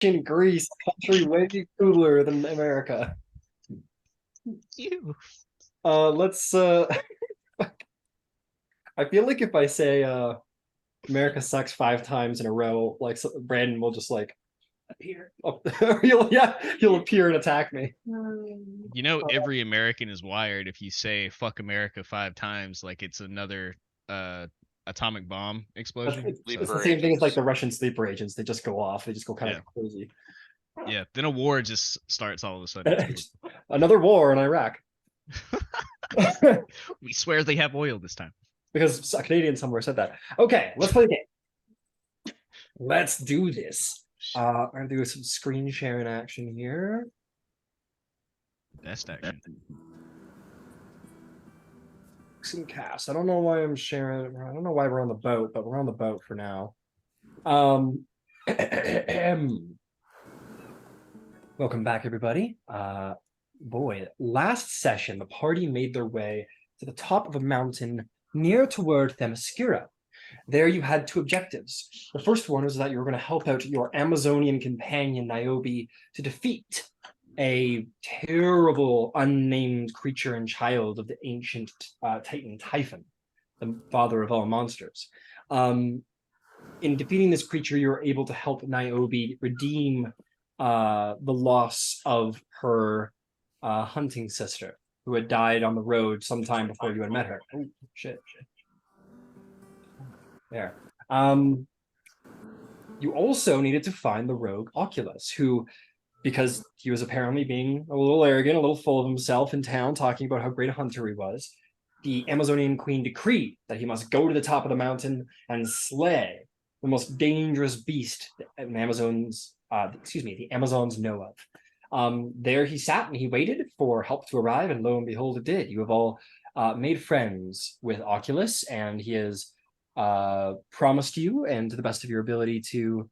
In Greece, a country way cooler than America. You. Let's I feel like if I say America sucks 5 times in a row, like Brandon will just like appear. He'll appear and attack me. You know, every American is wired. If you say "fuck America" 5 times, like it's another uh atomic bomb explosion. It's So the same thing as like the Russian sleeper agents. They just go off. They just go kind yeah, of crazy. yeah. Then a war just starts all of a sudden. Another war in Iraq. We swear they have oil this time. Because a Canadian somewhere said that. Okay, let's play the game. Let's do this. I'm gonna do some screen sharing action here. Best action. Some cast. I don't know why I'm sharing. I don't know why we're on the boat, but we're on the boat for now. Welcome back, everybody. Boy, last session, the party made their way to the top of a mountain near toward Themyscira. There you had 2 objectives. The first one was that you were going to help out your Amazonian companion, Niobe, to defeat a terrible unnamed creature and child of the ancient Titan Typhon, the father of all monsters. In defeating this creature, you were able to help Niobe redeem the loss of her hunting sister, who had died on the road sometime before you had met her. Oh, shit. There. You also needed to find the rogue Oculus, who, because he was apparently being a little arrogant, a little full of himself in town, talking about how great a hunter he was, the Amazonian queen decreed that he must go to the top of the mountain and slay the most dangerous beast the Amazons know of. There he sat and he waited for help to arrive, and lo and behold, it did. You have all made friends with Oculus, and he has promised you, and to the best of your ability, to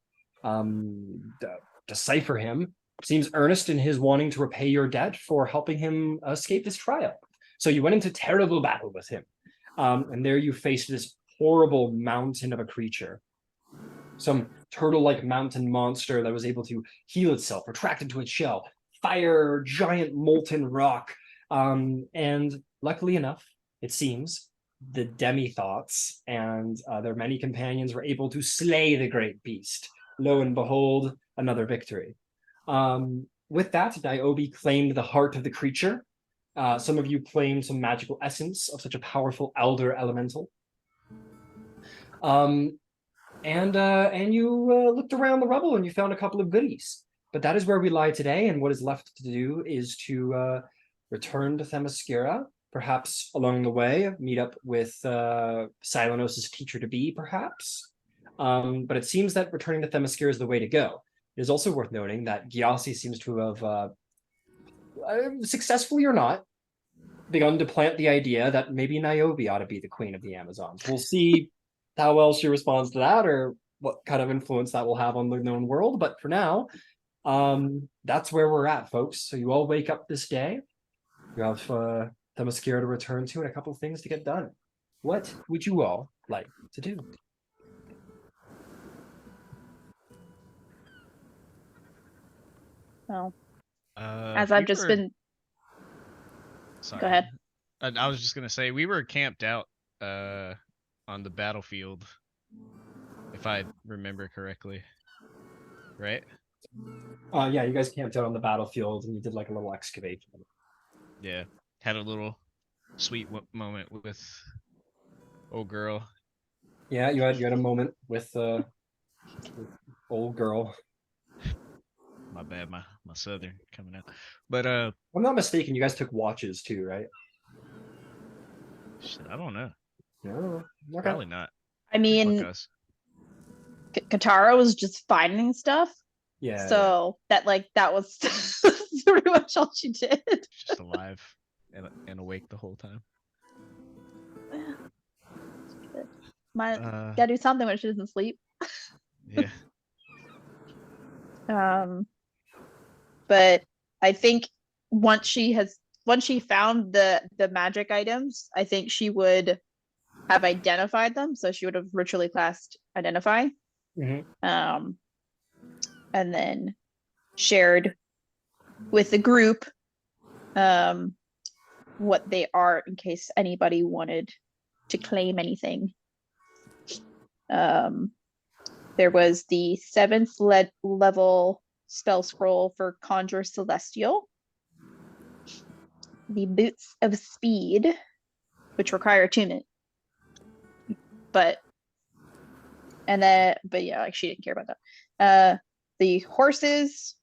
decipher him. Seems earnest in his wanting to repay your debt for helping him escape this trial. So you went into terrible battle with him, and there you faced this horrible mountain of a creature, some turtle-like mountain monster that was able to heal itself, retract into its shell, fire giant molten rock, and luckily enough, it seems the demi-thoughts and their many companions were able to slay the great beast. Lo and behold, another victory. With that, Niobe claimed the heart of the creature. Some of you claimed some magical essence of such a powerful elder elemental. Um, and you looked around the rubble and you found a couple of goodies. But that is where we lie today, and what is left to do is to return to Themyscira, perhaps along the way, meet up with Silenos' teacher-to-be, perhaps. But it seems that returning to Themyscira is the way to go. It is also worth noting that Gyasi seems to have, successfully or not, begun to plant the idea that maybe Niobe ought to be the queen of the Amazons. We'll see how well she responds to that, or what kind of influence that will have on the known world. But for now, that's where we're at, folks. So you all wake up this day. You have Themyscira to return to and a couple of things to get done. What would you all like to do? Well, as I've We just were been. sorry. Go ahead. I was just gonna say we were camped out on the battlefield, if I remember correctly. Right? Yeah, you guys camped out on the battlefield and you did like a little excavation. Yeah. Had a little sweet moment with old girl. Yeah, you had a moment with old girl. My bad, my southern coming out. But If I'm not mistaken, you guys took watches too, right? shit, I don't know. No, okay. Probably not. I Fuck mean, us. Katara was just finding stuff, Yeah, so that was pretty much all she did. Just alive and awake the whole time. Might Uh gotta do something when she doesn't sleep. yeah. But I think once she found the magic items, I think she would have identified them. So she would have ritually classed identify. yeah. Um, and then shared with the group what they are in case anybody wanted to claim anything. There was the 7th level spell scroll for Conjure Celestial, the Boots of Speed, which require attunement, but yeah, like she didn't care about that. The Horses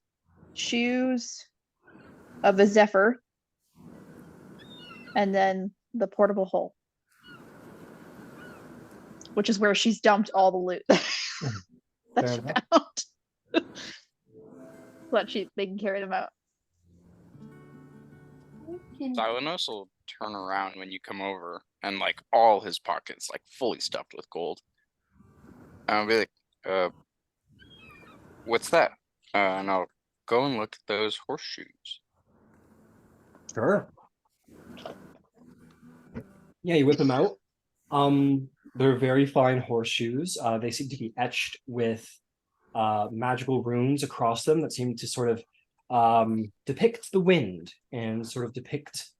Shoes of the Zephyr, and then the Portable Hole, which is where she's dumped all the loot that Fair she enough. found. But they can carry them out. Xylanos will turn around when you come over, and like all his pockets like fully stuffed with gold. I'll be like, what's that? And I'll go and look at those horseshoes. Sure. Yeah, you whip them out. They're very fine horseshoes. They seem to be etched with magical runes across them that seem to sort of depict the wind and sort of depict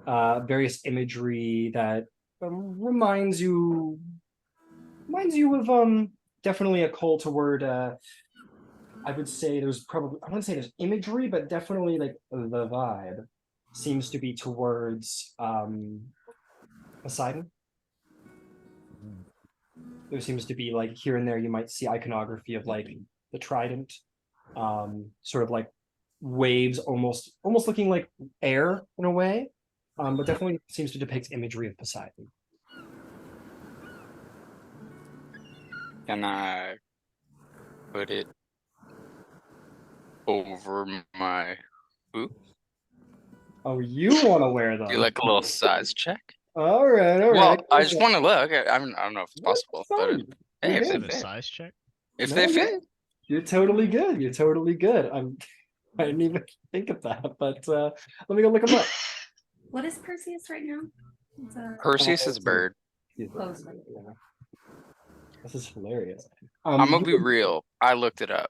various imagery that reminds you of definitely a call toward I would say there's probably, I wouldn't say there's imagery, but definitely like the vibe seems to be towards Poseidon. There seems to be like here and there you might see iconography of like the trident, sort of like waves, almost looking like air in a way, but definitely seems to depict imagery of Poseidon. Can I put it over my boot? Oh, you want to wear them? Do like a little size check? All right. Well, I just want to look. I don't know if it's That's possible, but fine. hey, You're if Is they it good. a fit, size check? if No, they yeah. fit, You're totally good. You're totally good. I didn't even think of that, but let me go look them up. What is Perseus right now? It's a Perseus is a bird. Oh, sorry. Yeah. This is hilarious. I'm gonna you be can- real. I looked it up.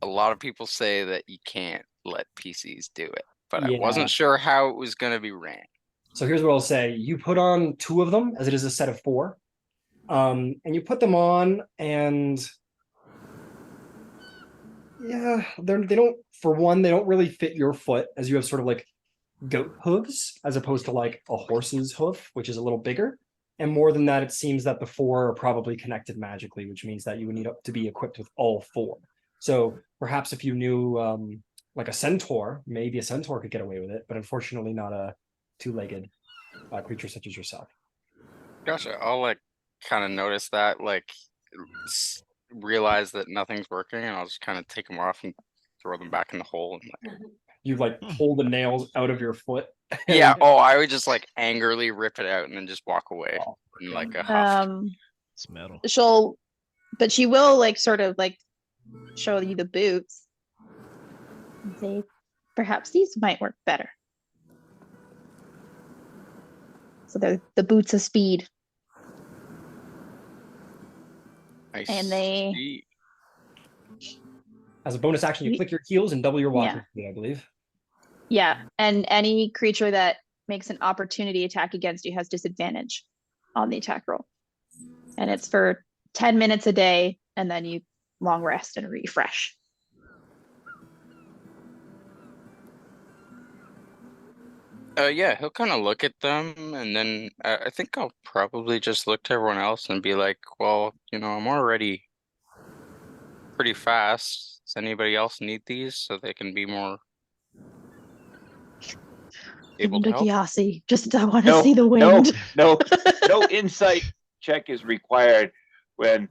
A lot of people say that you can't let PCs do it, but I Yeah. wasn't sure how it was gonna be ran. So here's what I'll say. You put on 2 of them, as it is a set of 4. And you put them on, and yeah, they don't, for one, they don't really fit your foot, as you have sort of like goat hooves, as opposed to like a horse's hoof, which is a little bigger. And more than that, it seems that the 4 are probably connected magically, which means that you would need to be equipped with all 4. So perhaps if you knew like a centaur, maybe a centaur could get away with it, but unfortunately not a 2-legged creature such as yourself. Gotcha. I'll like kind of notice that, like realize that nothing's working, and I'll just kind of take them off and throw them back in the hole. And like, You like pull the nails out of your foot. yeah. and- Oh, I would just like angrily rip it out and then just walk away Oh, in like a huff. It's metal. She will like sort of like show you the boots. And say, perhaps these might work better. So they're the boots of speed. I and they- see. As a bonus action, you Ye- click your heels and double your walking Yeah. speed, I believe. Yeah, and any creature that makes an opportunity attack against you has disadvantage on the attack roll. And it's for 10 minutes a day, and then you long rest and refresh. Yeah, he'll kind of look at them, and then I think I'll probably just look to everyone else and be like, well, you know, I'm already pretty fast. Does anybody else need these so they can be more able to help? Yasi, just I want to No, see the wind. No insight check is required when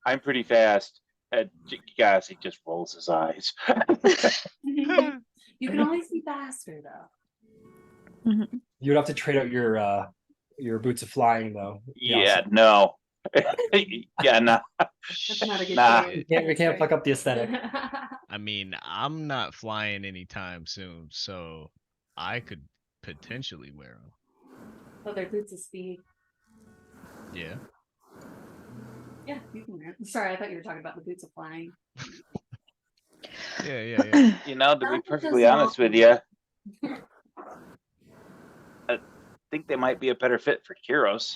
I'm pretty fast and Gassi just rolls his eyes. You can always be faster though. You'd have to trade out your boots of flying though. Yeah, no. Yeah, nah. That's not a good Nah. trade. We can't fuck up the aesthetic. I mean, I'm not flying anytime soon, so I could potentially wear them. Oh, they're boots of speed. Yeah. Yeah, you can wear them. Sorry, I thought you were talking about the boots of flying. Yeah. You know, to be That perfectly does honest not- with you, I think they might be a better fit for Kiros.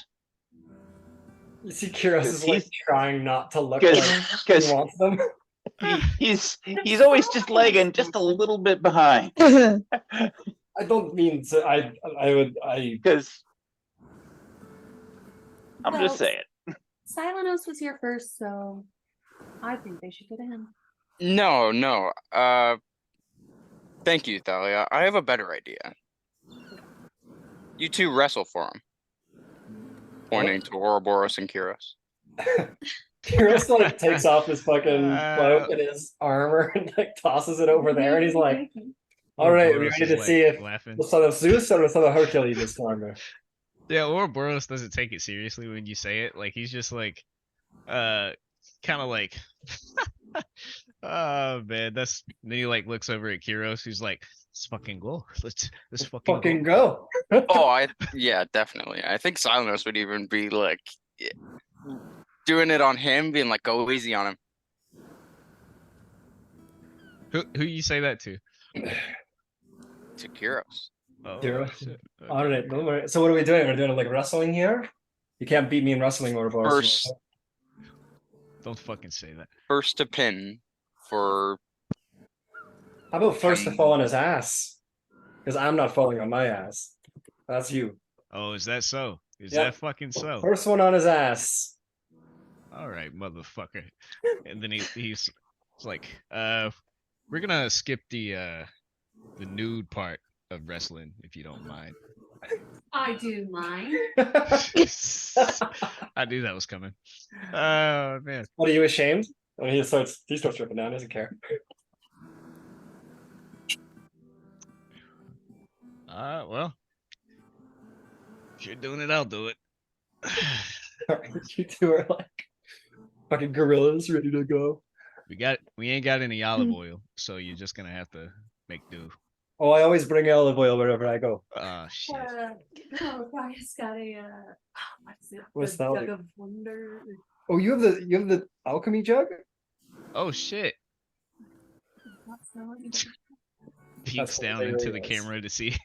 You see, Kiros 'Cause is like he's- trying not to look 'cause- like he 'cause- wants them. He's always just lagging just a little bit behind. I don't mean to. I. Because I'm Well, just saying. Silenos was here first, so I think they should get him. No. Thank you, Thalia. I have a better idea. You two wrestle for him. Pointing to Ouroboros and Kiros. Kiros like takes off his fucking cloak and his armor and like tosses it over there, and he's like, "All right, we Ouroboros ready is, to see if laughing. the son of Zeus or the son of Hercules this time?" Yeah, Ouroboros doesn't take it seriously when you say it. Like he's just like, kind of like, oh man, that's. Then he like looks over at Kiros, who's like, "Let's fucking go. Let's Fucking go. Oh, yeah, definitely. I think Silenos would even be like doing it on him, being like, go easy on him. Who you say that to? To Kiros. Oh, Kiros. shit. All Okay. right, don't worry. So what are we doing? We're doing like wrestling here. You can't beat me in wrestling, Ouroboros. First, Don't fucking say that. first to pin for How about first to fall on his ass? Because I'm not falling on my ass. That's you. Oh, is that so? Is Yep. that fucking so? First one on his ass. All right, motherfucker. And then he's like, we're gonna skip the nude part of wrestling if you don't mind. I do mind. I knew that was coming. Oh man. What, are you ashamed? When he starts tripping down, he doesn't care. Well, if you're doing it, I'll do it. You two are like fucking gorillas ready to go. We ain't got any olive oil, so you're just gonna have to make do. Oh, I always bring olive oil wherever I go. Shit. No, Brian's got a what's it? What's The that Jug like? of Wonder. Oh, you have the alchemy jug? Oh shit. What's that one? Peeks what down they into the realize. camera to see.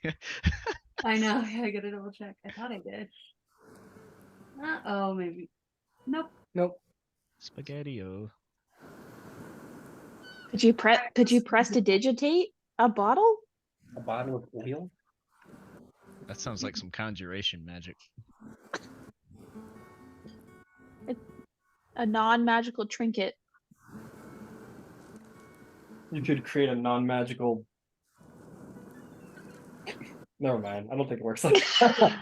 I know. I gotta double check. I thought I did. Oh, maybe. Nope. Nope. Spaghetti-o. Could you press to digitate a bottle? A bottle of oil? That sounds like some conjuration magic. A non-magical trinket. You could create a non-magical. Never mind. I don't think it works like that.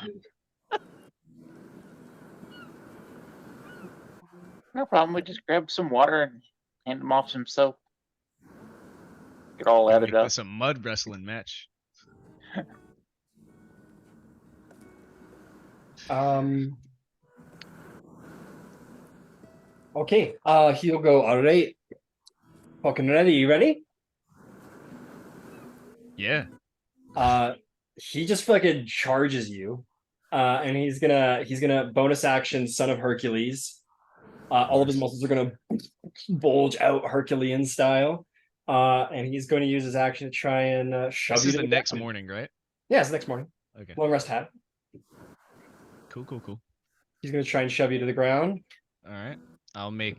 No problem. We just grab some water and hand him off some soap. Get all Make added up. this a mud wrestling match. Okay. He'll go. All right. Fucking ready. You ready? Yeah. He just fucking charges you. And he's gonna bonus action Son of Hercules. All of his muscles are gonna bulge out Herculean style. And he's going to use his action to try and shove This you is to the next ground. morning, right? Yeah, it's the next morning. Okay. Long rest hat. Cool. He's gonna try and shove you to the ground. All right. I'll make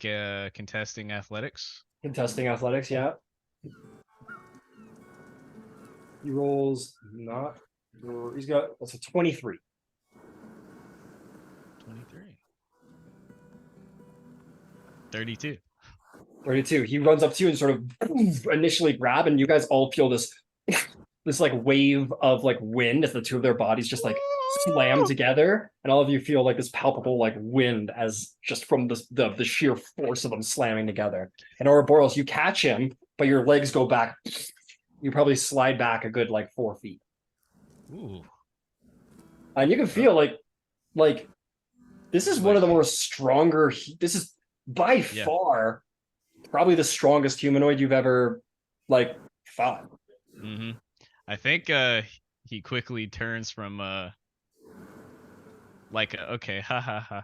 contesting athletics. Contesting athletics, yeah. He rolls not. He's got that's a 23. 23. 32. 32. He runs up to you and sort of initially grab, and you guys all feel this like wave of like wind as the two of their bodies just like slam together, and all of you feel like this palpable like wind as just from the sheer force of them slamming together. And Ouroboros, you catch him, but your legs go back. You probably slide back a good like 4 feet. Ooh. And you can feel like this is one of the more stronger. This is by far probably the strongest humanoid you've ever like fought. Mm-hmm. I think he quickly turns from like okay, ha,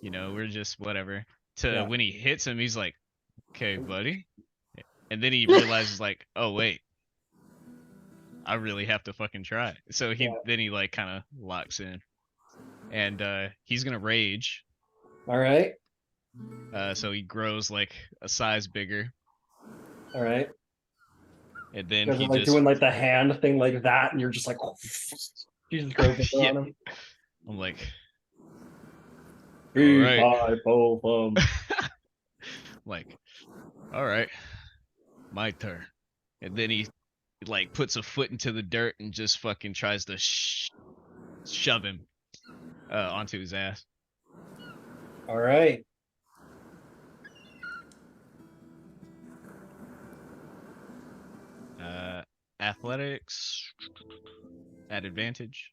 you know, we're just whatever, to when he hits him, he's like, okay, buddy, And then he realizes like, oh wait, I really have to fucking try. So then he like kind of locks in, and he's gonna rage. All right. So he grows like a size bigger, All right. and then You guys he are like just doing like the hand thing like that, and you're just like, you just grow bigger Yeah. on him. I'm like, Big right. high pole like, all right, my turn. And then he like puts a foot into the dirt and just fucking tries to shove him onto his ass. All right. Athletics at advantage.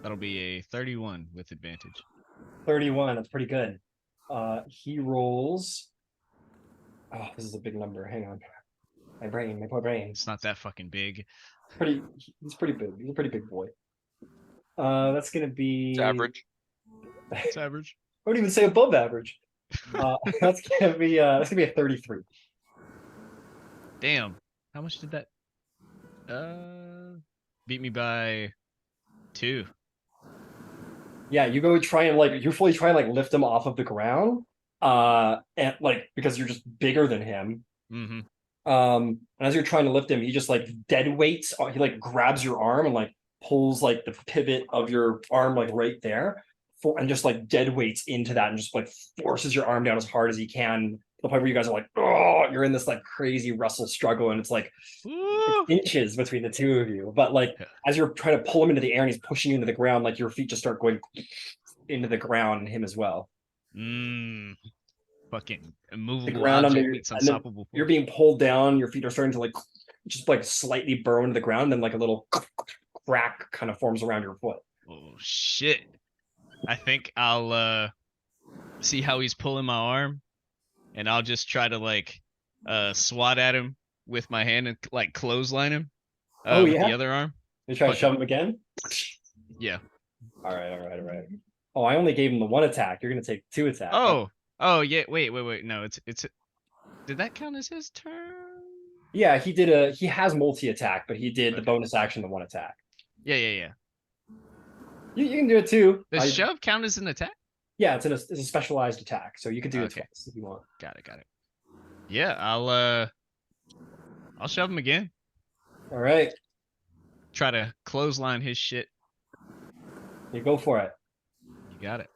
That'll be a 31 with advantage. 31. That's pretty good. He rolls. Oh, this is a big number. Hang on. My poor brain. It's not that fucking big. He's pretty big. He's a pretty big boy. That's gonna be. It's average. It's average. I would even say above average. That's gonna be a 33. Damn. How much did that? Beat me by 2. Yeah, you go try and like you fully try and like lift him off of the ground. And like because you're just bigger than him. Mm-hmm. And as you're trying to lift him, he just like dead weights. He like grabs your arm and like pulls like the pivot of your arm like right there, and just like dead weights into that, and just like forces your arm down as hard as he can. To the point where you guys are like, oh, you're in this like crazy wrestle struggle, and it's like inches between the two of you. But like as you're trying to pull him into the air and he's pushing you into the ground, like your feet just start going into the ground, and him as well. Fucking immovable ground under object your- meets and then unstoppable You're force. being pulled down. Your feet are starting to like just like slightly burrow into the ground, then like a little crack kind of forms around your foot. Oh shit. I think I'll see how he's pulling my arm, and I'll just try to like swat at him with my hand and like clothesline him with the other arm. You try to Fuck shove him again? Yeah. All right. Oh, I only gave him the 1 attack. You're gonna take 2 attacks. Oh yeah, wait. No, it's did that count as his turn? Yeah, he has multi-attack, but he did the bonus action, the 1 attack. Yeah. You can do it too. Does shove count as an attack? Yeah, it's a specialized attack, so you could do it twice if you want. Got it. Yeah, I'll shove him again. All right, Try to clothesline his shit. you go for it. You got it.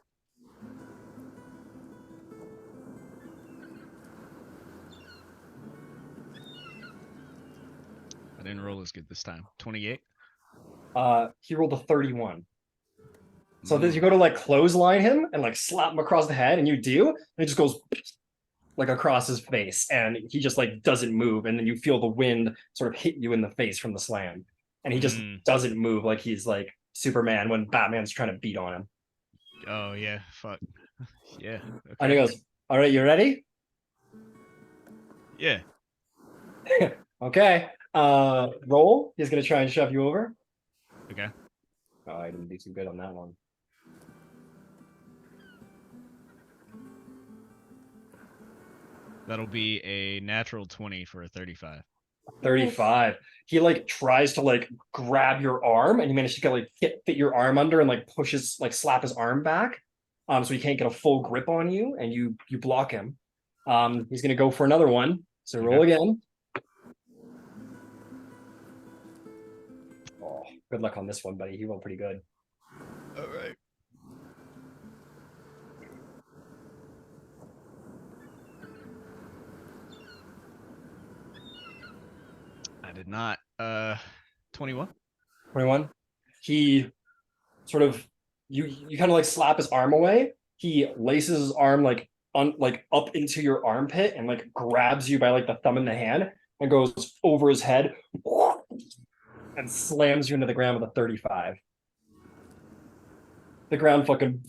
I didn't roll as good this time. 28. He rolled a 31. So then you go to like clothesline him and like slap him across the head, and you do, and it just goes like across his face, and he just like doesn't move, and then you feel the wind sort of hit you in the face from the slam, and he just doesn't move, like he's like Superman when Batman's trying to beat on him. Oh yeah, fuck. Yeah. Okay. And he goes, "All right, you ready?" Yeah. Okay. Roll. He's gonna try and shove you over. Okay. Oh, I didn't do too good on that one. That'll be a natural 20 for a 35. 35. He like tries to like grab your arm, and you manage to get like fit your arm under and like pushes like slap his arm back. So he can't get a full grip on you, and you block him. He's gonna go for another one. So roll again. Oh, good luck on this one, buddy. He rolled pretty good. All right. I did not. 21. 21. He sort of you kind of like slap his arm away. He laces his arm like up into your armpit and like grabs you by like the thumb and the hand and goes over his head and slams you into the ground with a 35. The ground fucking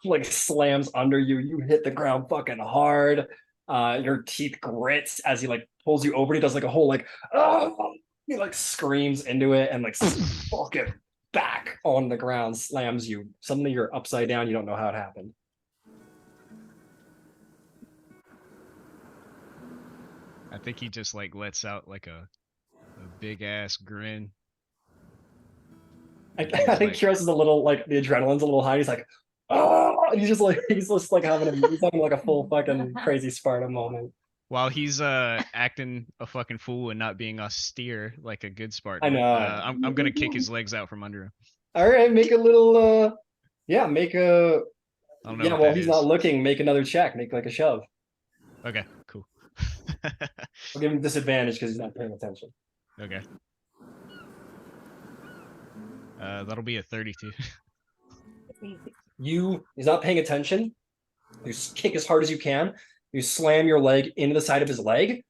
like slams under you. You hit the ground fucking hard. Your teeth grits as he like pulls you over. He does like a whole like, oh, he like screams into it and like fucking back on the ground, slams you. Suddenly you're upside down. You don't know how it happened. I think he just like lets out like a big ass grin. I, He's I think like- Kiros is a little like the adrenaline's a little high. He's like, oh, and he's just like he's having like a full fucking crazy Sparta moment. While he's acting a fucking fool and not being austere like a good Spartan. I know. I'm gonna kick his legs out from under him. All right, make a little make a I don't know yeah. what While that he's is. not looking, make another check. Make like a shove. Okay, cool. I'll give him disadvantage because he's not paying attention. Okay. That'll be a 32. He's not paying attention. You kick as hard as you can. You slam your leg into the side of his leg.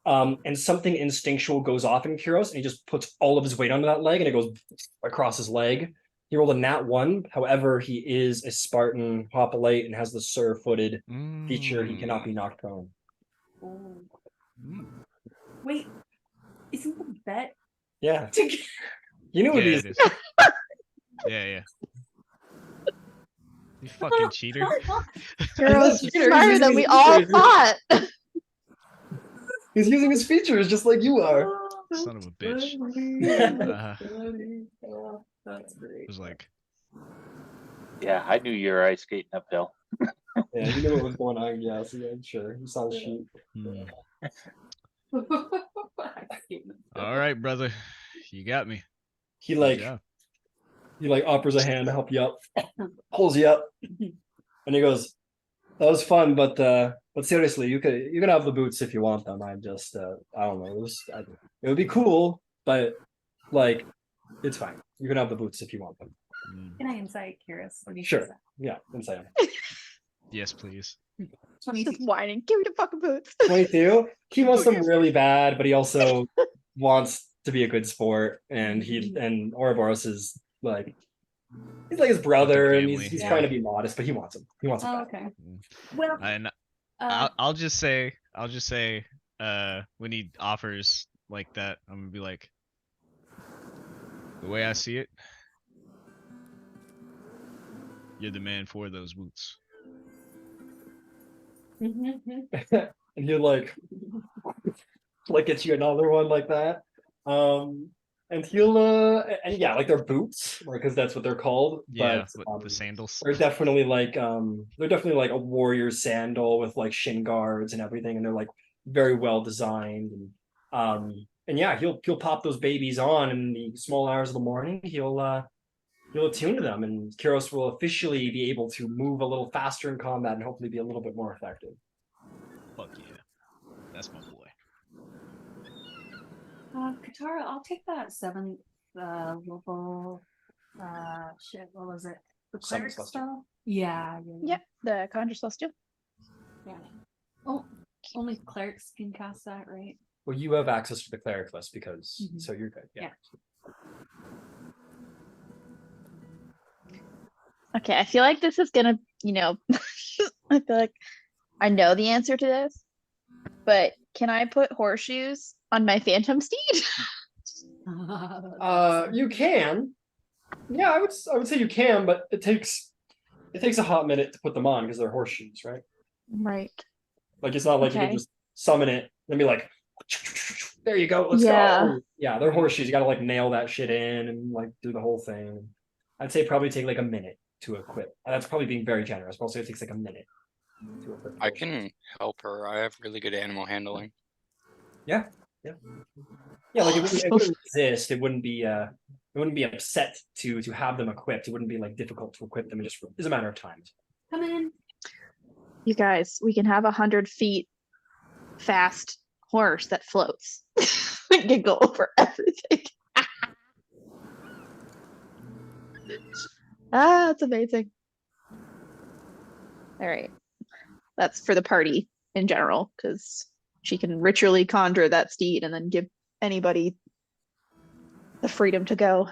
And something instinctual goes off in Kiros, and he just puts all of his weight onto that leg, and it goes across his leg. He rolled a nat 1. However, he is a Spartan hoplite and has the sure-footed feature. He cannot be knocked prone. Oh. Mm. Wait, isn't the bet Yeah, to get you knew Yeah, what it these. is. Yeah. You fucking cheater. Heroes Cheater, smarter he's than we using all his thought. He's using his features just like you are. Son of a bitch. That's great. It was like, Yeah, I knew you were ice skating uphill. Yeah, you knew what was going on. Yeah, so yeah, sure. You saw the sheet. hmm. All right, brother. You got me. He Good like job. offers a hand to help you up, pulls you up, and he goes, "That was fun, but seriously, you can have the boots if you want them. I just I don't know. It would be cool, but like it's fine. You can have the boots if you want them. Mm. Can I insight Curious? What do you Sure. think? Yeah, insane. Yes, please. Just whining. Give me the fucking boots. 22. He wants them really bad, but he also wants to be a good sport, and Ouroboros is like he's like his brother, and family, he's yeah. trying to be modest, but he wants him. He wants him. Oh, bad. okay. Mm. Well, And uh, I'll just say, when he offers like that, I'm gonna be like, the way I see it, you're the man for those boots. And you like get you another one like that. And he'll and yeah, like they're boots, because that's what they're called. Yeah, but with the sandals. they're definitely like a warrior sandal with like shin guards and everything, and they're like very well designed. And yeah, he'll pop those babies on in the small hours of the morning. He'll attune to them, and Kiros will officially be able to move a little faster in combat and hopefully be a little bit more effective. Fuck yeah, that's my boy. Katara, I'll take that 7th level. Shit, what was it? The Summon cleric Celestial. spell? Yeah. Yep, the Conjure Celestial. Yeah. Oh, only clerics can cast that, right? Well, you have access to the cleric list because Mhm. so you're good. Yeah. Okay, I feel like this is gonna, I feel like I know the answer to this, but can I put horseshoes on my phantom steed? You can. Yeah, I would say you can, but it takes a hot minute to put them on because they're horseshoes, right? Right. Like it's not like you Okay. can just summon it and be like, there you go, let's Yeah. go. Yeah, they're horseshoes. You gotta like nail that shit in and like do the whole thing. I'd say probably take like a minute to equip. And that's probably being very generous, but also it takes like a minute to equip. I can help her. I have really good animal handling. Yeah, like it wouldn't resist. It wouldn't be upset to have them equipped. It wouldn't be like difficult to equip them. It just is a matter of time. Come in. You guys, we can have 100 feet fast horse that floats. We can go over everything. That's amazing. All right. That's for the party in general, because she can ritually conjure that steed and then give anybody the freedom to go.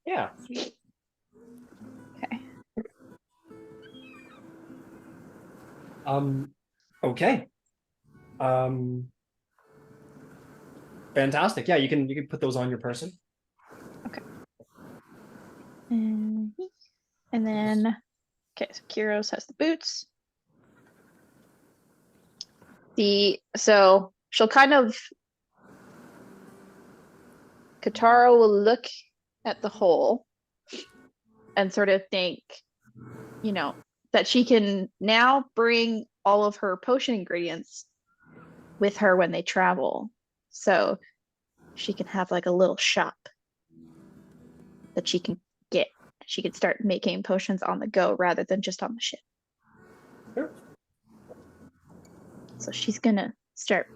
Yeah. Okay. Okay. Fantastic. Yeah, you can put those on your person. Okay. And then, okay, so Kiros has the boots. So she'll kind of, Katara will look at the hole and sort of think, you know, that she can now bring all of her potion ingredients with her when they travel. So she can have like a little shop that she can get. She can start making potions on the go rather than just on the ship. Sure. So she's gonna start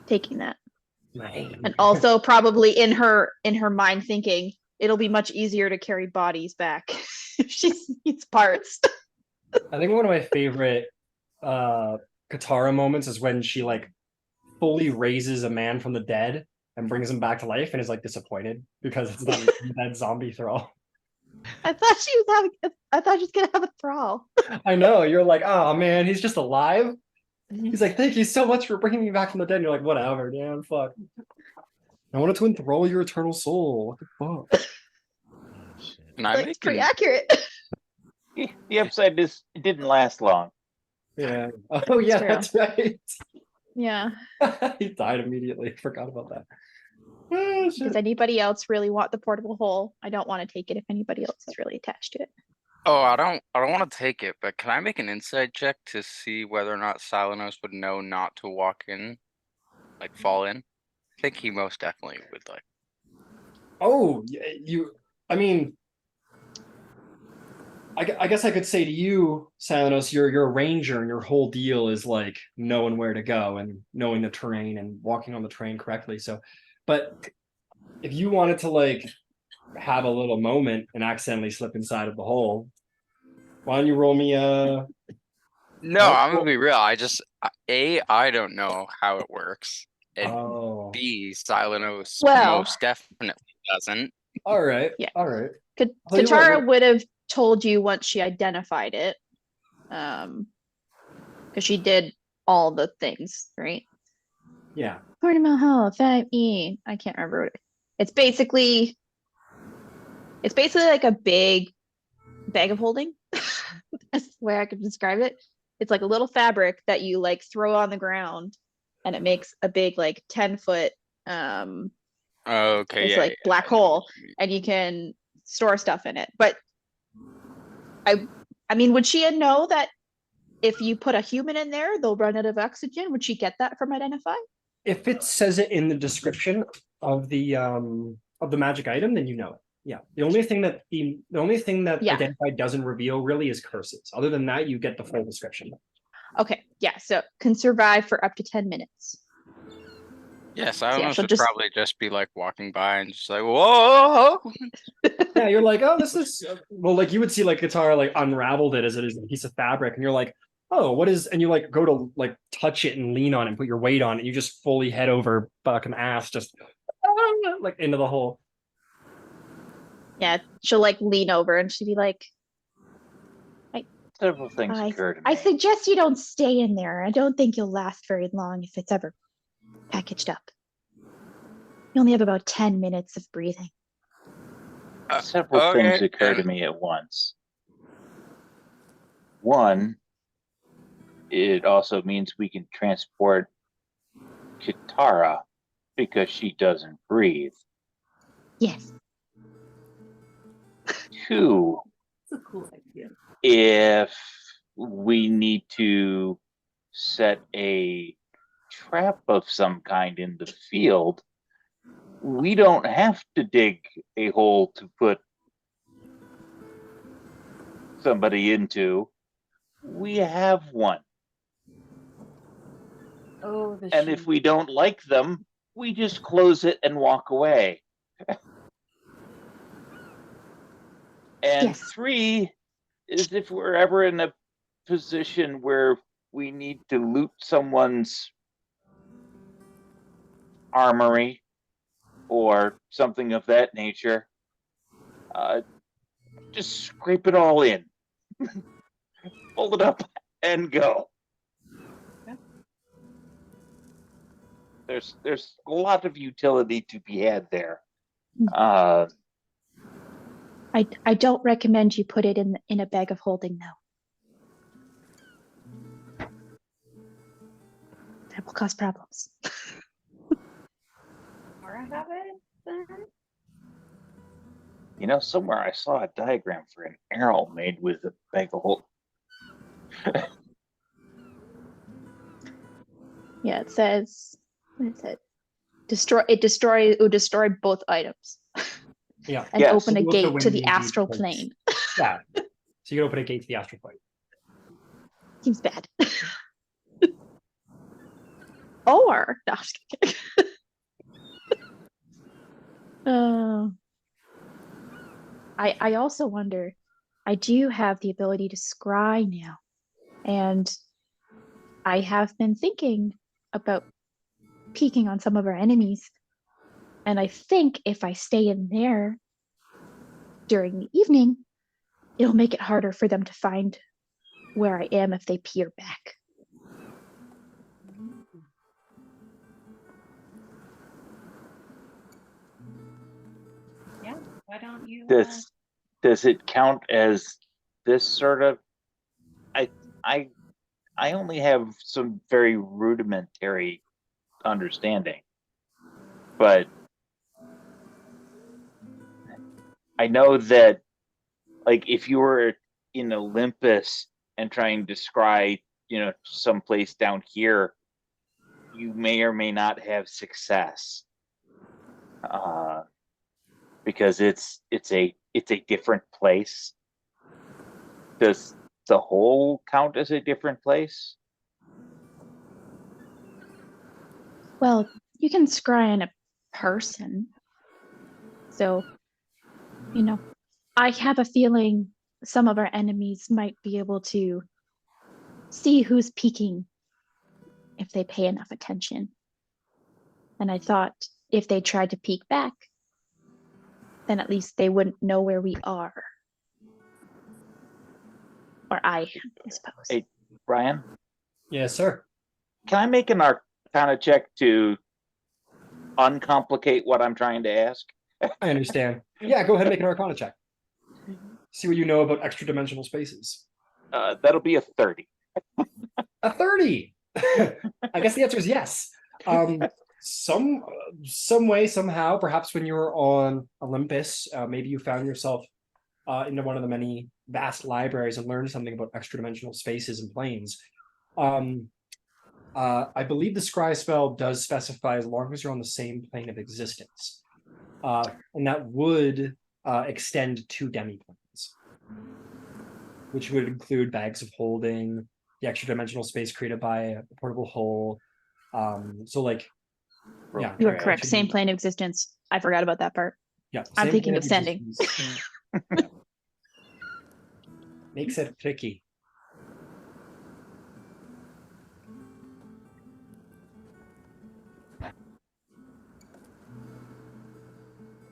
taking that. Nice. And also probably in her mind thinking it'll be much easier to carry bodies back if she needs parts. I think one of my favorite Katara moments is when she like fully raises a man from the dead and brings him back to life and is like disappointed because it's not a dead zombie thrall. I thought she was gonna have a thrall. I know, you're like, oh man, he's just alive. He's like, thank you so much for bringing me back from the dead. And you're like, whatever, damn, fuck. I wanted to enthrall your eternal soul. What the fuck? Oh, shit. And I Like, make it's pretty an- accurate. The upside is it didn't last long. Yeah. Oh yeah, true. that's right. Yeah. He died immediately. Forgot about that. Oh, shit. Does anybody else really want the portable hole? I don't want to take it if anybody else is really attached to it. Oh, I don't want to take it, but can I make an insight check to see whether or not Silenos would know not to walk in, like fall in? I think he most definitely would like. Oh, I mean, I guess I could say to you, Silenos, you're a ranger, and your whole deal is like knowing where to go and knowing the terrain and walking on the terrain correctly. So, but if you wanted to like have a little moment and accidentally slip inside of the hole, why don't you roll me a? No, Oh, I'm gonna well- be real. I don't know how it works, and Oh, B, Silenos Well- most definitely doesn't. all right, Yeah. all right. Ka- Tell you what, Katara would have told you once she identified it. Because she did all the things, right? Yeah. Ornament Hall, 5E. I can't remember what it's basically like a big bag of holding. That's the way I could describe it. It's like a little fabric that you like throw on the ground and it makes a big like 10-foot Okay, it's yeah, like yeah, black I know what hole you mean. and you can store stuff in it. But I mean, would she know that if you put a human in there, they'll run out of oxygen? Would she get that from Identify? If it says it in the description of the magic item, then you know it. Yeah. The only thing that Yeah. Identify doesn't reveal really is curses. Other than that, you get the full description. Okay, yeah, so can survive for up to 10 minutes. Yeah, yeah, Silenos she'll would just- probably just be like walking by and just like, whoa. Yeah, you're like, oh, this is well, like you would see like Katara like unraveled it as it is a piece of fabric, and you're like, oh, what is? And you like go to like touch it and lean on it, and put your weight on it, and you just fully head over fucking ass, just like into the hole. Yeah, she'll like lean over and she'll be like, Several things occur to me. I suggest you don't stay in there. I don't think you'll last very long if it's ever packaged up. You only have about 10 minutes of breathing. Several things Okay, occur to and- me at once. One, it also means we can transport Kitara because she doesn't breathe. Yes. Two, It's a cool idea. if we need to set a trap of some kind in the field, we don't have to dig a hole to put somebody into. We have one. Oh, the And if sheep. we don't like them, we just close it and walk away. And Yes. three is if we're ever in a position where we need to loot someone's armory or something of that nature, just scrape it all in, fold it up, and go. There's a lot of utility to be had there. I I don't recommend you put it in a bag of holding now. That will cause problems. Or I have it then? You know, somewhere I saw a diagram for an arrow made with a bag of holding. Yeah, it says, what is it? It would destroy both items Yeah. and Yes. open a What's the gate to the windy astral place? plane. Yeah. So you can open a gate to the astral plane. Seems bad. Or, no, I'm just kidding. I also wonder, I do have the ability to scry now, and I have been thinking about peeking on some of our enemies. And I think if I stay in there during the evening, it'll make it harder for them to find where I am if they peer back. Yeah, why don't you? Does it count as this sort of? I only have some very rudimentary understanding, but I know that, like, if you were in Olympus and trying to scry, someplace down here, you may or may not have success, because it's a different place. Does the whole count as a different place? Well, you can scry on a person. So, I have a feeling some of our enemies might be able to see who's peeking if they pay enough attention. And I thought if they tried to peek back, then at least they wouldn't know where we are. Or I suppose. Hey, Brian, Yes, sir. can I make an Arcana check to uncomplicate what I'm trying to ask? I understand. Yeah, go ahead and make an Arcana check. See what you know about extra dimensional spaces. That'll be a 30. A 30. I guess the answer is yes. Some way, somehow, perhaps when you were on Olympus, maybe you found yourself into one of the many vast libraries and learned something about extra dimensional spaces and planes. I believe the scry spell does specify as long as you're on the same plane of existence. And that would extend to demi-planes, which would include bags of holding, the extra dimensional space created by a portable hole. So like, yeah. You are correct. Same plane of existence. I forgot about that part. Yeah. I'm same thinking plane of sending. existence. Yeah. Makes it tricky.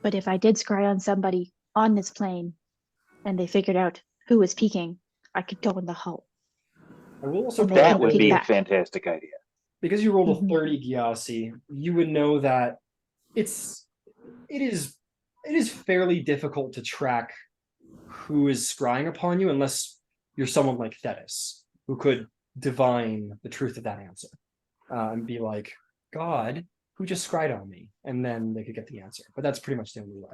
But if I did scry on somebody on this plane and they figured out who was peeking, I could go in the hull. I will also And they That couldn't would peek be a back. fantastic idea. because you rolled a Mhm. 30 Gyasi, you would know that it is fairly difficult to track who is scrying upon you unless you're someone like Thetis, who could divine the truth of that answer and be like, God, who just scryed on me? And then they could get the answer. But that's pretty much the only way.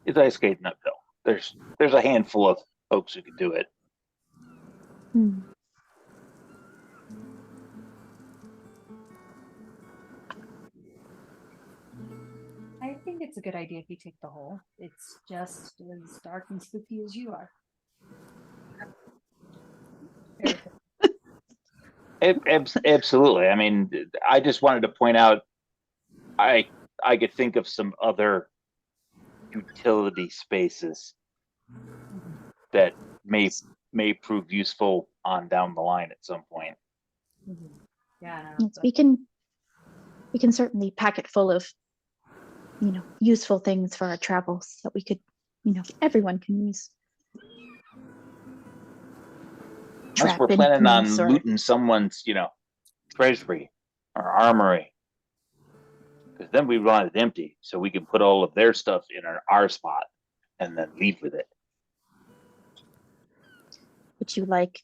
It's ice skating uphill. There's a handful of folks who can do it. Hmm. I think it's a good idea if you take the hole. It's just as dark and spooky as you are. Very good. Absolutely. I mean, I just wanted to point out, I could think of some other utility spaces that may prove useful on down the line at some point. Mhm. Yeah, no, Yes, but- we can certainly pack it full of, useful things for our travels that we could, everyone can use. Unless we're Trap planning on instruments or- looting someone's, treasury or armory. Because then we want it empty, so we can put all of their stuff in our spot and then leave with it. Would you like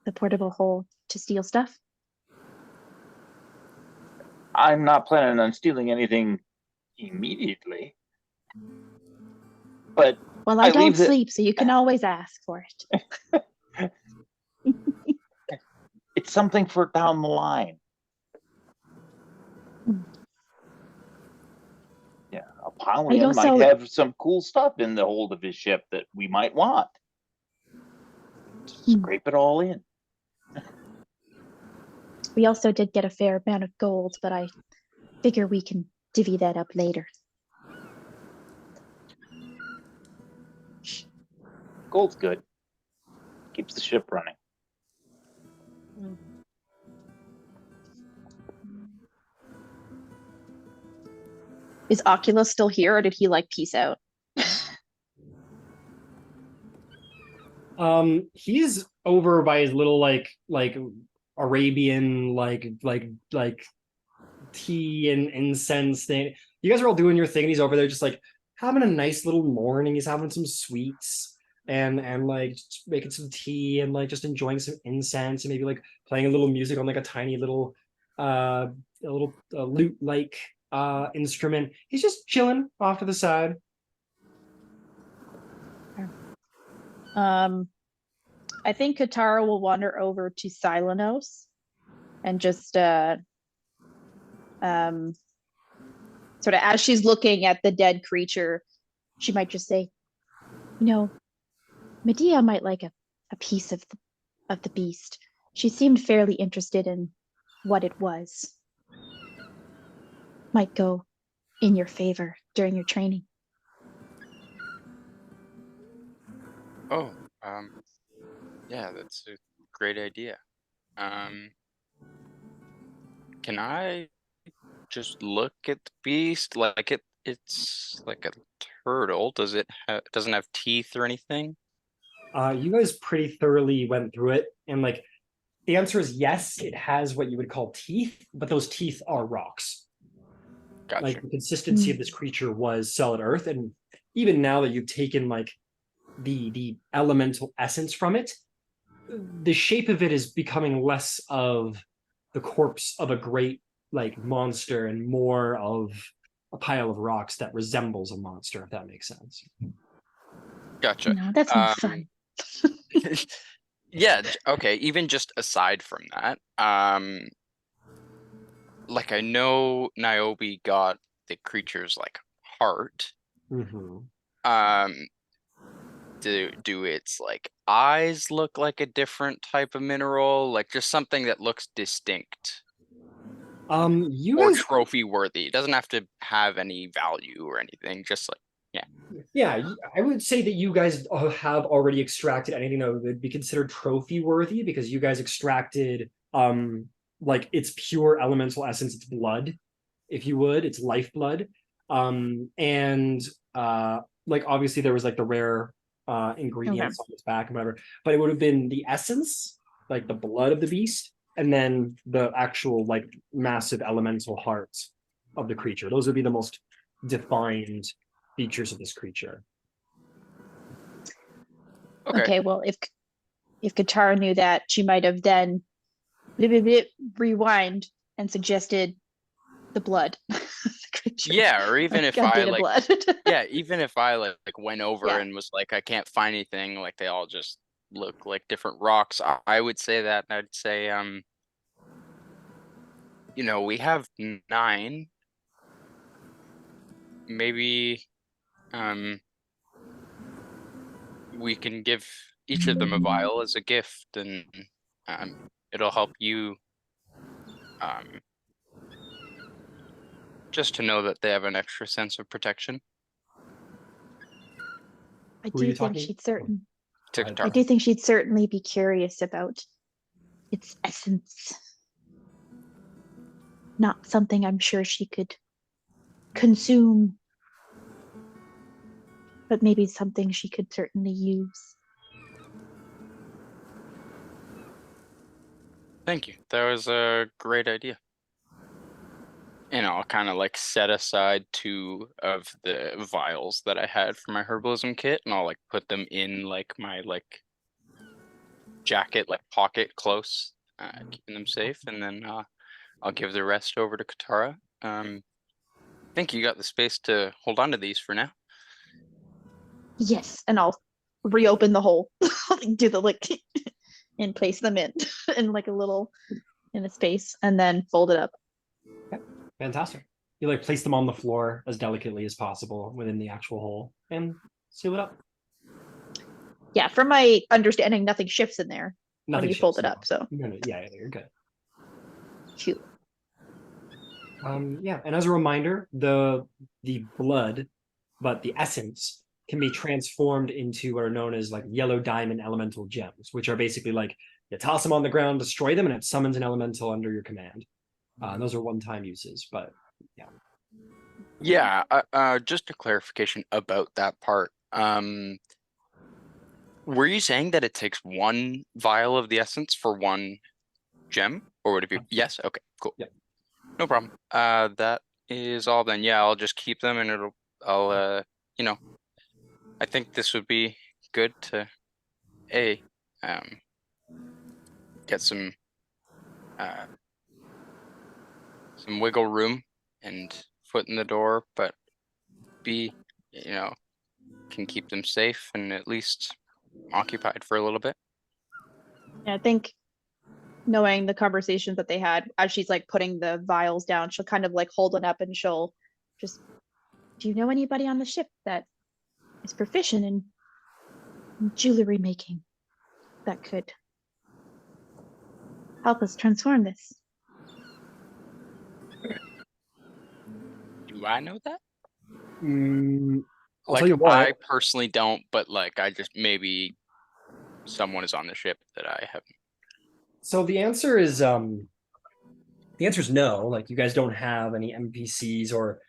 the portable hole to steal stuff? I'm not planning on stealing anything immediately. But Well, I I don't leave the- sleep, so you can always ask for it. it's something for down the line. Yeah, a Paulian might also- have some cool stuff in the hold of his ship that we might want. Scrape it all in. We also did get a fair amount of gold, but I figure we can divvy that up later. Gold's good. Keeps the ship running. Is Oculus still here, or did he like peace out? He's over by his little like Arabian like tea and incense thing. You guys are all doing your thing, and he's over there just like having a nice little morning. He's having some sweets and like just making some tea and like just enjoying some incense and maybe like playing a little music on like a tiny little lute like instrument. He's just chilling off to the side. I think Katara will wander over to Silenos and just sort of as she's looking at the dead creature, she might just say, you know, Medea might like a piece of the beast. She seemed fairly interested in what it was. Might go in your favor during your training. Oh, yeah, that's a great idea. Can I just look at the beast like it's like a turtle? Doesn't have teeth or anything? You guys pretty thoroughly went through it, and like the answer is yes, it has what you would call teeth, but those teeth are rocks. Gotcha. Like the consistency of this creature was solid earth, and even now that you've taken like the elemental essence from it, the shape of it is becoming less of the corpse of a great like monster and more of a pile of rocks that resembles a monster, if that makes sense. Gotcha. No, that's not fun. Yeah, okay, even just aside from that, like I know Niobe got the creature's like heart. Mm-hmm. Do its like eyes look like a different type of mineral? Like just something that looks distinct You or guys, trophy worthy. It doesn't have to have any value or anything, just like yeah, I would say that you guys have already extracted anything that would be considered trophy worthy because you guys extracted like its pure elemental essence, its blood, if you would, its lifeblood. And like obviously there was like the rare ingredients on its back and whatever, but it would have been the essence, like the blood of the beast, and then the actual like massive elemental heart of the creature. Those would be the most defined features of this creature. Okay, well, if Katara knew that, she might have then rewind and suggested the blood. yeah, or even if A I bit of like blood. yeah, even if I like went over Yeah. and was like I can't find anything, like they all just look like different rocks, I would say that, and I'd say you know, we have 9. Maybe we can give each of them a vial as a gift, and it'll help you just to know that they have an extra sense of protection. I Who are you do think talking- she'd certain. To Go ahead. I do think she'd certainly be curious about its essence. Not something I'm sure she could consume, but maybe something she could certainly use. Thank you. That was a great idea. And I'll kind of like set aside 2 of the vials that I had for my herbalism kit, and I'll like put them in like my like jacket, like pocket close, keeping them safe, and then I'll give the rest over to Katara. I think you got the space to hold on to these for now. Yes, and I'll reopen the hole, do the like, and place them in like a little in a space, and then fold it up. Fantastic. You like place them on the floor as delicately as possible within the actual hole and seal it up. Yeah, from my understanding, nothing shifts in there when Nothing you fold shifts, it no. up. So No, yeah, you're good. cute. Yeah, and as a reminder, the blood, but the essence can be transformed into what are known as like yellow diamond elemental gems, which are basically like you toss them on the ground, destroy them, and it summons an elemental under your command. Those are one-time uses, but yeah. Yeah, just a clarification about that part. Were you saying that it takes 1 vial of the essence for 1 gem? Or would it be? Yes, okay, cool. Yep. No problem. That is all then. Yeah, I'll just keep them, and I'll you know, I think this would be good to get some wiggle room and foot in the door, but B, can keep them safe and at least occupied for a little bit. Yeah, I think knowing the conversations that they had as she's like putting the vials down, she'll kind of like hold it up and she'll just, do you know anybody on the ship that is proficient in jewelry making that could help us transform this? Do I know that? I'll Like, tell you what. I personally don't, but like, I just maybe someone is on the ship that I haven't. So the answer is no. Like you guys don't have any NPCs or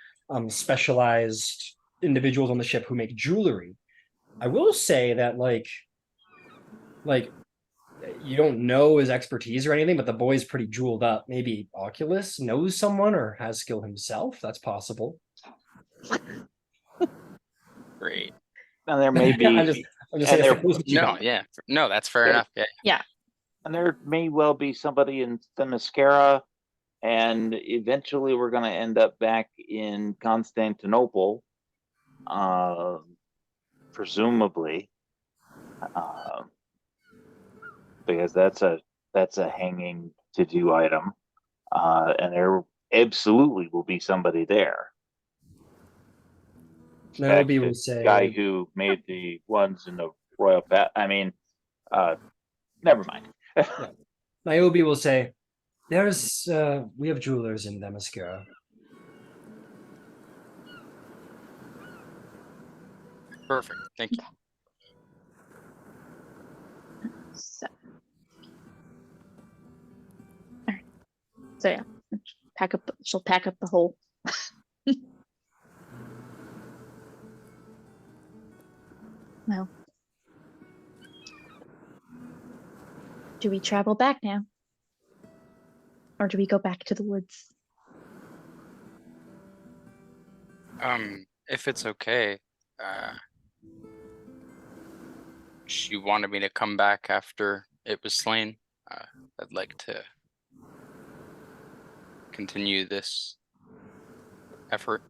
specialized individuals on the ship who make jewelry. I will say that like you don't know his expertise or anything, but the boy's pretty jeweled up. Maybe Oculus knows someone or has skill himself. That's possible. Great. And there may be, I'm just and saying. there- If it goes with you No, got. yeah, no, that's fair Yeah. enough. Yeah. and there may well be somebody in Themyscira, and eventually we're going to end up back in Constantinople, presumably, because that's a hanging to-do item, and there absolutely will be somebody there. In fact, Niobe the will say, guy who made the ones in the royal never mind. Niobe will say, "There's we have jewelers in Themyscira." Perfect. Thank you. So, all right. So yeah, she'll pack up the whole. Well, do we travel back now? Or do we go back to the woods? If it's okay, she wanted me to come back after it was slain. I'd like to continue this effort.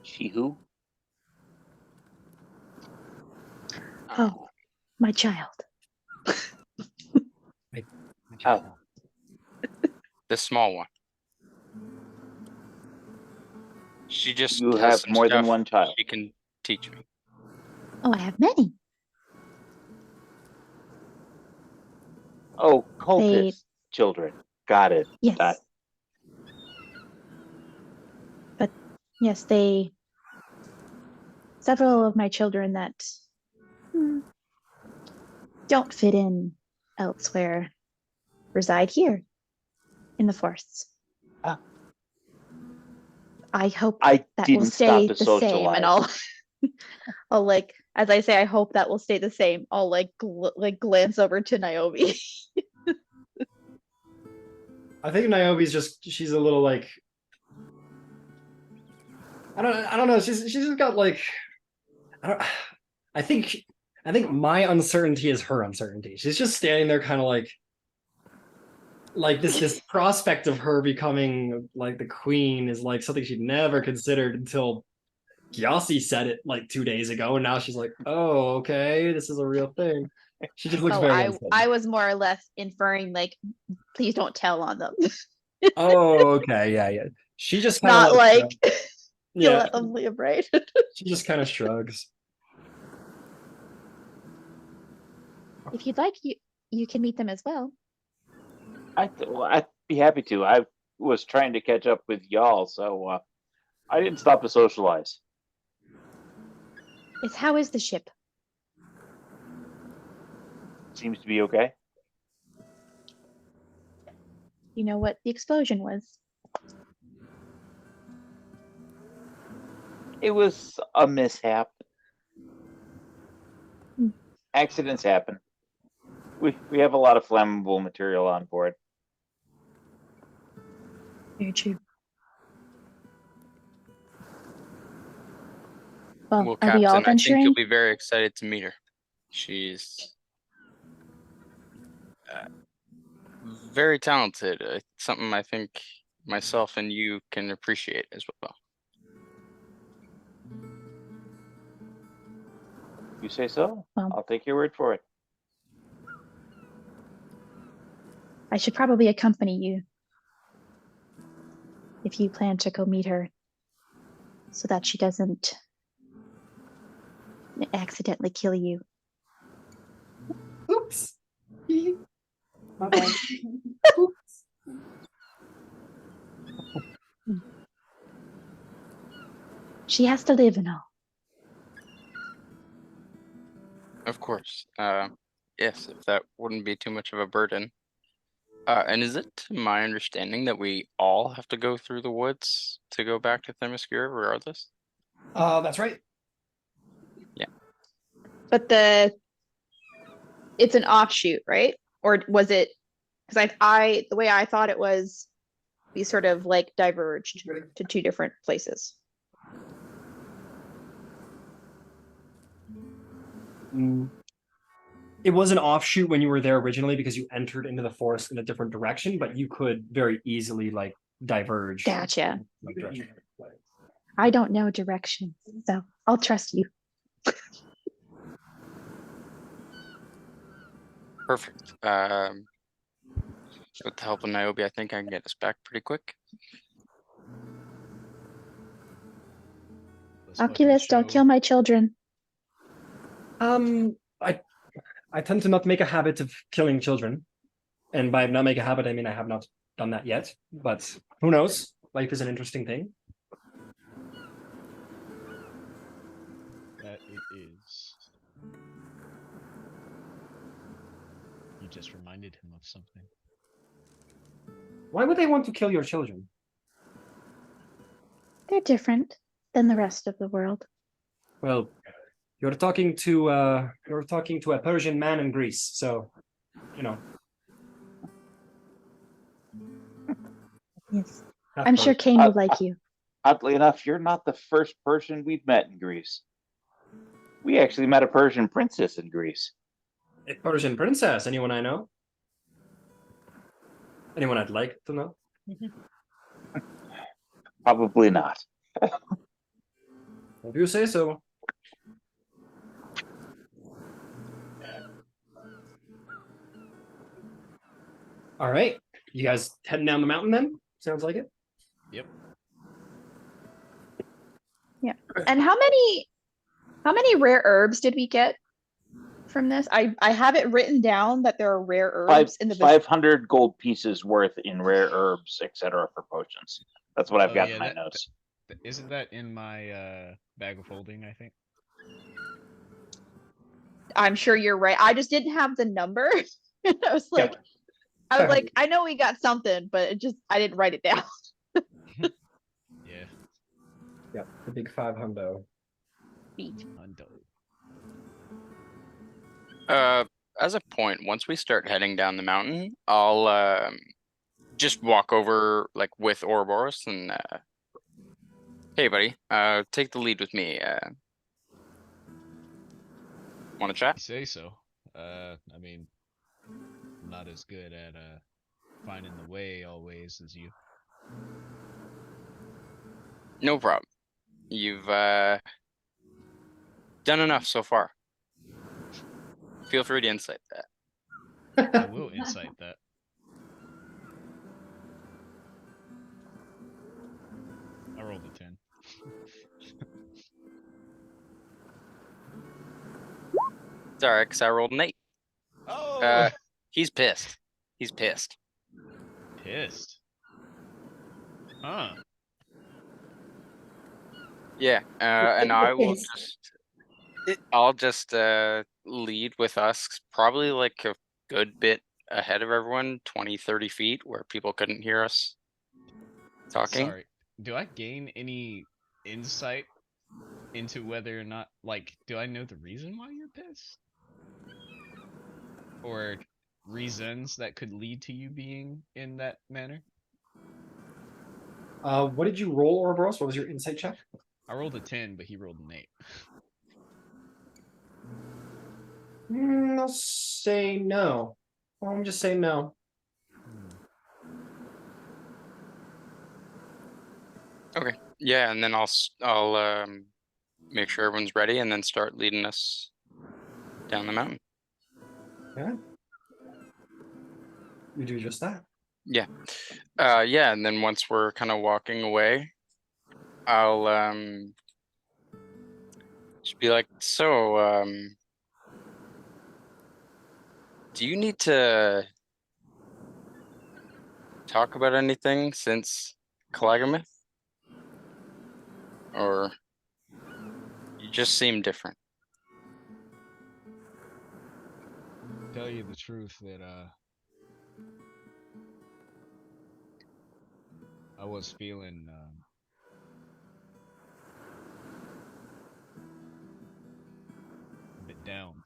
She who? Oh, my child. Oh, The small one. She just you has have some more than stuff one child. she can teach me. Oh, I have many. Oh, cultist children. Got it. Yes. But yes, several of my children that don't fit in elsewhere reside here in the forests. Ah. I hope I that will didn't stay stop to the same, and I'll socialize. I'll like, as I say, I hope that will stay the same. I'll like glance over to Niobe. I think Niobe's she's a little like I don't know. She's just got like, I don't. I think my uncertainty is her uncertainty. She's just standing there, kind of like this prospect of her becoming like the queen is like something she'd never considered until Gyasi said it like 2 days ago, and now she's like, oh, okay, this is a real thing. She just looks Oh, very I unsteady. was more or less inferring like, please don't tell on them. Oh, okay, yeah. She just kind Not of like you yeah, let them live, right? she just kind of shrugs. If you'd like, you can meet them as well. Well, I'd be happy to. I was trying to catch up with y'all, so I didn't stop to socialize. How is the ship? Seems to be okay. You know what the explosion was? It was a mishap. Hmm. Accidents happen. We have a lot of flammable material on board. Very true. Well, Well, are we all Captain, I think venturing? you'll be very excited to meet her. She's very talented. Something I think myself and you can appreciate as well. You say so? Well. I'll take your word for it. I should probably accompany you if you plan to go meet her so that she doesn't accidentally kill you. Oops. My bad. Oops. She has to live and all. Of course. Yes, if that wouldn't be too much of a burden. And is it my understanding that we all have to go through the woods to go back to Themyscira regardless? That's right. But it's an offshoot, right? Or was it? Because the way I thought it was, we sort of like diverged to two different places. It was an offshoot when you were there originally because you entered into the forest in a different direction, but you could very easily like diverge. Gotcha. I don't know directions, so I'll trust you. Perfect. With the help of Niobe, I think I can get us back pretty quick. Oculus, don't kill my children. I tend to not make a habit of killing children, and by not make a habit, I mean I have not done that yet. But who knows? Life is an interesting thing. That it is. You just reminded him of something. Why would they want to kill your children? They're different than the rest of the world. Well, you're talking to a Persian man in Greece, so you know. Yes, half I'm sure Persian. Kane would like you. Oddly enough, you're not the first person we've met in Greece. We actually met a Persian princess in Greece. A Persian princess. Anyone I know? Anyone I'd like to know? Probably not. If you say so. All right, you guys heading down the mountain then? Sounds like it. Yep. Yeah. And how many rare herbs did we get from this? I have it written down that there are rare herbs in the 500 gold pieces worth in rare herbs, etc. for potions. That's what I've Oh, got yeah, in my that- notes. Isn't that in my bag of holding, I think? I'm sure you're right. I just didn't have the number. I was like, I know we got something, but I didn't write it down. Yeah. Yeah, the big 500. Hundo. As a point, once we start heading down the mountain, I'll just walk over like with Ouroboros and Hey, buddy. Take the lead with me. Want to chat? You say so. I mean, I'm not as good at finding the way always as you. No problem. You've done enough so far. Feel free to insight that. I will insight that. I rolled a 10. It's alright, because I rolled an 8. Oh, He's pissed. He's pissed. pissed. Huh. Yeah, and I will I'll just lead with us, probably like a good bit ahead of everyone, 20, 30 feet, where people couldn't hear us talking. Sorry. Do I gain any insight into whether or not, like, do I know the reason why you're pissed? Or reasons that could lead to you being in that manner? What did you roll, Ouroboros? What was your insight check? I rolled a 10, but he rolled an 8. I'll say no. I'm just saying no. Okay. Yeah, and then I'll make sure everyone's ready and then start leading us down the mountain. You do just that. Yeah. Yeah, and then once we're kind of walking away, I'll just be like, so do you need to talk about anything since Kalagamoth? Or you just seem different? Tell you the truth that I was feeling a bit down,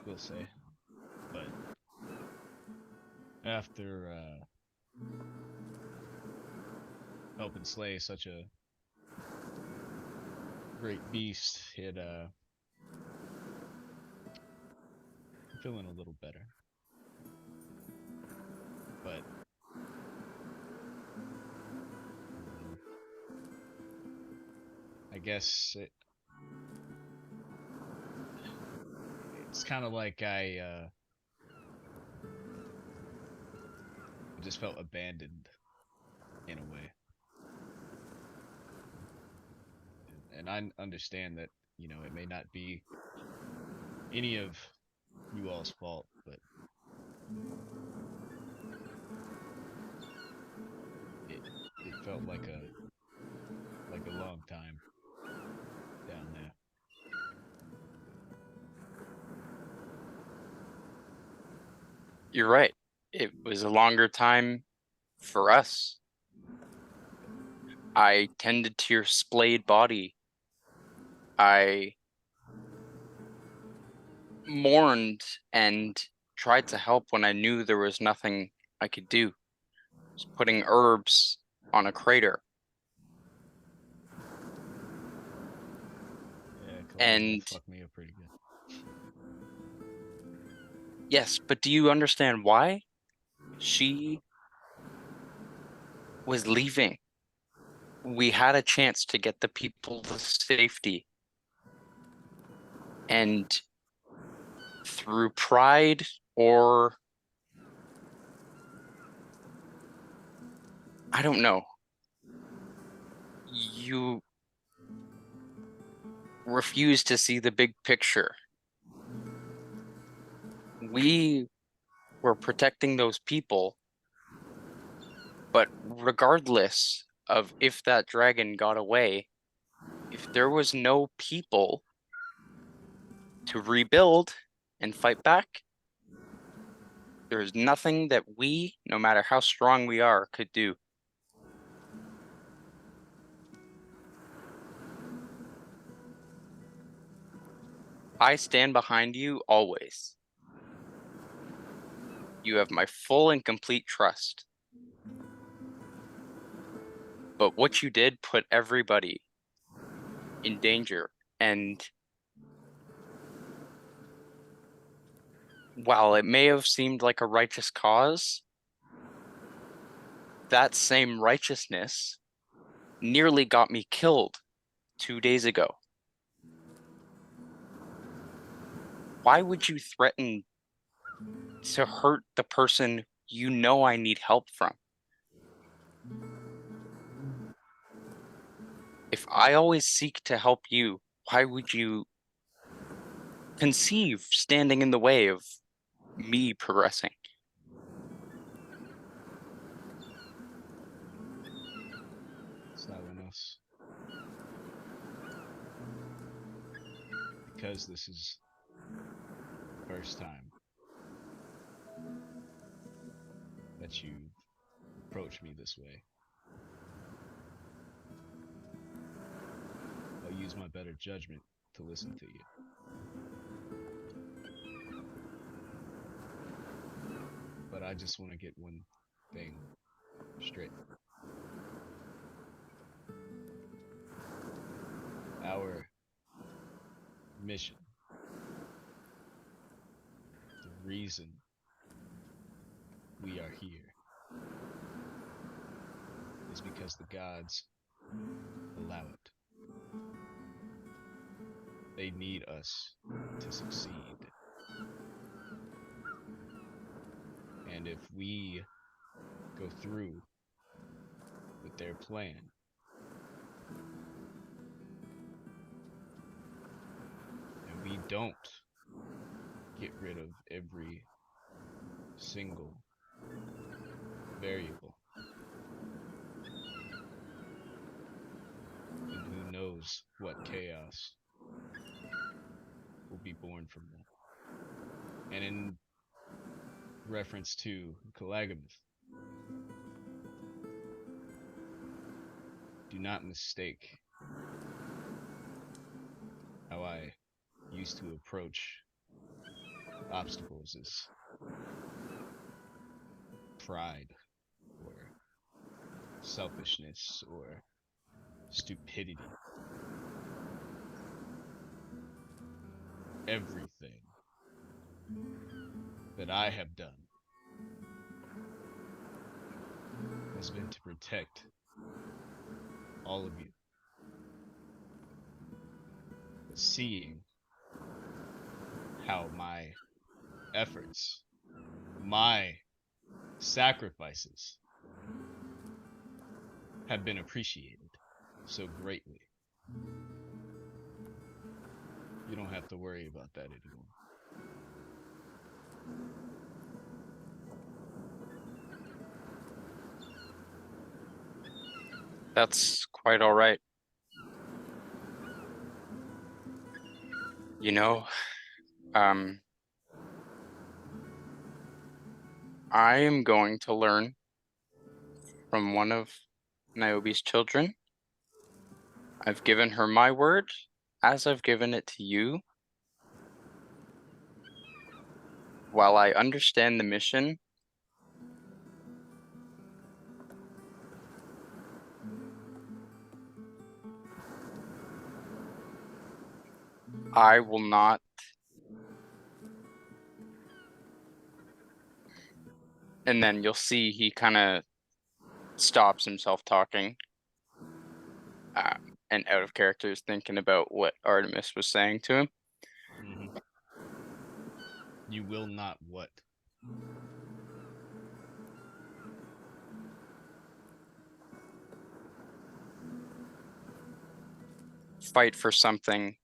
we'll say. But after helping slay such a great beast, I'm feeling a little better. But I guess it's kind of like I just felt abandoned in a way. And I understand that, you know, it may not be any of you all's fault, but it felt like a long time down there. You're right. It was a longer time for us. I tended to your splayed body. I mourned and tried to help when I knew there was nothing I could do. Just putting herbs on a crater. Yeah, And fucked me up pretty good. yes, but do you understand why? She was leaving. We had a chance to get the people to safety. And through pride or I don't know, you refuse to see the big picture. We were protecting those people, but regardless of if that dragon got away, if there was no people to rebuild and fight back, there's nothing that we, no matter how strong we are, could do. I stand behind you always. You have my full and complete trust. But what you did put everybody in danger. And while it may have seemed like a righteous cause, that same righteousness nearly got me killed 2 days ago. Why would you threaten to hurt the person you know I need help from? If I always seek to help you, why would you conceive standing in the way of me progressing? Silence. Because this is the first time that you approach me this way, I'll use my better judgment to listen to you. But I just want to get one thing straight. Our mission, the reason we are here, is because the gods allow it. They need us to succeed. And if we go through with their plan, and we don't get rid of every single variable, then who knows what chaos will be born from that. And in reference to Kalagamoth, do not mistake how I used to approach obstacles as pride or selfishness or stupidity. Everything that I have done has been to protect all of you. But seeing how my efforts, my sacrifices have been appreciated so greatly, you don't have to worry about that anymore. That's quite all right. You know, I am going to learn from one of Niobe's children. I've given her my word, as I've given it to you. While I understand the mission, I will not and then you'll see he kind of stops himself talking and out of character is thinking about what Artemis was saying to him. Mm-hmm. You will not what? Fight for something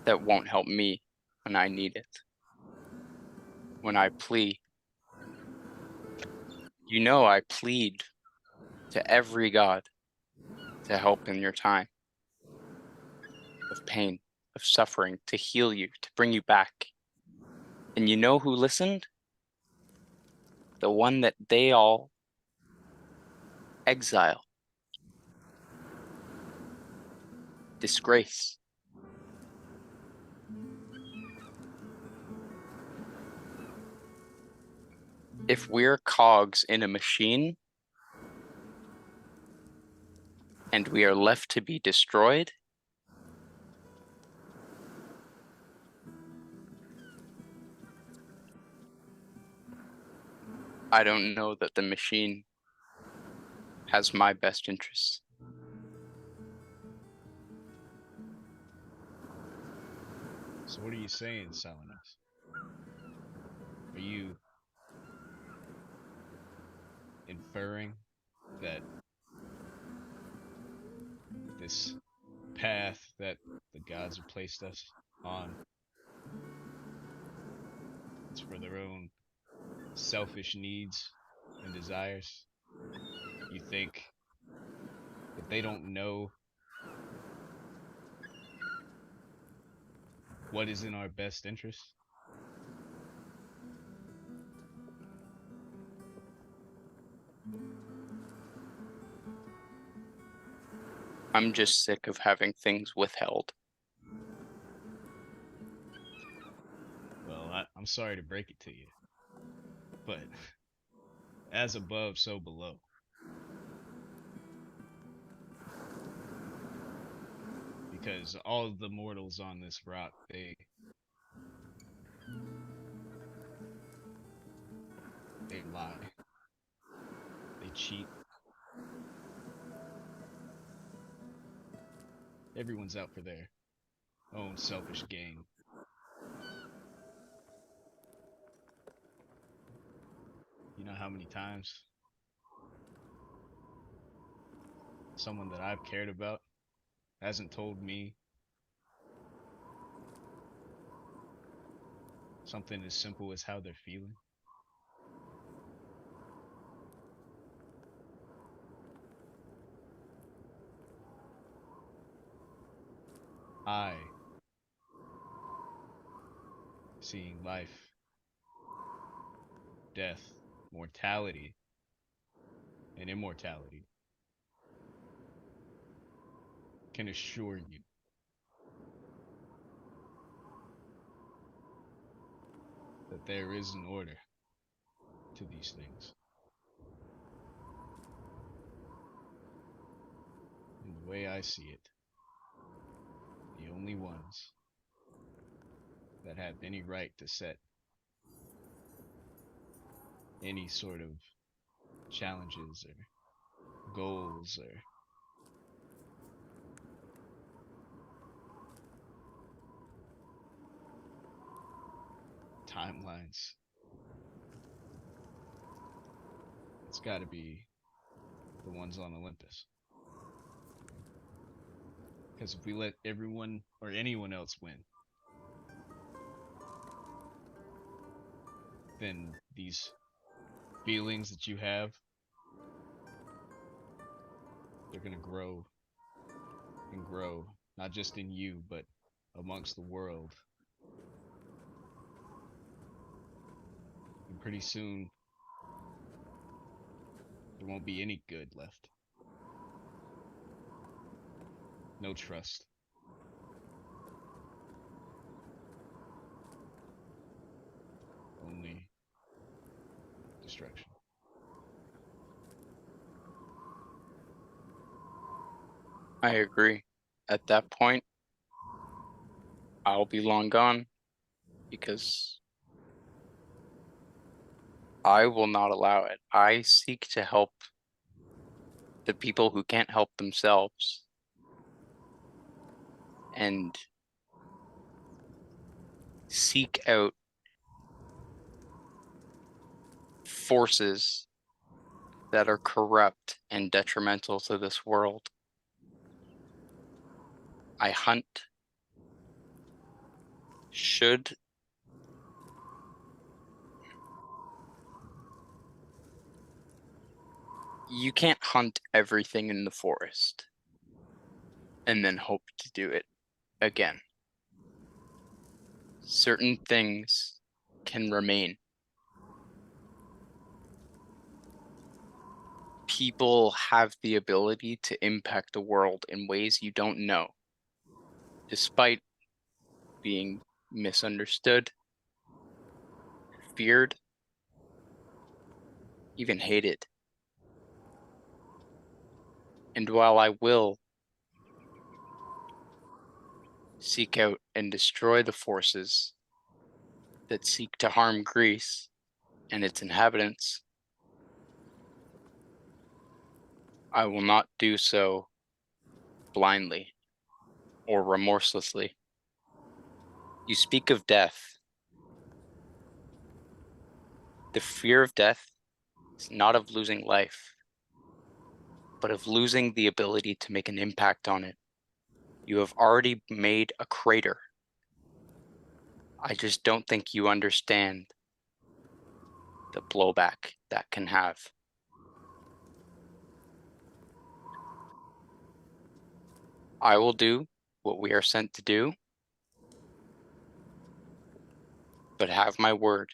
that won't help me when I need it. When I plead. You know I plead to every god to help in your time of pain, of suffering, to heal you, to bring you back. And you know who listened? The one that they all exile. Disgrace. If we're cogs in a machine, and we are left to be destroyed, I don't know that the machine has my best interests. So what are you saying, Selenos? Are you inferring that this path that the gods have placed us on is for their own selfish needs and desires? You think that they don't know what is in our best interest? I'm just sick of having things withheld. Well, I'm sorry to break it to you, but as above, so below. Because all of the mortals on this rock, they lie. They cheat. Everyone's out for their own selfish gain. You know how many times someone that I've cared about hasn't told me something as simple as how they're feeling? I, seeing life, death, mortality, and immortality, can assure you that there is an order to these things. And the way I see it, the only ones that have any right to set any sort of challenges or goals or timelines, it's got to be the ones on Olympus. Because if we let everyone or anyone else win, then these feelings that you have, they're going to grow and grow, not just in you, but amongst the world. And pretty soon, there won't be any good left. No trust. Only destruction. I agree. At that point, I'll be long gone because I will not allow it. I seek to help the people who can't help themselves. And seek out forces that are corrupt and detrimental to this world. I hunt. You can't hunt everything in the forest and then hope to do it again. Certain things can remain. People have the ability to impact the world in ways you don't know, despite being misunderstood, feared, even hated. And while I will seek out and destroy the forces that seek to harm Greece and its inhabitants, I will not do so blindly or remorselessly. You speak of death. The fear of death is not of losing life, but of losing the ability to make an impact on it. You have already made a crater. I just don't think you understand the blowback that can have. I will do what we are sent to do, but have my word,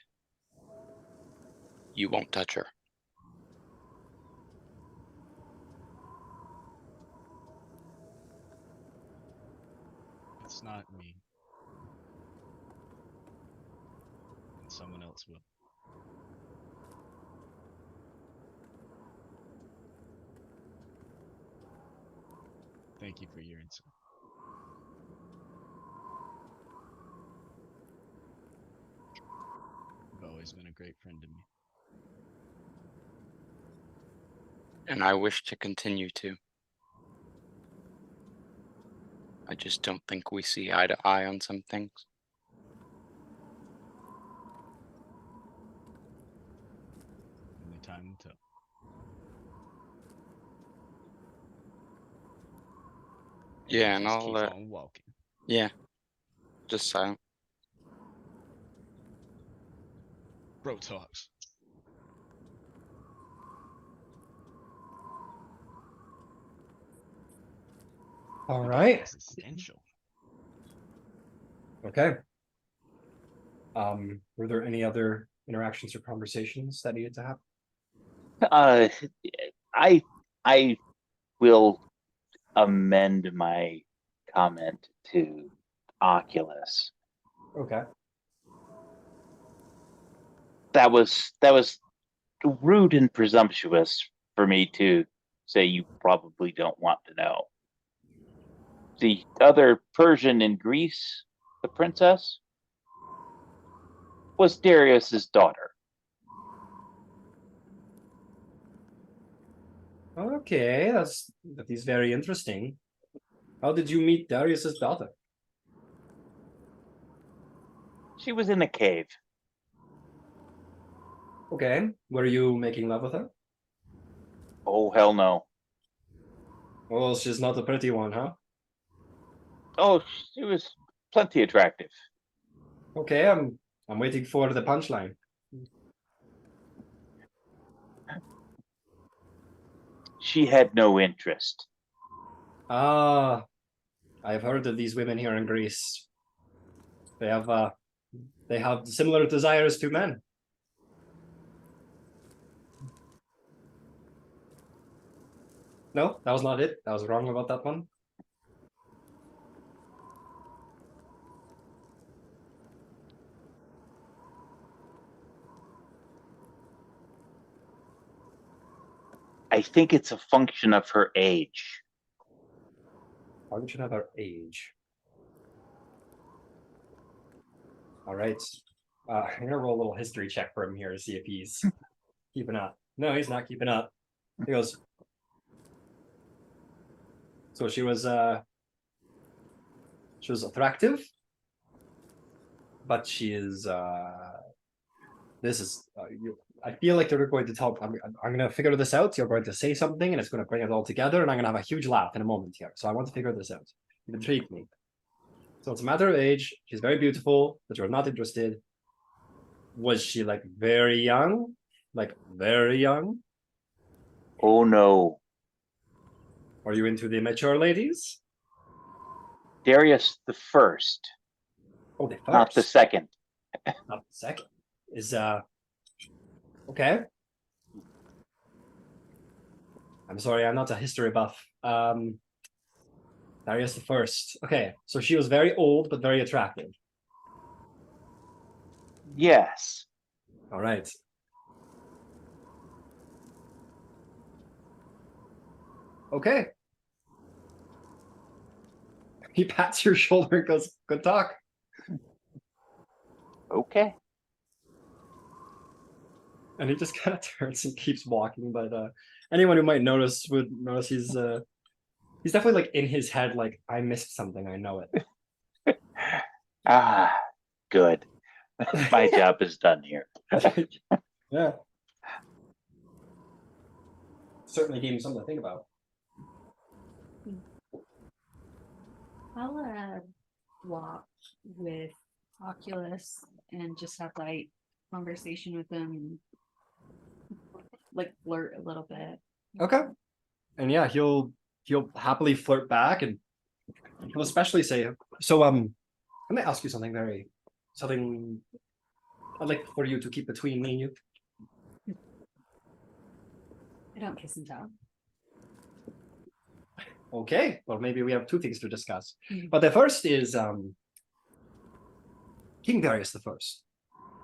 you won't touch her. It's not me. And someone else will. Thank you for your insight. You've always been a great friend to me. And I wish to continue to. I just don't think we see eye to eye on some things. Only time will tell. Yeah, and Just I'll keep on walking. yeah, just silent. Bro talks. All We got right. existential. Okay. Were there any other interactions or conversations that needed to happen? I I will amend my comment to Oculus. Okay. That was rude and presumptuous for me to say you probably don't want to know. The other Persian in Greece, the princess, was Darius's daughter. Okay, that is very interesting. How did you meet Darius's daughter? She was in a cave. Okay, were you making love with her? Oh, hell no. Well, she's not a pretty one, huh? Oh, she was plenty attractive. Okay, I'm waiting for the punchline. She had no interest. Ah, I've heard of these women here in Greece. They have similar desires to men. No, that was not it. I was wrong about that one. I think it's a function of her age. Function of our age. All right. I'm gonna roll a little history check for him here to see if he's keeping up. No, he's not keeping up. He goes. So she was attractive, but she is this is I feel like they're going to tell. I'm going to figure this out. You're going to say something, and it's going to bring it all together, and I'm going to have a huge laugh in a moment here. So I want to figure this out. You intrigue me. So it's a matter of age. She's very beautiful, but you're not interested. Was she like very young? Like very young? Oh no. Are you into the mature ladies? Darius the first, Oh, the first, not the second. not the second. Is okay. I'm sorry, I'm not a history buff. Darius the first. Okay, so she was very old but very attractive. Yes. All right. Okay. He pats your shoulder and goes, "Good talk." Okay. And he just kind of turns and keeps walking. But anyone who might notice would notice he's definitely like in his head, like, I missed something. I know it. Ah, good. My job is done here. Yeah. Certainly gave him something to think about. I'll walk with Oculus and just have like conversation with him, like flirt a little bit. Okay. And yeah, he'll happily flirt back, and he'll especially say, "So let me ask you something I'd like for you to keep between me and you." I don't kiss and tell. Okay, well, maybe we have two things to discuss. Mhm. But the first is King Darius the First.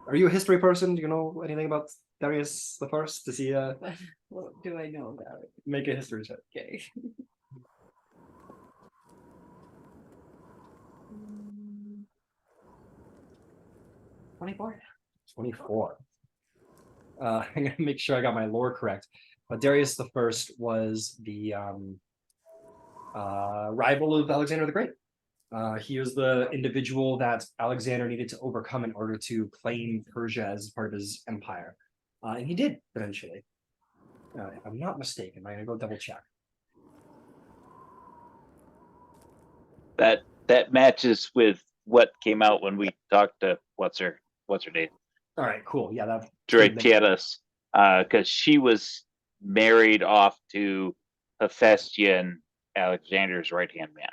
Are you a history person? Do you know anything about Darius the First? Does he But what do I know about it? make a history check? Okay. 24. 24. I'm gonna make sure I got my lore correct. But Darius the First was the rival of Alexander the Great. He was the individual that Alexander needed to overcome in order to claim Persia as part of his empire. And he did eventually. If I'm not mistaken, I'm gonna go double check. That matches with what came out when we talked to what's her name? All right, cool. Yeah, that Dratianus, because she was married off to Hephaestion, Alexander's right hand man.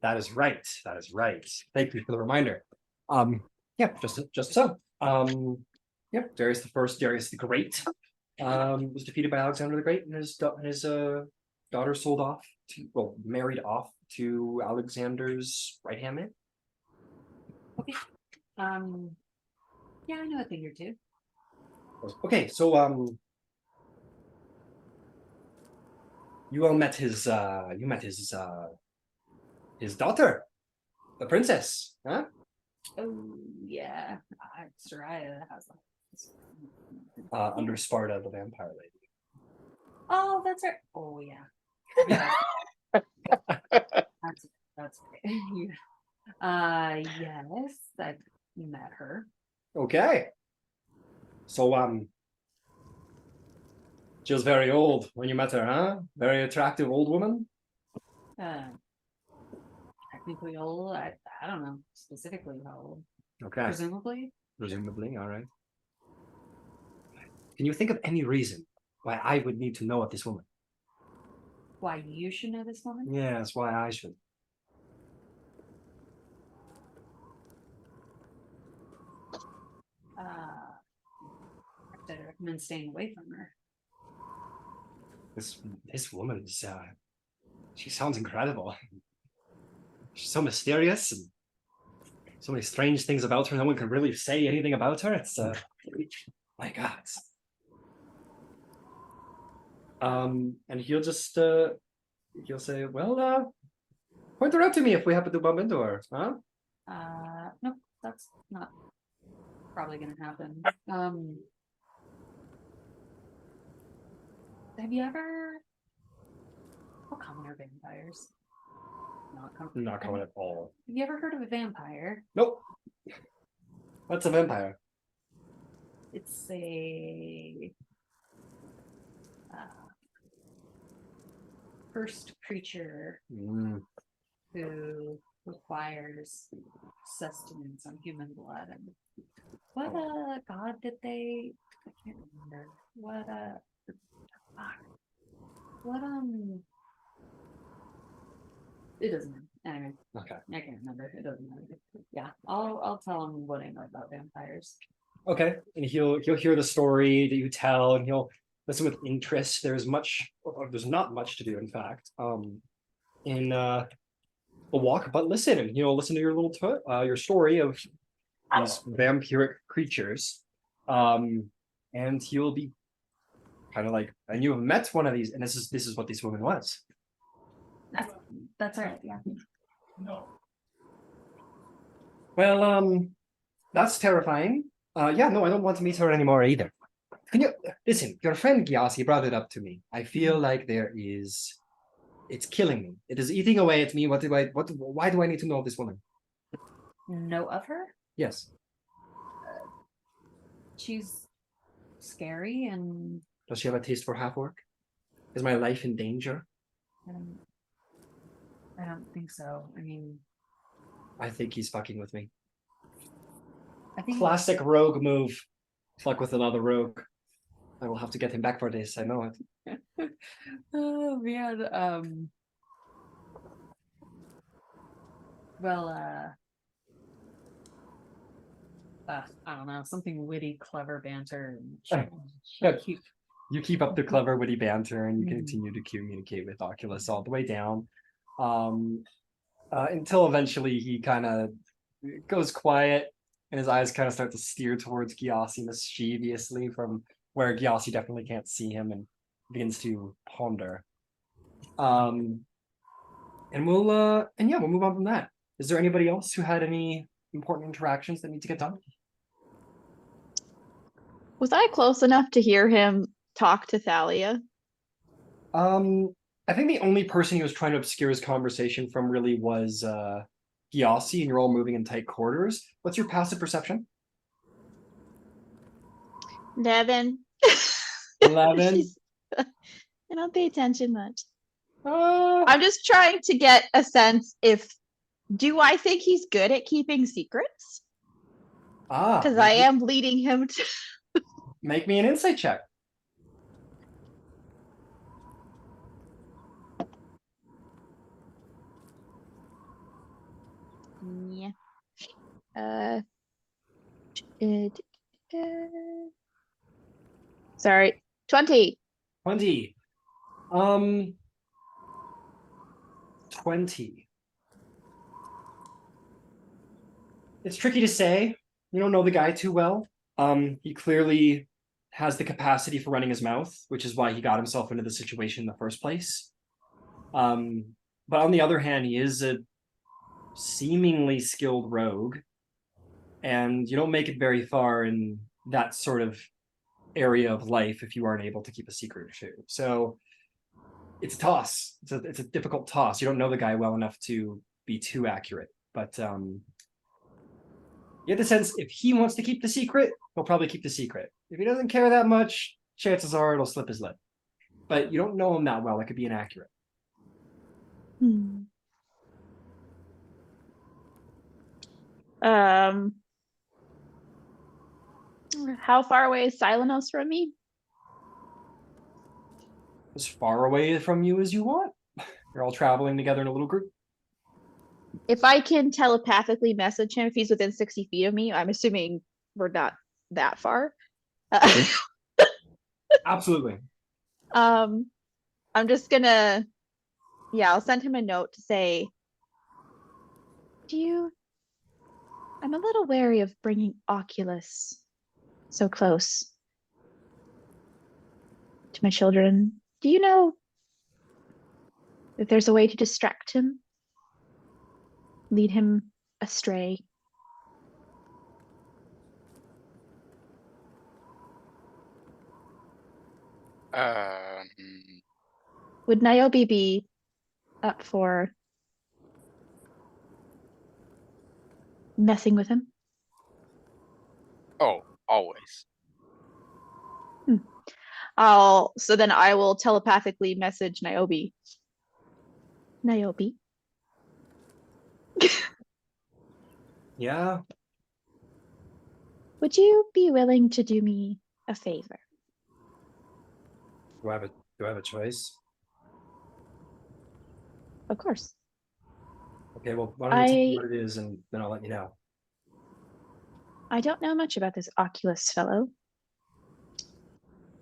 that is right. That is right. Thank you for the reminder. Yeah, just so. Yeah, Darius the First, Darius the Great, was defeated by Alexander the Great, and his daughter sold off to, well, married off to Alexander's right hand man. Yeah, I know a thing or two. Okay, so you all met his his daughter, the princess, huh? Oh yeah, Soraya has that. Under Sparta, the vampire lady. Oh, that's right. Oh yeah. That's okay. Yes, I've met her. Okay. So she was very old when you met her, huh? Very attractive old woman. Technically old. I don't know specifically how old. Okay. Presumably. All right. Can you think of any reason why I would need to know of this woman? Why you should know this woman? Yeah, that's why I should. I'd recommend staying away from her. This woman is she sounds incredible. She's so mysterious and so many strange things about her. No one can really say anything about her. It's my God. And he'll just he'll say, well, point her out to me if we happen to bump into her, huh? Nope, that's not probably gonna happen. Have you ever? How common are vampires? Not common at all. Have you ever heard of a vampire? Nope. What's a vampire? It's a first creature who requires sustenance on human blood. And what god did they? I can't remember. What it doesn't matter. Anyway. Okay. I can't remember. It doesn't matter. Yeah, I'll tell him what I know about vampires. Okay, and he'll hear the story that you tell, and he'll listen with interest. There's not much to do, in fact, in the walk, but listen, and listen to your your story of these vampiric creatures, and he'll be kind of like, and you have met one of these, and this is what this woman was. That's all right. Yeah. Well, that's terrifying. Yeah, no, I don't want to meet her anymore either. Can you listen? Your friend Gyasi brought it up to me. I feel like it's killing me. It is eating away at me. Why do I need to know this woman? Know of her? Yes. She's scary and Does she have a taste for half work? Is my life in danger? I don't think so. I mean, I think he's fucking with me. I think Classic rogue move. Fuck with another rogue. I will have to get him back for this. I know it. oh man. Well, I don't know, something witty, clever banter. Good. Cute. You keep up the clever, witty banter, and you Mhm. continue to communicate with Oculus all the way down, until eventually he kind of goes quiet, and his eyes kind of start to steer towards Gyasi mischievously from where Gyasi definitely can't see him, and begins to ponder. And we'll move on from that. Is there anybody else who had any important interactions that need to get done? Was I close enough to hear him talk to Thalia? I think the only person he was trying to obscure his conversation from really was Gyasi, and you're all moving in tight quarters. What's your passive perception? 11. 11. She's- I don't pay attention much. Uh, I'm just trying to get a sense do I think he's good at keeping secrets? Because I am leading him to. Make me an insight check. Yeah. It, sorry, 20. 20. 20. It's tricky to say. You don't know the guy too well. He clearly has the capacity for running his mouth, which is why he got himself into the situation in the first place. But on the other hand, he is a seemingly skilled rogue, and you don't make it very far in that sort of area of life if you aren't able to keep a secret or two. So it's a toss. It's a difficult toss. You don't know the guy well enough to be too accurate, but you get the sense if he wants to keep the secret, he'll probably keep the secret. If he doesn't care that much, chances are it'll slip his lip. But you don't know him that well. It could be inaccurate. How far away is Silenos from me? As far away from you as you want. You're all traveling together in a little group. If I can telepathically message him if he's within 60 feet of me, I'm assuming we're not that far. Absolutely. I'm just gonna, I'll send him a note to say, I'm a little wary of bringing Oculus so close to my children. Do you know if there's a way to distract him? Lead him astray? Would Niobe be up for messing with him? Oh, always. So then I will telepathically message Niobe. Niobe? Yeah. Would you be willing to do me a favor? Do I have a choice? Of course. Okay, well, why don't you tell me what it is, and then I'll let you know. I don't know much about this Oculus fellow,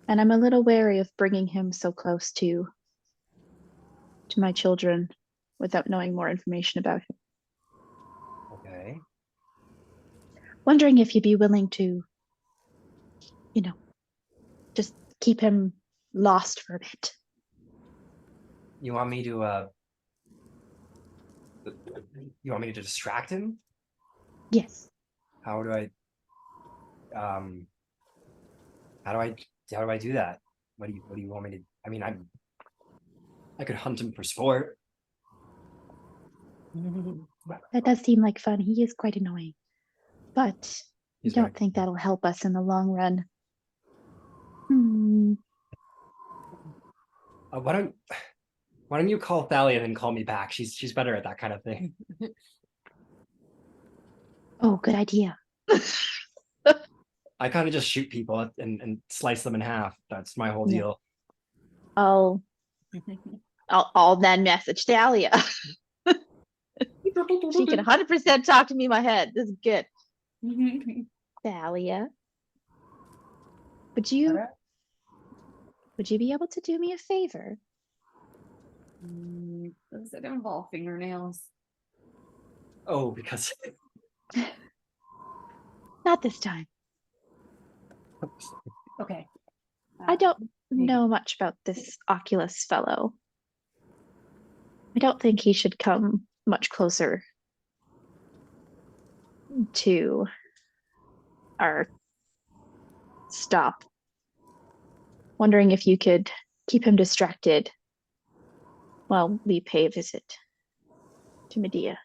and I'm a little wary of bringing him so close to my children without knowing more information about him. Okay. Wondering if you'd be willing to, just keep him lost for a bit. You want me to You want me to distract him? Yes. How do I how do I do that? What do you want me to? I mean, I could hunt him for sport. That does seem like fun. He is quite annoying. But I He's don't very- think that'll help us in the long run. Hmm. Why don't you call Thalia and call me back? She's better at that kind of thing. Oh, good idea. I kind of just shoot people and slice them in half. That's my whole Yeah. deal. I'll then message Thalia. She can 100% talk to me in my head. This is good. Thalia, would you be able to do me a favor? Does it involve fingernails? Oh, because Not this time. Okay. I don't maybe. know much about this Oculus fellow. I don't think he should come much closer to our stop. Wondering if you could keep him distracted while we pay a visit to Medea.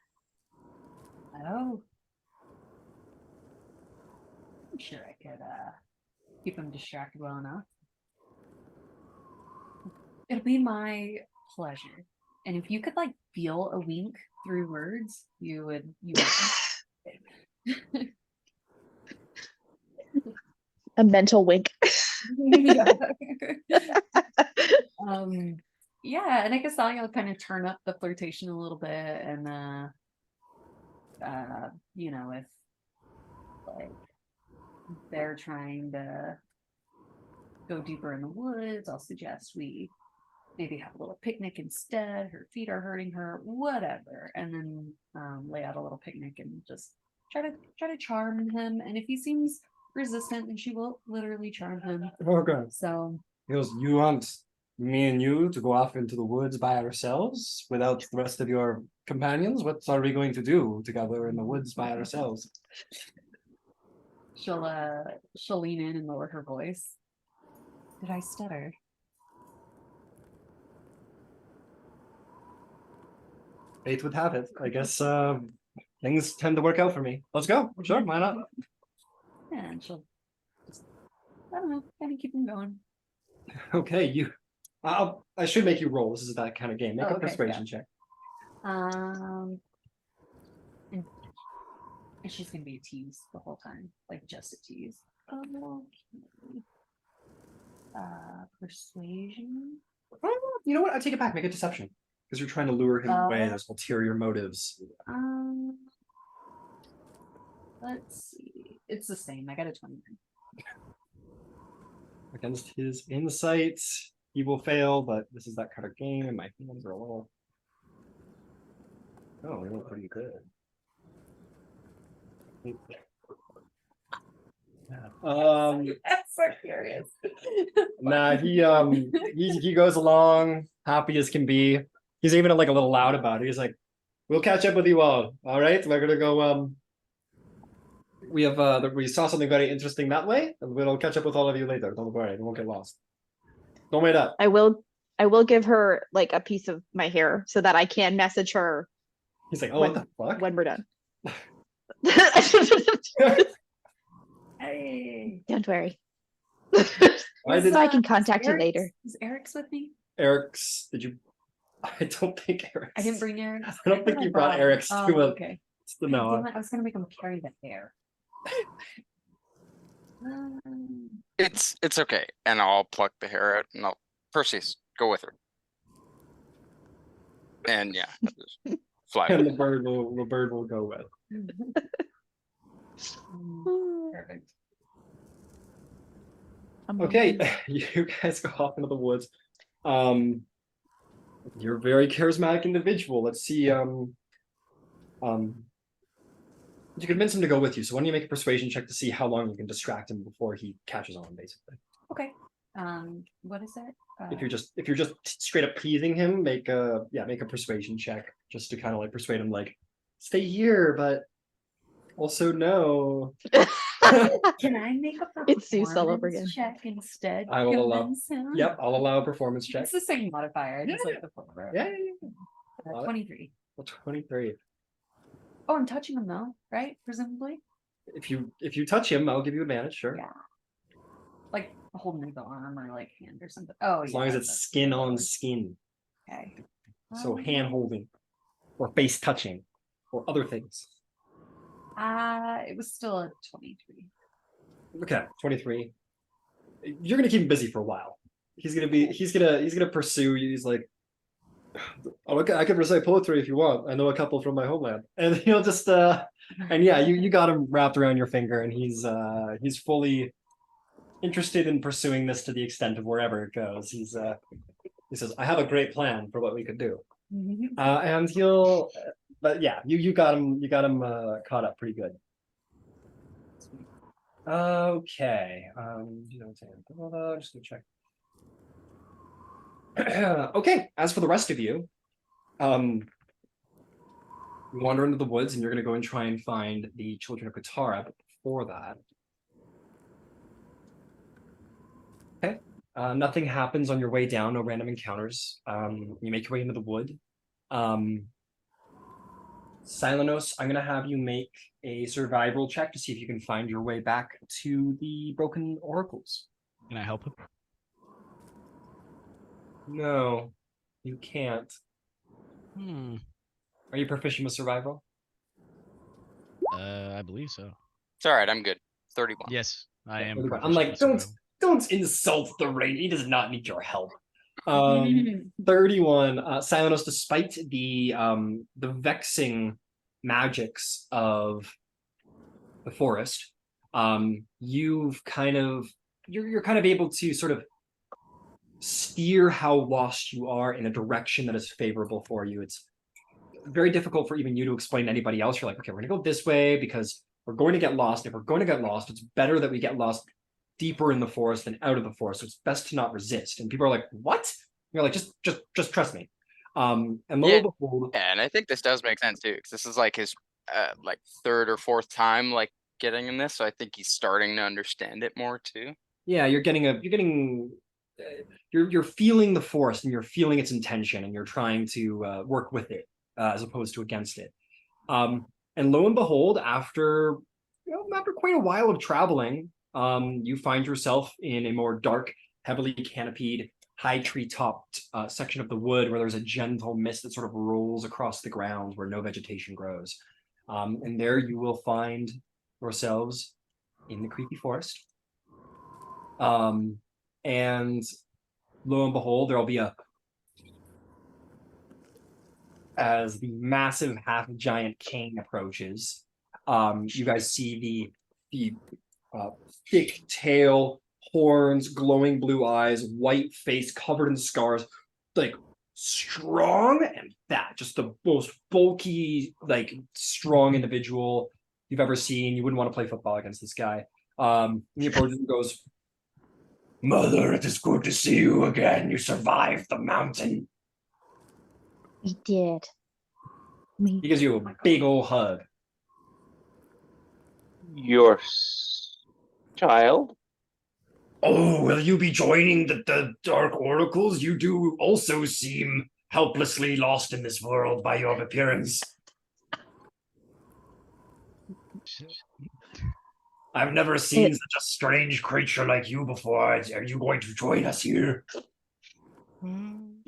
Oh. I'm sure I could keep him distracted well enough. It'll be my pleasure. And if you could like feel a wink through words, you would A mental wink. Yeah, and I guess I'll kind of turn up the flirtation a little bit and you know, if like they're trying to go deeper in the woods, I'll suggest we maybe have a little picnic instead. Her feet are hurting her, whatever. And then lay out a little picnic and just try to charm him. And if he seems resistant, then she will literally charm him. okay. So He goes, you want me and you to go off into the woods by ourselves without the rest of your companions? What are we going to do together in the woods by ourselves? she'll lean in and lower her voice. Did I stutter? Fate would have it. I guess things tend to work out for me. Let's go. Sure, why not? Yeah, and she'll just, I don't know, kind of keep him going. Okay, I should make you roll. This is that kind of game. Make Oh, a okay, persuasion check. And she's gonna be a tease the whole time, like just a tease. Okay. Persuasion. You know what? I take it back. Make a deception because you're trying to lure him away. Oh. There's ulterior motives. Let's see. It's the same. I got a 29. Against his insight, he will fail. But this is that kind of game, and my hands are a little. Oh, they look pretty good. Yeah. I'm so curious. Nah, he goes along happy as can be. He's even like a little loud about it. He's like, "We'll catch up with you all. All right, we're gonna go. We have we saw something very interesting that way, and we'll catch up with all of you later. Don't worry, we won't get lost. Don't wait up." I will give her like a piece of my hair so that I can message her He's like, "Oh, what the fuck?" when we're done. Hey. Don't worry. Why did So I can contact you later. Is Eric's with me? Eric's? Did you? I don't think Eric's. I didn't bring Eric's. I don't think you brought Eric's Oh, to a. okay. To no. Damn it, I was gonna make him carry the hair. It's okay, and I'll pluck the hair out, and I'll Perseus, go with her. And yeah, I'll just fly. And with the bird will go with. Perfect. Okay, you guys go off into the woods. You're a very charismatic individual. Let's see. You convince him to go with you. So why don't you make a persuasion check to see how long you can distract him before he catches on, basically. Okay. What is it? If you're just straight up teasing him, make a persuasion check just to kind of like persuade him, like, stay here, but also no. Can I make a It's Zeus all over performance again. check instead? I will allow- convince him? Yep, I'll allow a performance check. It's the same modifier. I just Yeah. like the flipper. Yeah, Love it. 23. Well, 23. Oh, I'm touching him though, right? Presumably. If you touch him, I'll give you advantage, sure. Yeah. Like holding like the arm or like hand or something. Oh, As yeah, long as it's that's skin the on lower. skin. Okay. So hand holding. Or face touching. Or other things. It was still a 23. Okay, 23. You're gonna keep him busy for a while. He's gonna pursue you. He's like, oh, okay, I can recite poetry if you want. I know a couple from my homeland. And he'll just and yeah, you got him wrapped around your finger, and he's fully interested in pursuing this to the extent of wherever it goes. He says, I have a great plan for what we could do. And he'll but yeah, you got him caught up pretty good. Okay. Just gonna check. Okay, as for the rest of you, you wander into the woods and you're gonna go and try and find the children of Katara, but before that. Okay. Nothing happens on your way down, no random encounters. You make your way into the wood. Silenos, I'm gonna have you make a survival check to see if you can find your way back to the broken oracles. Can I help him? No, you can't. Are you proficient with survival? I believe so. It's all right. I'm good. 31. Yes, I am. I'm proficient like, with survival. don't insult the rain. He does not need your help. 31. Silenos, despite the vexing magics of the forest, you're kind of able to sort of steer how lost you are in a direction that is favorable for you. It's very difficult for even you to explain to anybody else. You're like, okay, we're gonna go this way because we're going to get lost. If we're going to get lost, it's better that we get lost deeper in the forest than out of the forest. So it's best to not resist. And people are like, what? You're like, just trust me. And lo and behold, Yeah, and I think this does make sense too, because this is like his like third or fourth time like getting in this, so I think he's starting to understand it more too. yeah, you're feeling the forest and you're feeling its intention and you're trying to work with it as opposed to against it. And lo and behold, after quite a while of traveling, you find yourself in a more dark, heavily canopied, high tree-topped section of the wood where there's a gentle mist that sort of rolls across the ground where no vegetation grows. And there you will find yourselves in the creepy forest. And lo and behold, there'll be as the massive half giant king approaches, you guys see the thick tail, horns, glowing blue eyes, white face covered in scars, like strong and fat, just the most bulky, like strong individual you've ever seen. You wouldn't want to play football against this guy. He approaches and goes, Mother, it is good to see you again. You survived the mountain. We did. He gives you a big old hug. Your child? Oh, will you be joining the Dark Oracles? You do also seem helplessly lost in this world by your appearance. I've never seen such a strange creature like you before. Are you going to join us here?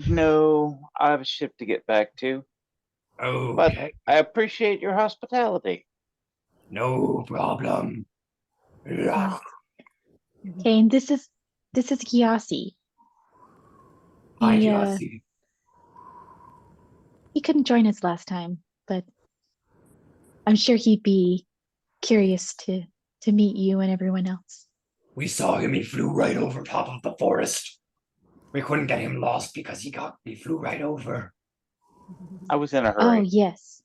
No, I have a ship to get back to. Oh, But okay. I appreciate your hospitality. No problem. Ugh. Kane, this is Gyasi. Hi, He, Gyasi. he couldn't join us last time, but I'm sure he'd be curious to meet you and everyone else. We saw him. He flew right over top of the forest. We couldn't get him lost because he flew right over. I was in a Oh hurry. yes.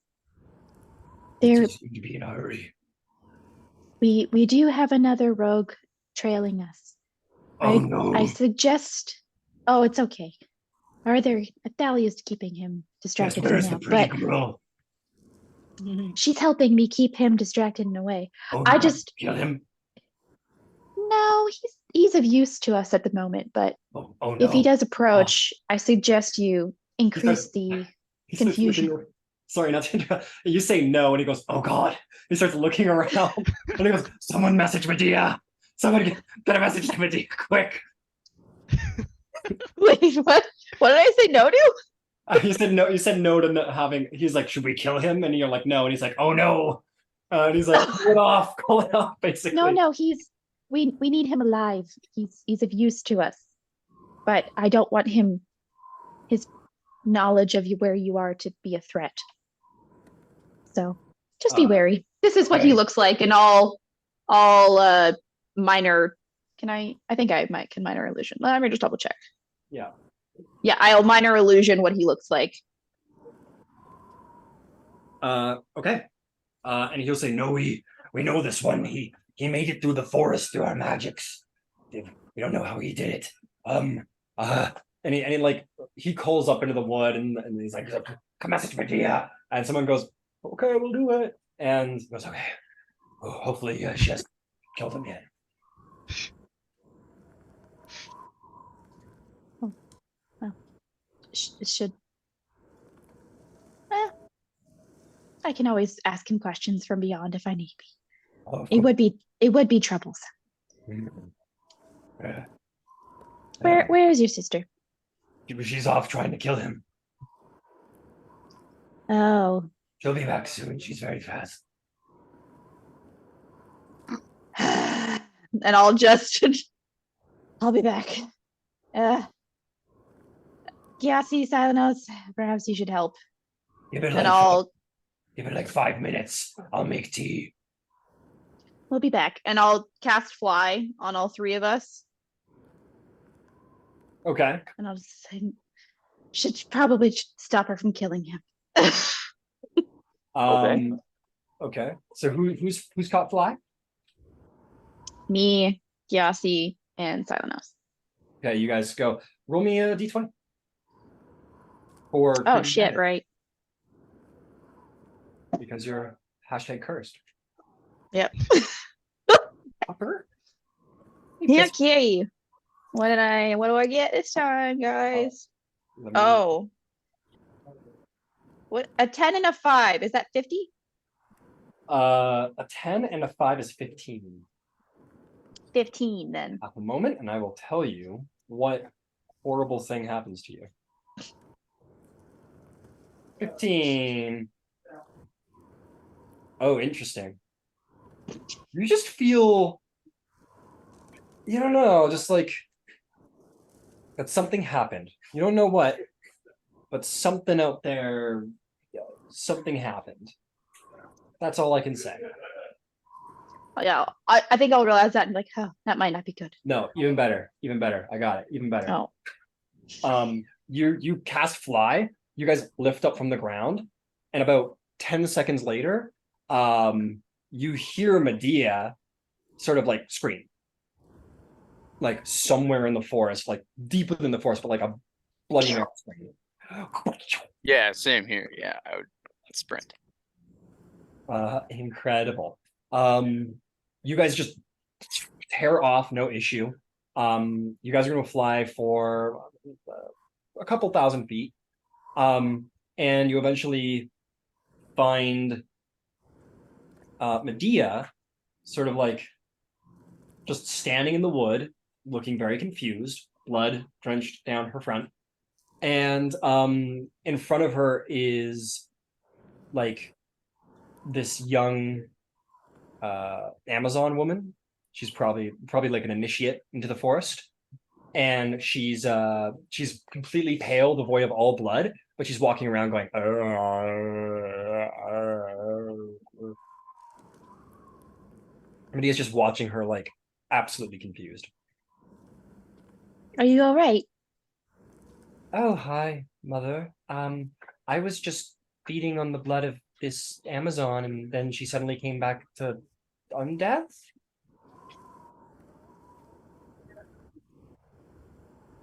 He There seemed to be in a hurry. we do have another rogue trailing us. Oh no. I suggest oh it's okay. Thalia's keeping him Yes, distracted where for is now. the pretty But girl? She's helping me keep him distracted and away. Oh, I you just- kill him. No, he's of use to us at the moment, but Oh no. if he does approach, I suggest you increase says- the He starts confusion. looking- Sorry, not to interrupt. You say no, and he goes, "Oh God!" He starts looking around, and he goes, "Someone message Medea! Someone get a message to Medea quick!" Wait, what? What did I say no to? You said no. You said no to not having. He's like, "Should we kill him?" And you're like, "No." And he's like, "Oh no!" And he's like, "Call it off! Call it off!" Basically. No, we need him alive. He's of use to us. But I don't want his knowledge of you where you are to be a threat. So just be wary. This is what he okay. looks like in all minor. I think I might can minor illusion. Let me just double check. Yeah. Yeah, I'll minor illusion what he looks like. Okay. And he'll say, "No, we know this one. He made it through the forest through our magics. We don't know how he did it. And he like he calls up into the wood and he's like, "Come message Medea." And someone goes, "Okay, we'll do it." And he goes, "Okay. Oh, hopefully she has killed him yet." Should I can always ask him questions from beyond if I need be. Oh, of It course. would be troublesome. Yeah. Where is your sister? She's off trying to kill him. Oh. She'll be back soon. She's very fast. And I'll be back. Gyasi, Silenos, perhaps you should help. Give it And like give it like 5 minutes. I'll make tea. we'll be back. And I'll cast fly on all three of us. Okay. And I'll just say, should probably stop her from killing him. Okay. So who's caught fly? Me, Gyasi, and Silenos. Okay, you guys go. Roll me a d20. Or Oh shit, right. because you're hashtag cursed. Yep. Upper? Okay. What do I get this time, guys? Let me- Oh. What, a 10 and a 5, is that 50? A 10 and a 5 is 15 15 then. at the moment, and I will tell you what horrible thing happens to you. 15. Oh, interesting. You just feel, you don't know, just like that something happened. You don't know what, but something out there, something happened. That's all I can say. Oh, yeah, I think I'll realize that and like, oh, that might not be good. No, even better, even better. I got it, even better. Oh. You cast fly. You guys lift up from the ground, and about 10 seconds later, you hear Medea sort of like scream, like somewhere in the forest, like deeper than the forest, but like a bloody mouth scream. Yeah, same here. Yeah, I would sprint. Incredible. You guys just tear off, no issue. You guys are gonna fly for a couple thousand feet. And you eventually find Medea sort of like just standing in the wood, looking very confused, blood drenched down her front. And in front of her is like this young Amazon woman. She's probably like an initiate into the forest. And she's completely pale, devoid of all blood, but she's walking around going. Medea's just watching her like absolutely confused. Are you all right? Oh, hi, mother. I was just feeding on the blood of this Amazon, and then she suddenly came back to undeath.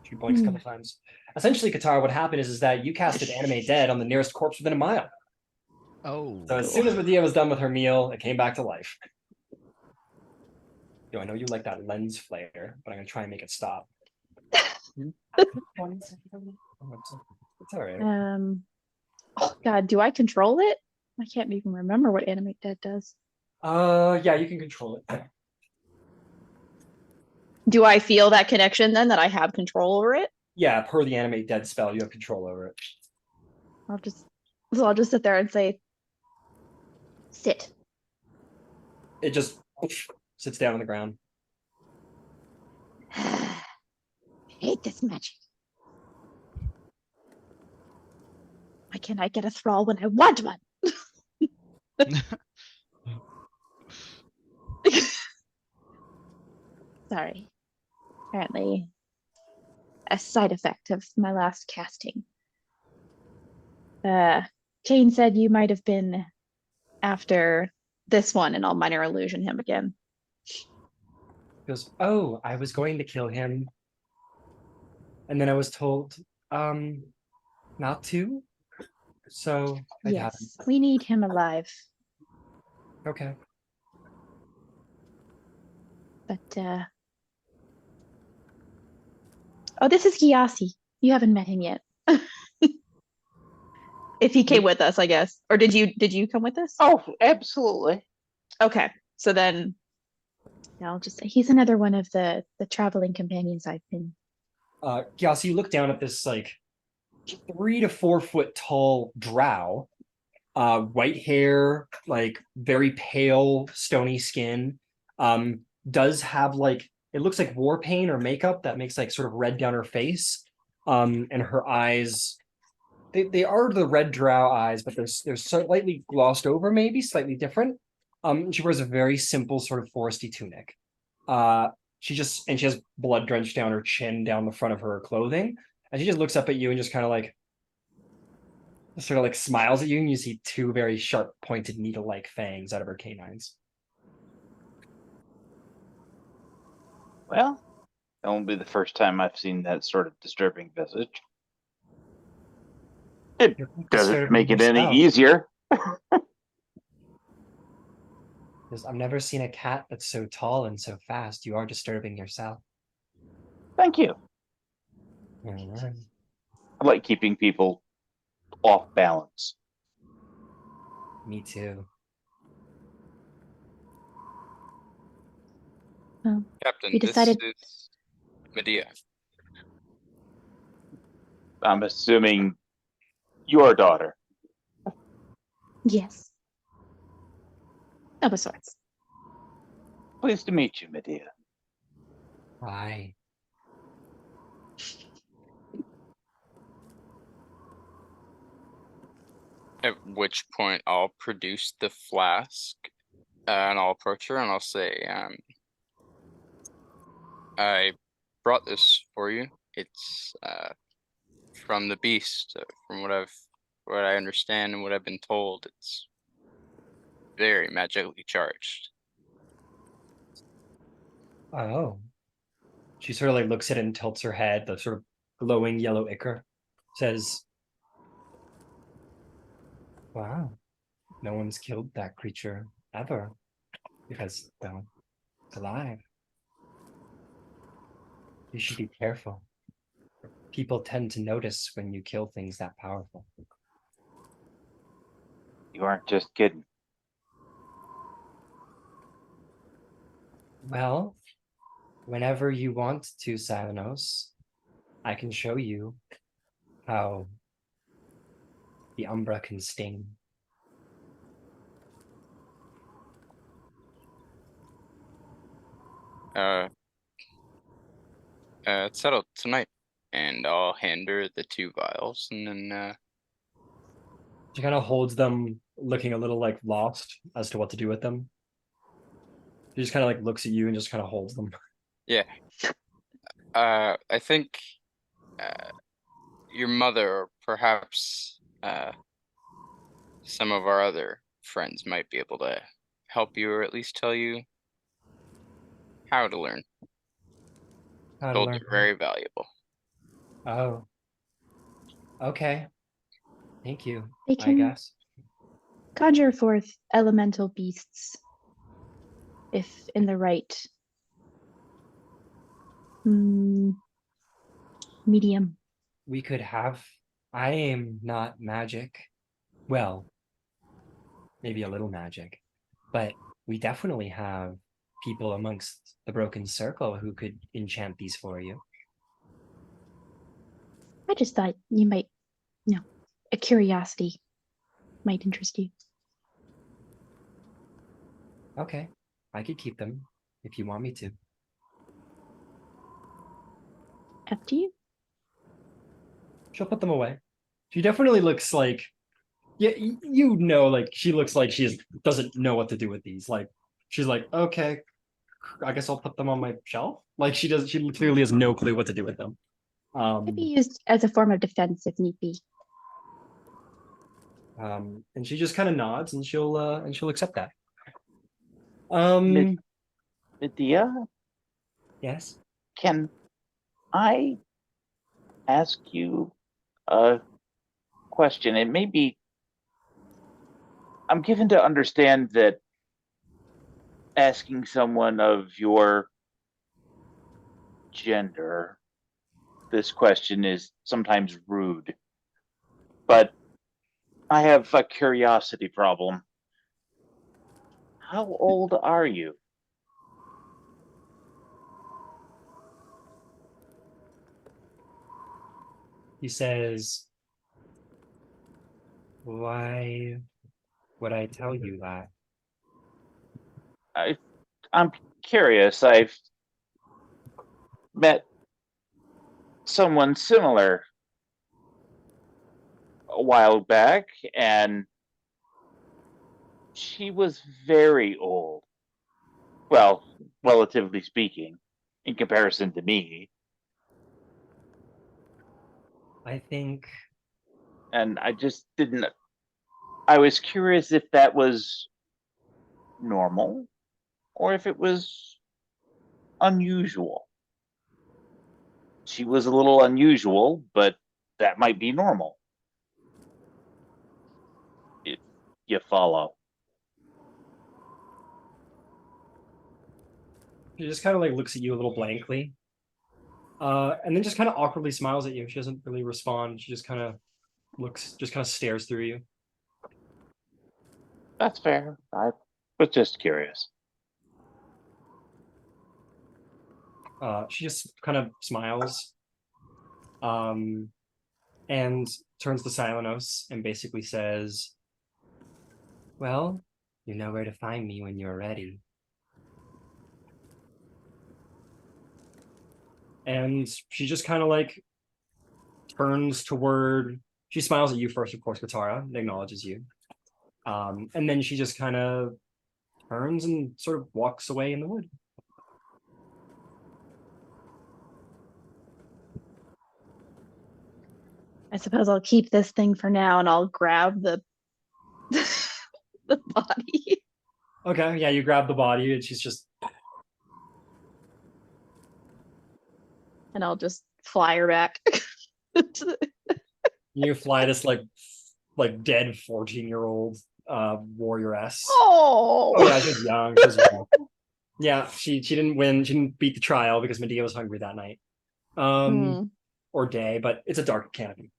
She blinks a couple times. Essentially, Katara, what happened is that you casted animate dead on the nearest corpse within a mile. Oh. So as soon as Medea was done with her meal, it came back to life. Yo, I know you like that lens flare, but I'm gonna try and make it stop. It's all right. Oh God, do I control it? I can't even remember what Animate Dead does. Yeah, you can control it. Do I feel that connection then that I have control over it? Yeah, per the animate dead spell, you have control over it. I'll just sit there and say, sit. It just sits down on the ground. I hate this magic. Why can't I get a thrall when I want one? Sorry. Apparently, a side effect of my last casting. Jane said you might have been after this one, and I'll minor illusion him again. He goes, oh, I was going to kill him. And then I was told, not to. So I haven't. Yes, we need him alive. Okay. But oh, this is Gyasi. You haven't met him yet. If he came with us, I guess. Or did you come with us? Oh, absolutely. Okay. So then I'll just say he's another one of the traveling companions I've been. Yeah, so you look down at this like 3 to 4 foot tall drow, white hair, like very pale, stony skin. Does have like it looks like war paint or makeup that makes like sort of red down her face. And her eyes, they are the red drow eyes, but they're slightly glossed over, maybe slightly different. She wears a very simple sort of foresty tunic. She has blood drenched down her chin, down the front of her clothing, and she just looks up at you and just kind of like sort of like smiles at you, and you see 2 very sharp pointed needle-like fangs out of her canines. Well, that won't be the first time I've seen that sort of disturbing visage. It doesn't make it any easier. Because I've never seen a cat that's so tall and so fast. You are disturbing yourself. Thank you. Alright. I like keeping people off balance. Me too. Captain, We decided- this is Medea. I'm assuming your daughter. Yes. Of a sorts. Pleased to meet you, Medea. Hi. At which point I'll produce the flask and I'll approach her and I'll say, I brought this for you. It's from the beast. From what I understand and what I've been told, it's very magically charged. Oh. She sort of like looks at it and tilts her head, the sort of glowing yellow ichor. Says, wow, no one's killed that creature ever. Because, well, it's alive. You should be careful. People tend to notice when you kill things that powerful. You aren't just kidding. Well, whenever you want to, Savanos, I can show you how the Umbra can sting. It's settled tonight, and I'll hand her the 2 vials, and then She kind of holds them, looking a little like lost as to what to do with them. She just kind of like looks at you and just kind of holds them. yeah. I think your mother, or perhaps some of our other friends, might be able to help you, or at least tell you how to learn. How to Gold learn. are very valuable. Oh. Okay. Thank you, They I can guess. Conjure forth elemental beasts. If in the right medium. We could have. I am not magic. Well, maybe a little magic, but we definitely have people amongst the broken circle who could enchant these for you. I just thought you might, a curiosity might interest you. Okay, I could keep them if you want me to. Up to you. She'll put them away. She definitely looks like, yeah, you know, like she looks like doesn't know what to do with these. Like she's like, okay, I guess I'll put them on my shelf. Like she clearly has no clue what to do with them. Could be used as a form of defense if need be. And she just kind of nods and she'll accept that. Medea, Yes. can I ask you a question? It may be. I'm given to understand that asking someone of your gender this question is sometimes rude, but I have a curiosity problem. How old are you? He says, why would I tell you that? I'm curious. I've met someone similar a while back, and she was very old. Well, relatively speaking, in comparison to me. I think And I just didn't. I was curious if that was normal or if it was unusual. She was a little unusual, but that might be normal. If you follow. she just kind of like looks at you a little blankly. And then just kind of awkwardly smiles at you. She doesn't really respond. She just kind of stares through you. That's fair. I was just curious. She just kind of smiles, and turns to Silenos and basically says, well, you know where to find me when you're ready. And she just kind of like turns toward, she smiles at you first, of course, Katara, and acknowledges you. And then she just kind of turns and sort of walks away in the wood. I suppose I'll keep this thing for now and I'll grab the the body. Okay, yeah, you grab the body and she's just, And I'll just fly her back. you fly this like dead 14-year-old warrioress. Oh, Oh yeah, she's young. She's young. Yeah, she didn't win. She didn't beat the trial because Medea was hungry that night, or day. But it's a dark canopy.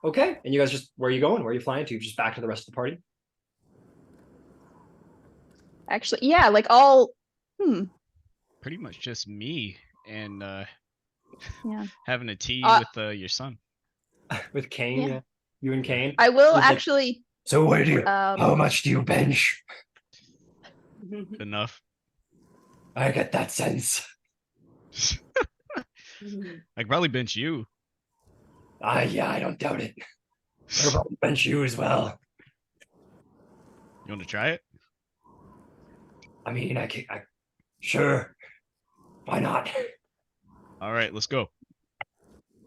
Okay, and you guys just, where are you going? Where are you flying to? Just back to the rest of the party? Actually, yeah, like all. Pretty much just me and Yeah. having a tea with your son. With Kane, Yeah. yeah. You and Kane. I will He's like, actually. so what do you? How much do you bench? Enough. I get that sense. I could probably bench you. Yeah, I don't doubt it. I'll probably bench you as well. You want to try it? I mean, sure. Why not? All right, let's go.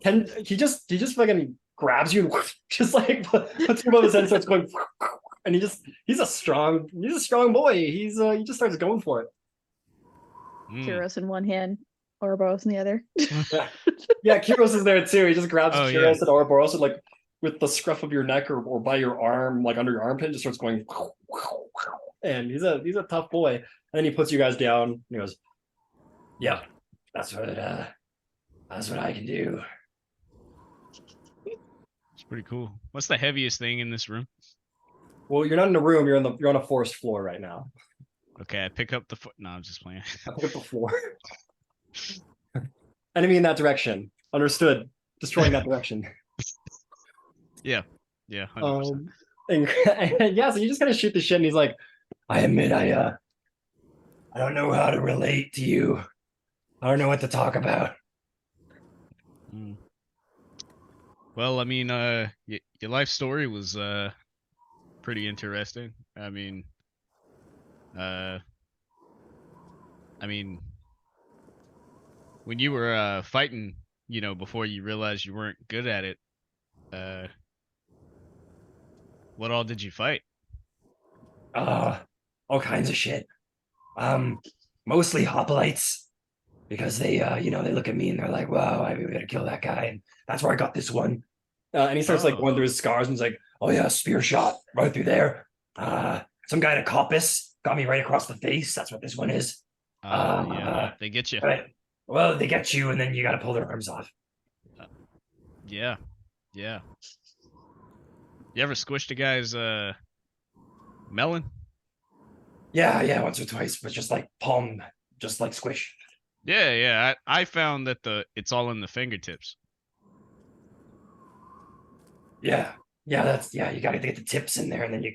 And he just fucking grabs you and just like puts you above his head and starts going, and he's a strong boy. He just starts going for it. Kyros in one hand, Ouroboros in the other. Yeah, Kyros is there too. He just grabs Oh, Kyros yeah. and Ouroboros and like with the scruff of your neck or by your arm, like under your armpit, just starts going. And he's a tough boy. And then he puts you guys down. And he goes, "Yep, that's what I can do." It's pretty cool. What's the heaviest thing in this room? Well, you're not in a room. You're on a forest floor right now. Okay, I pick up the foot. No, I'm just playing. I pick up the floor. Enemy in that direction. Understood. Destroying that direction. Yeah, 100%. And yeah, so you just kind of shoot the shit, and he's like, "I admit, I don't know how to relate to you. I don't know what to talk about." Mm. Well, I mean, your life story was pretty interesting. I mean, when you were fighting, before you realized you weren't good at it, what all did you fight? All kinds of shit. Mostly hoplites, because they they look at me and they're like, "Wow, we gotta kill that guy," and that's where I got this one. And he starts like going through his scars and he's like, "Oh yeah, spear shot right through there. Some guy in a coppice got me right across the face. That's what this one is." Yeah, they get you. Right. Well, they get you, and then you got to pull their arms off. Yeah. You ever squished a guy's melon? Yeah, once or twice, but just like palm, just like squish. Yeah. I found that it's all in the fingertips. Yeah, you got to get the tips in there, and then you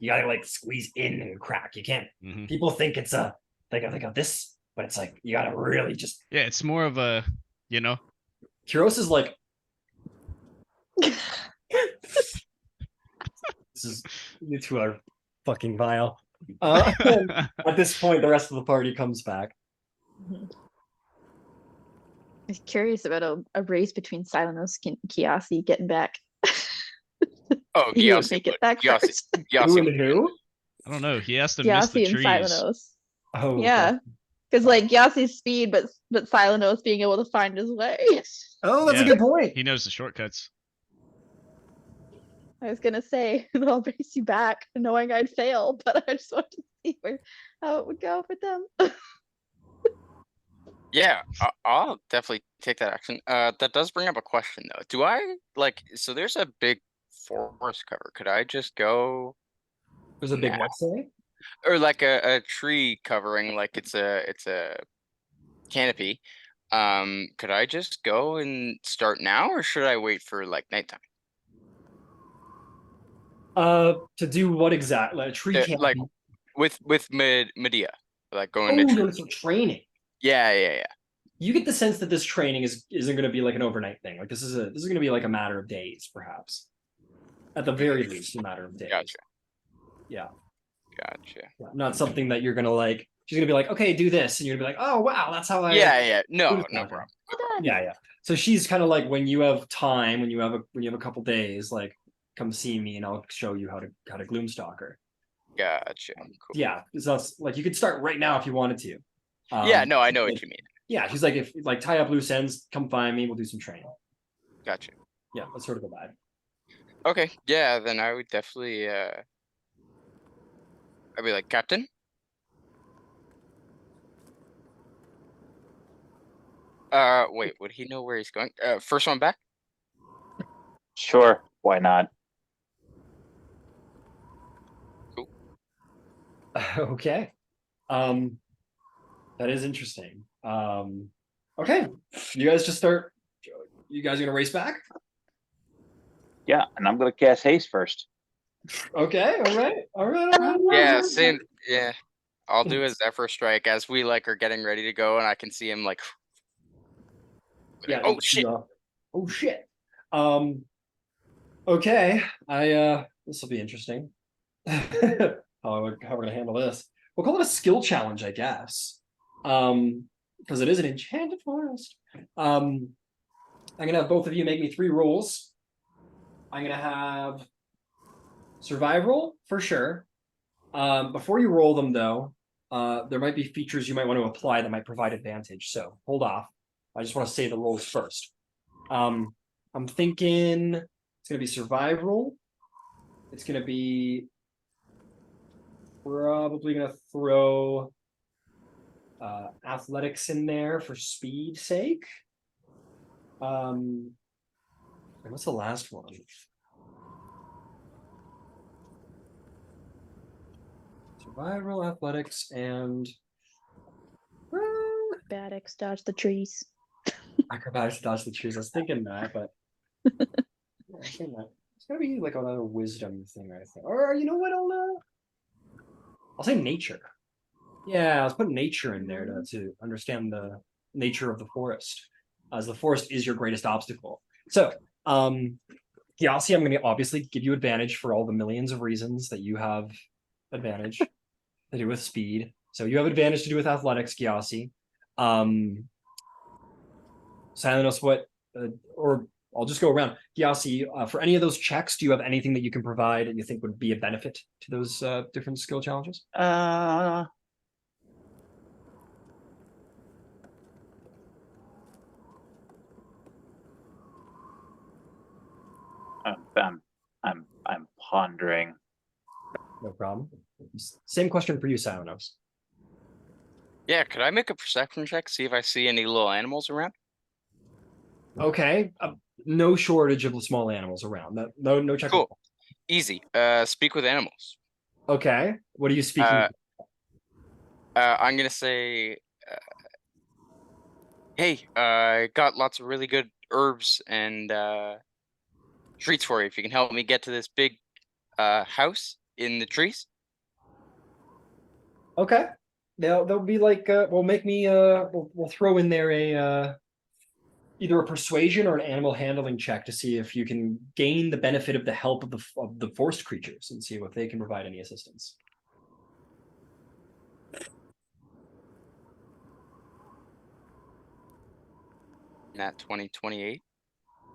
got to like squeeze in and crack. You can't. Mm-hmm. People think it's they got this, but it's like you got to really just. Yeah, it's more of a, Kuros is like. You two are fucking vile. At this point, the rest of the party comes back. I'm curious about a race between Silenos and Kiasi getting back. Oh, You would Gyasi make it would. back first. Who Gyasi and who? I don't know. He has to miss the Gyasi and trees. Silenos. Oh, Yeah. Because like Gyasi's speed, but Silenos being able to find his way. Oh, that's a Yeah. good point. He knows the shortcuts. I was gonna say that I'll race you back, knowing I'd fail, but I just wanted to see how it would go for them. Yeah, I'll definitely take that action. That does bring up a question though. Do I so there's a big forest cover. Could I just go There's a big Nah. what say? or like a tree covering like it's a canopy? Could I just go and start now or should I wait for like nighttime? To do what exactly? Like a tree Yeah, can't like with Medea, like going to going for training. Yeah. You get the sense that this training isn't going to be like an overnight thing. Like this is going to be like a matter of days, perhaps. At the very least, a matter of days. Gotcha. Yeah. Gotcha. Not something that you're gonna like. She's gonna be like, "Okay, do this," and you're gonna be like, "Oh wow, that's how I." Yeah. No Well problem. Well done. Yeah. So she's kind of like, when you have time, when you have a couple days, like, come see me and I'll show you how to gloomstalker. Gotcha. Cool. Yeah, so it's like you could start right now if you wanted to. Yeah, no, I know what you mean. Yeah, she's like, if like tie up loose ends, come find me. We'll do some training. Gotcha. Yeah, that's sort of the vibe. Okay, yeah, then I would definitely I'd be like, Captain? Wait, would he know where he's going? First one back? Sure, why not? Okay. That is interesting. Okay. You guys just start. You guys are gonna race back? Yeah, and I'm gonna cast haste first. Okay, all right. Yeah, same. Yeah, I'll do his Zephyr Strike as we like are getting ready to go, and I can see him like. Yeah. Oh shit! Oh shit. Okay. This will be interesting. How we're gonna handle this? We'll call it a skill challenge, I guess. Because it is an enchanted forest. I'm gonna have both of you make me 3 rolls. I'm gonna have survival for sure. Before you roll them though, there might be features you might want to apply that might provide advantage. So hold off. I just want to say the rolls first. I'm thinking It's gonna be survival. It's gonna be probably gonna throw athletics in there for speed sake. And what's the last one? Survival, athletics, and Acrobatics, dodge the trees. acrobatics dodge the trees. I was thinking that, but yeah, I was thinking that. It's gonna be like another wisdom thing, I think. Or you know what? I'll say nature. Yeah, let's put nature in there to understand the nature of the forest, as the forest is your greatest obstacle. So, Gyasi, I'm going to obviously give you advantage for all the millions of reasons that you have advantage to do with speed. So you have advantage to do with athletics, Gyasi. Silenos, what, or I'll just go around. Gyasi, for any of those checks, do you have anything that you can provide that you think would be a benefit to those different skill challenges? I'm pondering. No problem. Same question for you, Silenos. Yeah, could I make a perception check, see if I see any little animals around? Okay, no shortage of small animals around. No check. Cool. Easy. Speak with animals. Okay, what are you speaking? I'm gonna say, hey, I got lots of really good herbs and treats for you. If you can help me get to this big house in the trees. Okay, they'll be like, well, make me we'll throw in there a either a persuasion or an animal handling check to see if you can gain the benefit of the help of the forest creatures and see if they can provide any assistance. Nat 2028.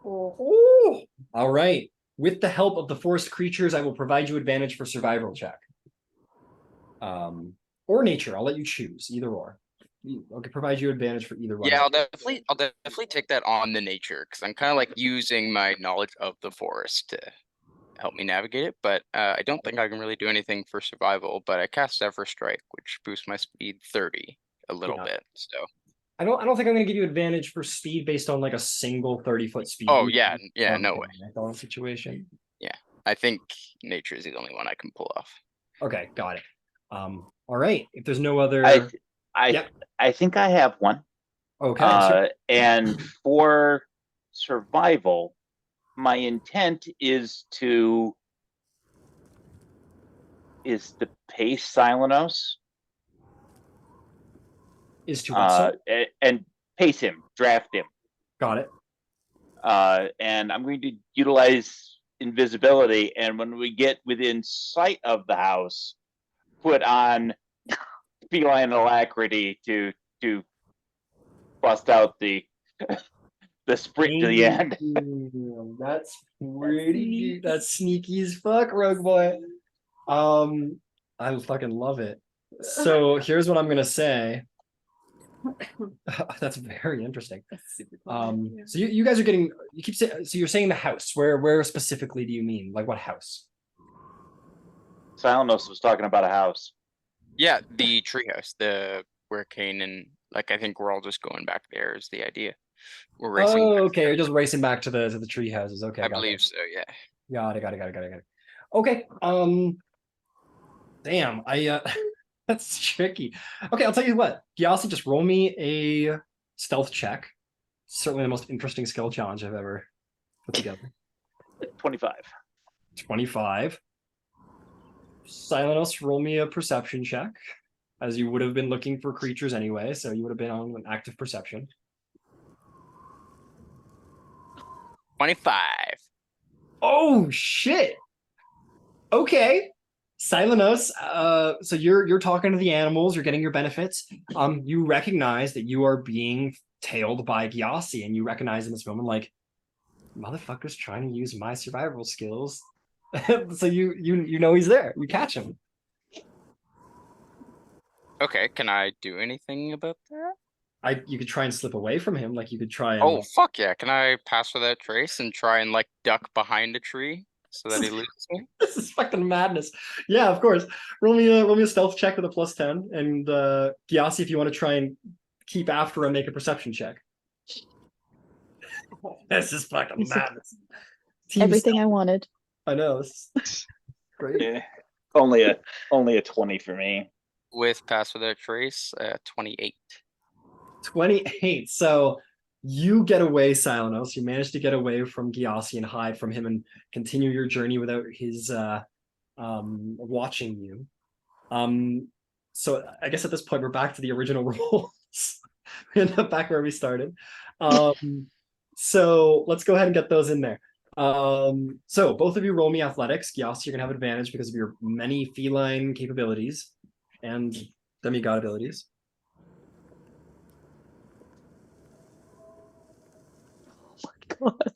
Oh, all right. With the help of the forest creatures, I will provide you advantage for survival check. Or nature. I'll let you choose either or. I can provide you advantage for either one. Yeah, I'll definitely take that on the nature because I'm kind of like using my knowledge of the forest to help me navigate it. But I don't think I can really do anything for survival. But I cast Zephyr Strike, which boosts my speed 30 a little Yeah. bit. So. I don't think I'm going to give you advantage for speed based on like a single 30-foot speed. Oh yeah, no way. Situation. Yeah, I think nature is the only one I can pull off. Okay, got it. All right. If there's no other, I think I have one. okay. And for survival, my intent is to pace Silenos. Is to what, sir? And pace him, draft him. Got it. And I'm going to utilize invisibility, and when we get within sight of the house, put on feline alacrity to bust out the sprint to the end. That's pretty. That's sneaky as fuck, Rogue Boy. I fucking love it. So here's what I'm gonna say. That's very interesting. That's super cool. So you guys are getting. You keep saying. So you're saying the house. Where specifically do you mean? Like what house? Silenos was talking about a house. Yeah, the treehouse, where Kane and like I think we're all just going back there is the idea. We're racing. Oh, okay. You're just racing back to the tree houses. Okay, I believe so. Yeah. Got it. Okay. Damn. That's tricky. Okay, I'll tell you what. Gyasi, just roll me a stealth check. Certainly the most interesting skill challenge I've ever put together. 25. 25. Silenos, roll me a perception check, as you would have been looking for creatures anyway, so you would have been on an active perception. 25. Oh shit. Okay. Silenos, so you're talking to the animals, you're getting your benefits. You recognize that you are being tailed by Gyasi, and you recognize in this moment, like, motherfucker's trying to use my survival skills. So you know he's there. You catch him. Okay, can I do anything about that? You could try and slip away from him, like you could try and Oh, fuck yeah. Can I pass for that trace and try and like duck behind a tree so that he loses me? This is fucking madness. Yeah, of course. Roll me a stealth check with a +10, and Gyasi, if you want to try and keep after him, make a perception check. This is fucking This is madness. Team Everything stealth. I wanted. I know. This is great. Yeah. Only a 20 for me. With pass without trace, 28. 28. So you get away, Silenos. You manage to get away from Gyasi and hide from him and continue your journey without his watching you. So I guess at this point we're back to the original rules. We end up back where we started. So let's go ahead and get those in there. So both of you roll me athletics. Gyasi, you're gonna have advantage because of your many feline capabilities and demigod abilities. God.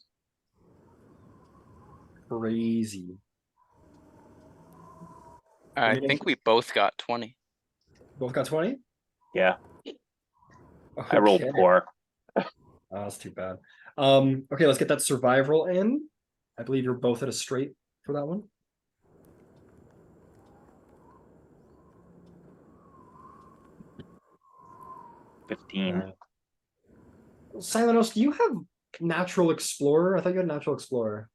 Crazy. I mean, think we both got 20. Both got 20? Yeah, I rolled Okay. 4. Oh, that's too bad. Okay, let's get that survival in. I believe you're both at a straight for that one. — 15. Silenos, do you have Natural Explorer? I thought you had Natural Explorer.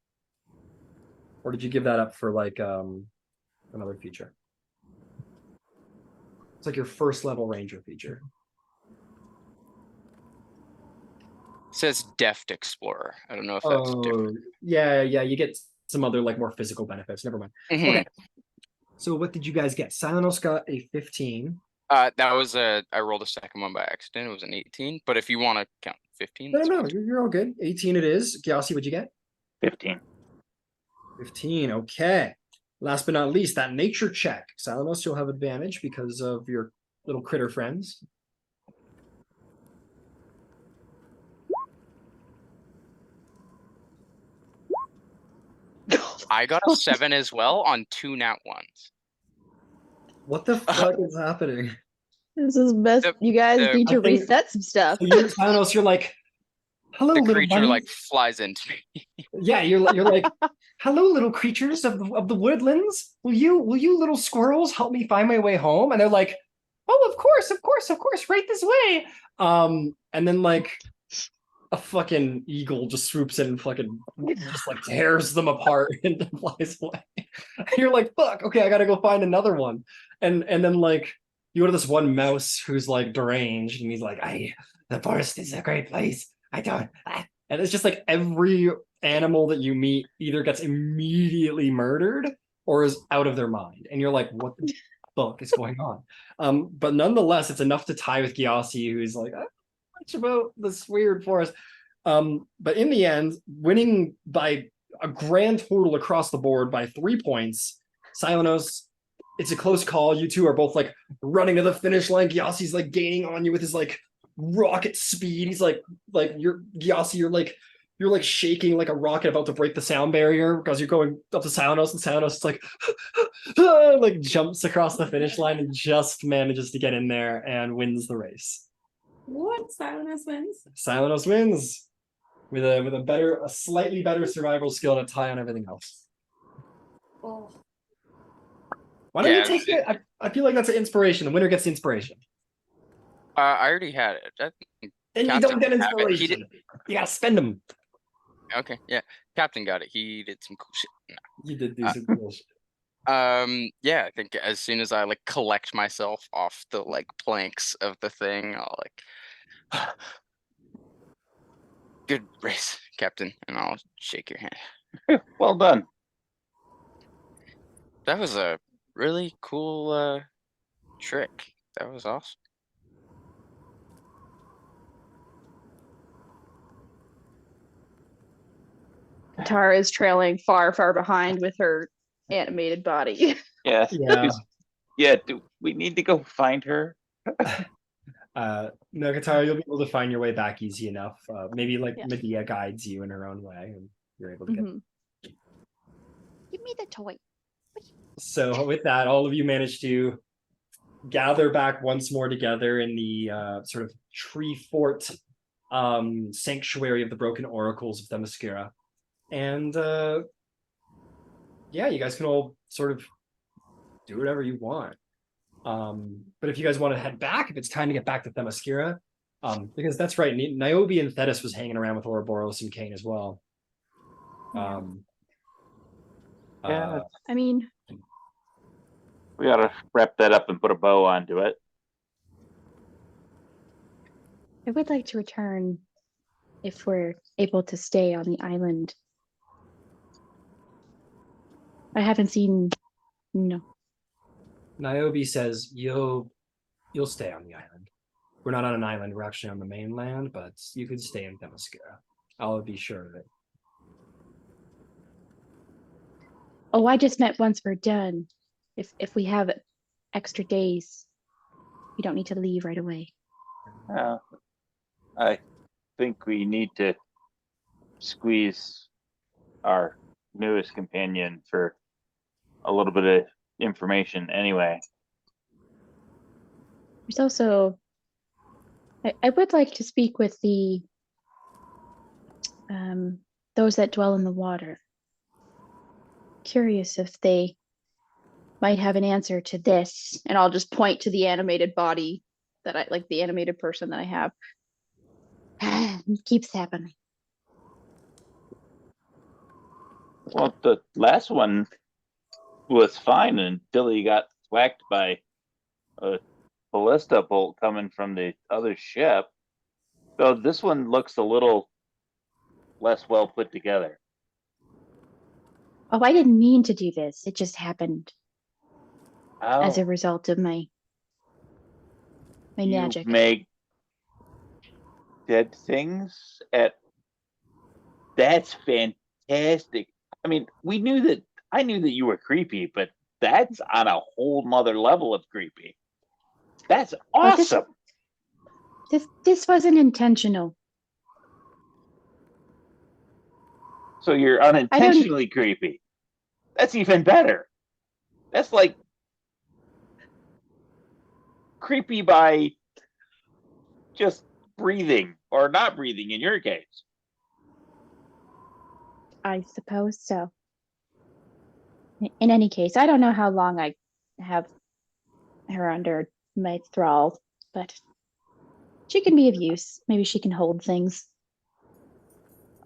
Or did you give that up for like another feature? It's like your first level ranger feature. It says Deft Explorer. I don't know if that's different. Yeah, you get some other like more physical benefits. Never mind. Mhm. Okay. So what did you guys get? Silenos got a 15. That was I rolled a second one by accident. It was an 18. But if you want to count 15, No, that's no, fine. you're all good. 18 it is. Gyasi, what'd you get? 15. 15. Okay. Last but not least, that nature check. Silenos, you'll have advantage because of your little critter friends. I got a 7 as well on 2 nat ones. What the fuck is happening? This is best. The- You guys the- need I to think- reset some stuff. So you're Silenos, you're like, hello, The little creature bunnies. like flies into me. Yeah, you're like, hello, little creatures of the woodlands. Will you little squirrels help me find my way home? And they're like, oh, of course, right this way. And then like a fucking eagle just swoops in and fucking just like tears them apart and flies away. And you're like, fuck, okay, I gotta go find another one. And then like you go to this one mouse who's like deranged, and he's like, the forest is a great place. I don't. And it's just like every animal that you meet either gets immediately murdered or is out of their mind. And you're like, what the fuck is going on? But nonetheless, it's enough to tie with Gyasi, who's like, I don't know much about this weird forest. But in the end, winning by a grand total across the board by 3 points, Silenos, it's a close call. You two are both like running to the finish line. Gyasi's like gaining on you with his like rocket speed. He's like you're Gyasi, you're like shaking like a rocket about to break the sound barrier because you're going up to Silenos, and Silenos is like like jumps across the finish line and just manages to get in there and wins the race. What? Silenos wins? Silenos wins with a slightly better survival skill and a tie on everything else. Oh. Why don't Yeah, you take it? I feel like that's an inspiration. The winner gets the inspiration. I already had it. And you Captain don't get have it. He inspiration. You gotta spend them. Okay, yeah. Captain got it. He did some cool shit. You did do some cool shit. Yeah, I think as soon as I like collect myself off the like planks of the thing, I'll like good race, Captain, and I'll shake your hand. Well done. That was a really cool trick. That was awesome. Tara is trailing far, far behind with her animated body. Yeah. Yeah. Yeah. Do we need to go find her? No, Katara, you'll be able to find your way back easy enough. Maybe like Yeah. Medea guides you in her own way, and you're able to get. Mhm. Give me the toy. So with that, all of you managed to gather back once more together in the sort of tree fort sanctuary of the broken oracles of Themyscira. And yeah, you guys can all sort of do whatever you want. But if you guys want to head back, if it's time to get back to Themyscira, because that's right, Niobe and Thetis was hanging around with Ouroboros and Cain as well. Yeah. I mean, We ought to wrap that up and put a bow onto it. I would like to return if we're able to stay on the island. I haven't seen, no. Niobe says you'll stay on the island. We're not on an island, we're actually on the mainland, but you could stay in Themyscira. I'll be sure of it. Oh, I just meant once we're done. If we have extra days, we don't need to leave right away. I think we need to squeeze our newest companion for a little bit of information anyway. There's also, I would like to speak with the those that dwell in the water. Curious if they might have an answer to this, and I'll just point to the animated body that I like, the animated person that I have. It keeps happening. Well, the last one was fine until he got whacked by a ballista bolt coming from the other ship. So this one looks a little less well put together. Oh, I didn't mean to do this. It just happened as a Oh, result of my you magic. make dead things at. That's fantastic. I mean, I knew that you were creepy, but that's on a whole nother level of creepy. That's Oh, this- awesome. This wasn't intentional. So you're unintentionally creepy. That's even better. That's like creepy by just breathing or not breathing in your case. I suppose so. In any case, I don't know how long I have her under my thrall, but she can be of use. Maybe she can hold things.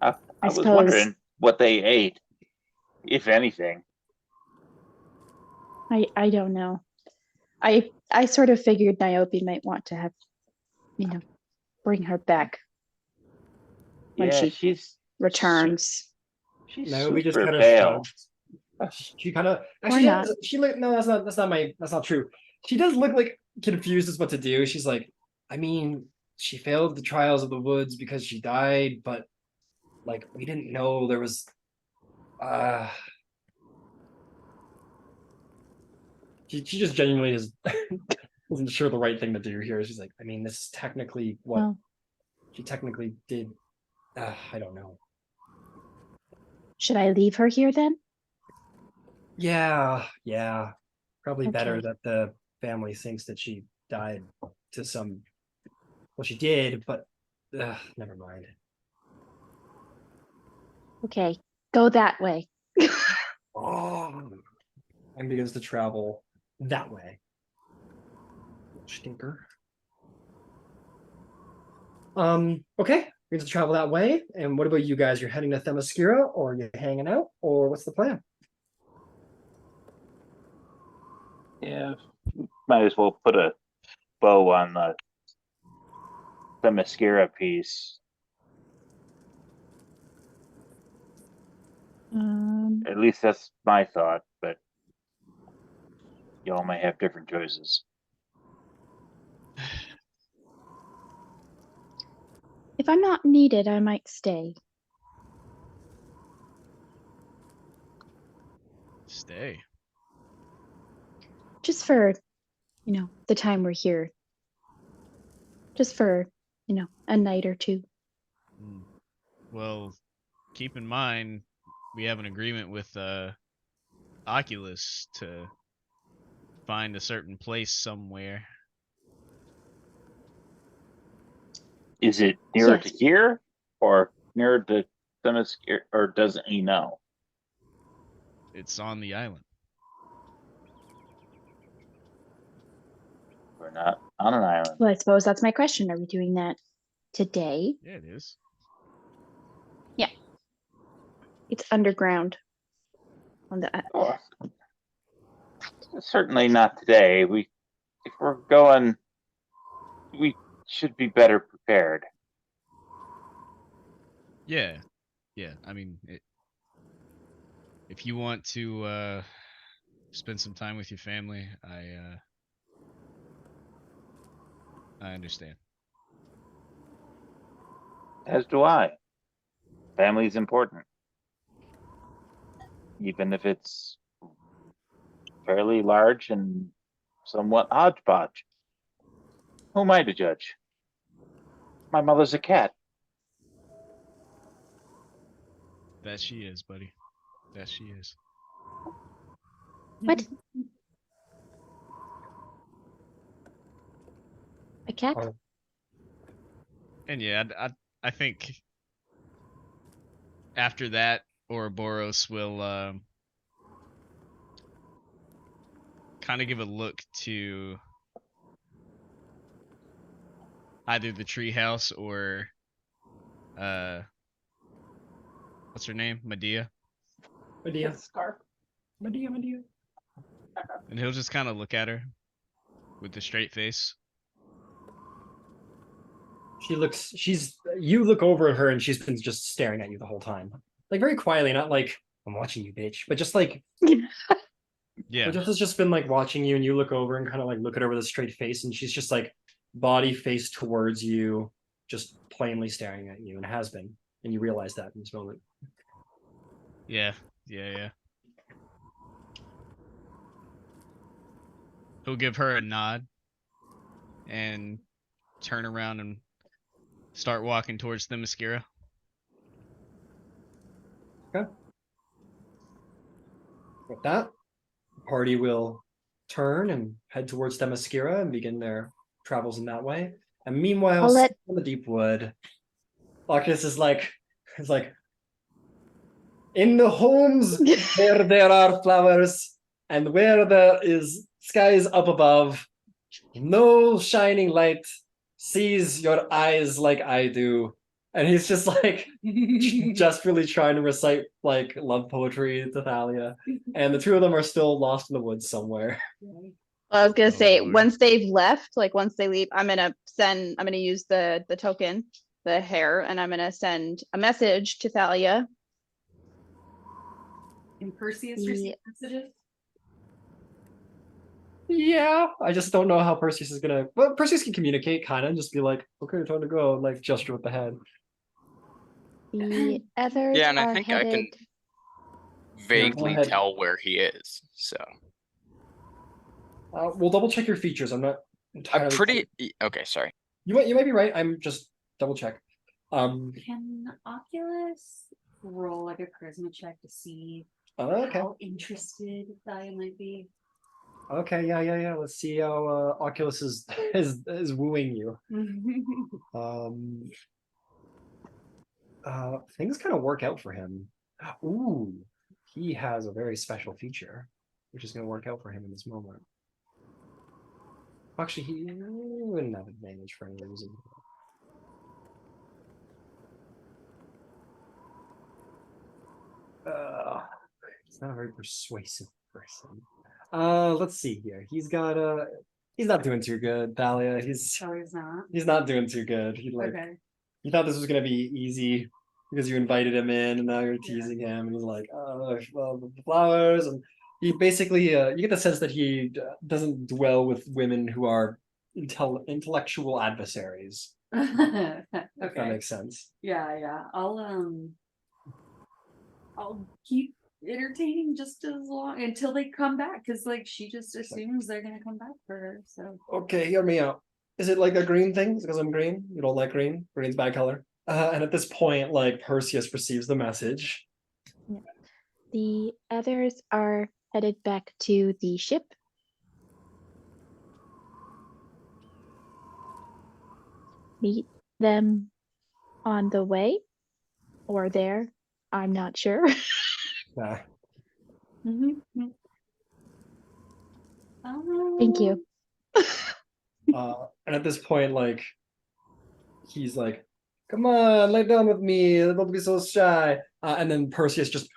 I was suppose- wondering what they ate, if anything. I don't know. I sort of figured Niobe might want to have, bring her back when Yeah, she she's returns. Niobe just super kind of pale. shrugs. She kind of Or actually not. she look no, that's not true. She does look like confused as what to do. She's like, I mean, she failed the trials of the woods because she died, but like we didn't know there was she just genuinely is wasn't sure the right thing to do here. She's like, I mean, this is technically what Well, she technically did. I don't know. should I leave her here then? Yeah. Probably better Okay. that the family thinks that she died to some. Well, she did, but never mind. Okay, go that way. Oh, and begins to travel that way. Stinker. Okay, begins to travel that way. And what about you guys? You're heading to Themyscira, or are you hanging out, or what's the plan? Yeah, might as well put a bow on the mascara piece. At least that's my thought, but y'all may have different choices. If I'm not needed, I might stay. Stay. Just for, the time we're here. Just for, a night or two. Well, keep in mind we have an agreement with Oculus to find a certain place somewhere. Is it nearer to Yes. here or nearer to Themyscira, or doesn't he know? It's on the island. We're not on an island. Well, I suppose that's my question. Are we doing that today? Yeah, it is. It's underground. On the Oh, certainly not today. If we're going, we should be better prepared. Yeah. Yeah. I mean, if you want to spend some time with your family, I understand. As do I. Family's important. Even if it's fairly large and somewhat hodgepodge. Who am I to judge? My mother's a cat. That she is, buddy. That she is. What? A cat? Oh. And yeah, I think after that, Ouroboros will kind of give a look to either the treehouse or what's her name? Medea. Medea. Scarf. Medea. And he'll just kind of look at her with a straight face. You look over at her and she's been just staring at you the whole time. Like very quietly, not like, I'm watching you, bitch, but just like, Yeah. but has just been like watching you, and you look over and kind of like look at her with a straight face, and she's just like body face towards you, just plainly staring at you, and has been. And you realize that in this moment. Yeah. Yeah. He'll give her a nod and turn around and start walking towards Themyscira. Okay. With that, the party will turn and head towards Themyscira and begin their travels in that way. And meanwhile, I'll let- in the deep wood, Arcus is like, in the homes where there are flowers and where there is skies up above, no shining light sees your eyes like I do. And he's just like desperately trying to recite like love poetry to Thalia. And the two of them are still lost in the woods somewhere. I was gonna Oh, say, Lord. once they've left, like once they leave, I'm gonna use the token, the hair, and I'm gonna send a message to Thalia. And Perseus Yeah. received messages. Yeah, I just don't know how Perseus is gonna. Well, Perseus can communicate, kind of, just be like, "Okay, time to go," like gesture with the head. The others Yeah, and I are think I can headed. vaguely ahead. tell where he is. So We'll double check your features. I'm not I'm entirely. pretty okay. Sorry. You might be right. I'm just double check. Can Oculus roll like a charisma check to see Okay. how interested Thalia might be? Okay. Yeah. Let's see how Oculus is wooing you. Things kind of work out for him. Ooh, he has a very special feature, which is going to work out for him in this moment. Actually, he wouldn't have advantage for any reason. He's not a very persuasive person. Let's see here. He's not doing too good, Thalia. So he's not. He's not doing too good. Okay. He thought this was gonna be easy because you invited him in, and now you're Yeah. teasing him, and he's like, "Oh, well, the flowers," and he basically, you get the sense that he doesn't dwell with women who are intellectual adversaries. If that Okay. makes sense. Yeah. I'll keep entertaining just as long until they come back, because like she just assumes they're gonna come back for her. So Okay, hear me out. Is it like a green thing? Is it because I'm green? You don't like green? Green's bad color. And at this point, like Perseus receives the message. The others are headed back to the ship. meet them on the way or there. I'm not sure. Uh, Mhm. Thank you. and at this point, like, he's like, come on, lay down with me. Don't be so shy. And then Perseus just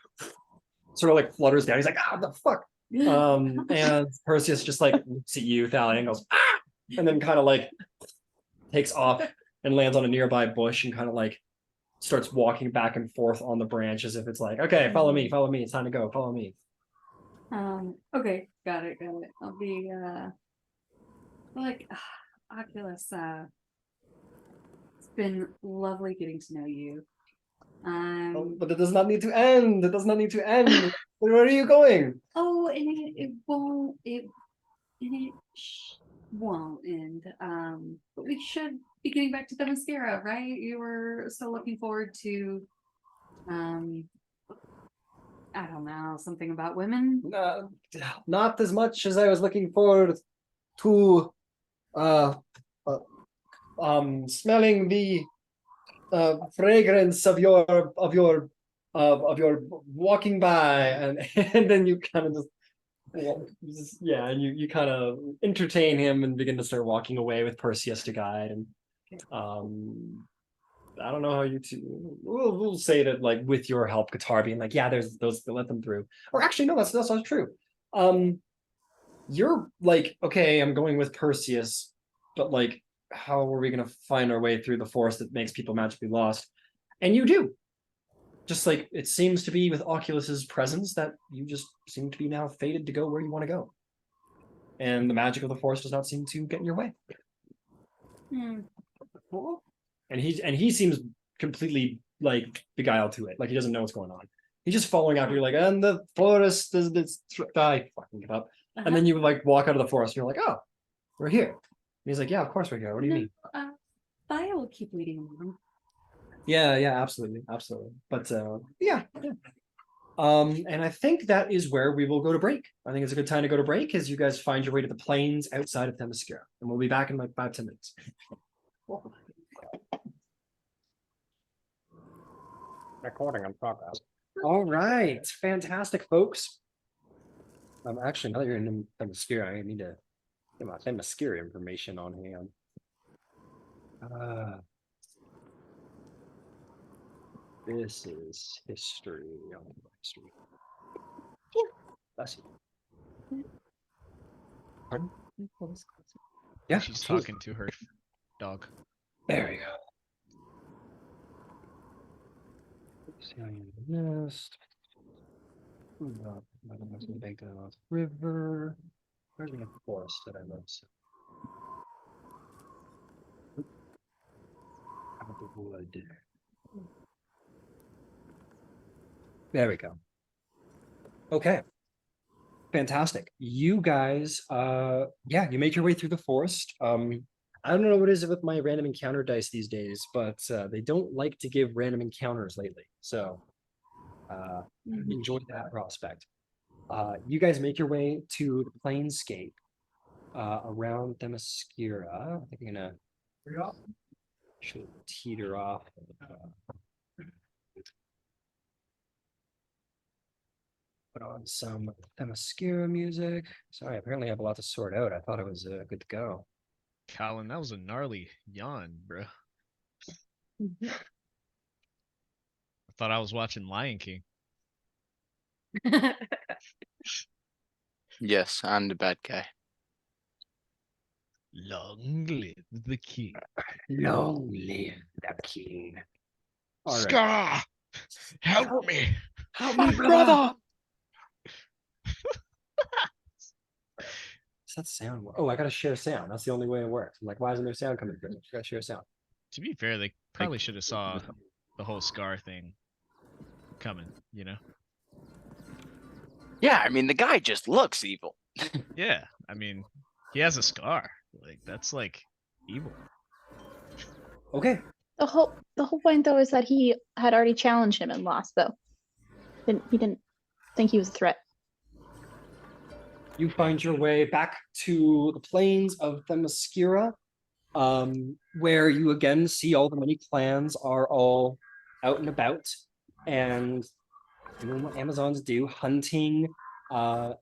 sort of like flutters down. He's like, ah, the fuck. And Perseus just like looks at you, Thalia, and goes, ah, and then kind of like takes off and lands on a nearby bush and kind of like starts walking back and forth on the branch as if it's like, okay, follow me, it's time to go, follow me. Okay, got it. I'll be like Oculus, it's been lovely getting to know you. But it does not need to end. It does not need to end. Where are you going? Oh, and it won't won't end. But we should be getting back to the mascara, right? You were so looking forward to I don't know, something about women. Not as much as I was looking forward to smelling the fragrance of your walking by, and then you kind of and you kind of entertain him and begin to start walking away with Perseus to guide. And I don't know how you two. We'll say that, like, with your help, Qatar being like, yeah, there's those, let them through. Or actually, no, that's not true. You're like, okay, I'm going with Perseus, but like, how are we gonna find our way through the forest that makes people magically lost? And you do. Just like it seems to be with Oculus's presence, that you just seem to be now fated to go where you want to go. And the magic of the forest does not seem to get in your way. Cool. And he seems completely like beguiled to it. Like he doesn't know what's going on. He's just following after you, like, and the forest is die. Fucking give up. And then you like walk out of the forest and you're like, oh, we're here. And he's like, yeah, of course we're here. What do you mean? I will keep leading along. Yeah, absolutely. But yeah. And I think that is where we will go to break. I think it's a good time to go to break as you guys find your way to the plains outside of Themyscira. And we'll be back in like 5-10 minutes. Recording in progress. All right, fantastic, folks. Actually, now that you're in Themyscira, I need to get my Themyscira information on hand. This is history. History. Bless you. Pardon? Yeah, She's absolutely. talking to her dog. There we go. Nest. River. Where's the forest that I love? Out of the wood. There we go. Okay. Fantastic. You guys, you make your way through the forest. I don't know what it is with my random encounter dice these days, but they don't like to give random encounters lately. So enjoy that prospect. You guys make your way to the planescape around Themyscira. I think I'm gonna should teeter off. Put on some Themyscira music. Sorry, apparently I have a lot to sort out. I thought it was good to go. Colin, that was a gnarly yawn, bro. I thought I was watching Lion King. Yes, I'm the bad guy. Long live the king. Long live the king. All right. Scar! Help me! Help My me, brother! Does that sound? Oh, I gotta share sound. That's the only way it works. I'm like, why isn't there sound coming through? I gotta share sound. To be fair, they probably should have saw the whole Scar thing coming, you know? Yeah, I mean the guy just looks evil. Yeah, I mean, he has a scar. Like, that's like evil. Okay. The whole point though is that he had already challenged him and lost though. He didn't think he was a threat. You find your way back to the plains of Themyscira. where you again see all the many clans are all out and about and doing what Amazons do, hunting,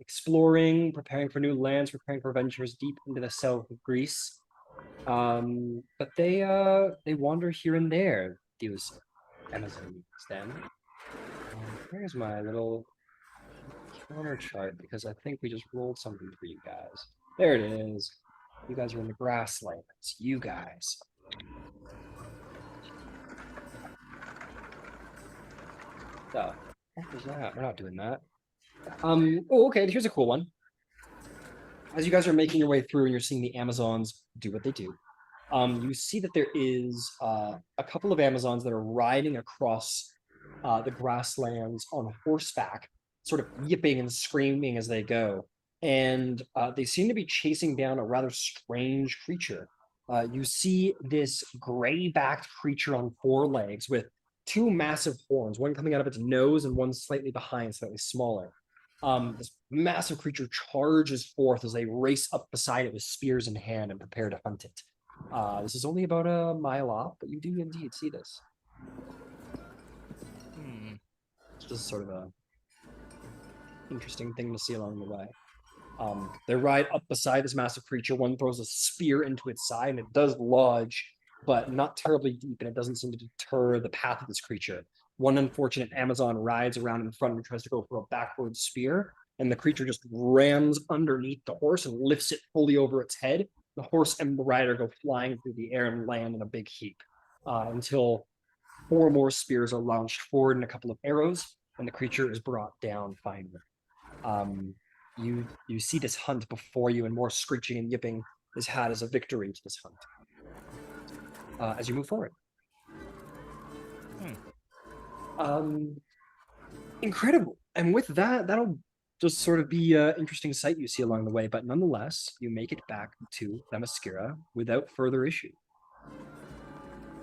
exploring, preparing for new lands, preparing for ventures deep into the south of Greece. But they wander here and there, these Amazons then. Here's my little counter chart because I think we just rolled something for you guys. There it is. You guys are in the grasslands. You guys. So, what was that? We're not doing that. Oh, okay, here's a cool one. As you guys are making your way through and you're seeing the Amazons do what they do, you see that there is a couple of Amazons that are riding across the grasslands on horseback, sort of yipping and screaming as they go. And they seem to be chasing down a rather strange creature. You see this gray-backed creature on four legs with two massive horns, one coming out of its nose and one slightly behind, slightly smaller. This massive creature charges forth as they race up beside it with spears in hand and prepare to hunt it. This is only about a mile off, but you do indeed see this. It's just sort of a interesting thing to see along the way. They ride up beside this massive creature. One throws a spear into its side, and it does lodge, but not terribly deep, and it doesn't seem to deter the path of this creature. One unfortunate Amazon rides around in front and tries to go for a backward spear, and the creature just rams underneath the horse and lifts it fully over its head. The horse and the rider go flying through the air and land in a big heap until 4 more spears are launched forward and a couple of arrows, and the creature is brought down finally. You see this hunt before you, and more screeching and yipping is had as a victory to this hunt as you move forward. Incredible. And with that, that'll just sort of be an interesting sight you see along the way. But nonetheless, you make it back to Themyscira without further issue.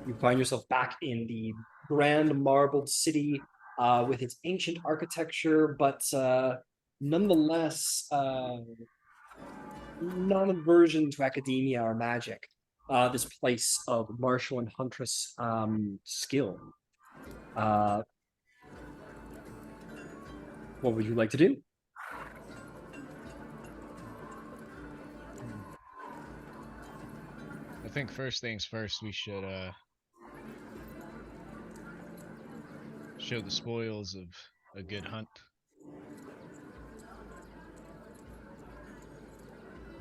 You find yourself back in the grand marbled city with its ancient architecture, but nonetheless, non-aversion to academia or magic. This place of martial and huntress skill. What would you like to do? I think first things first, we should show the spoils of a good hunt.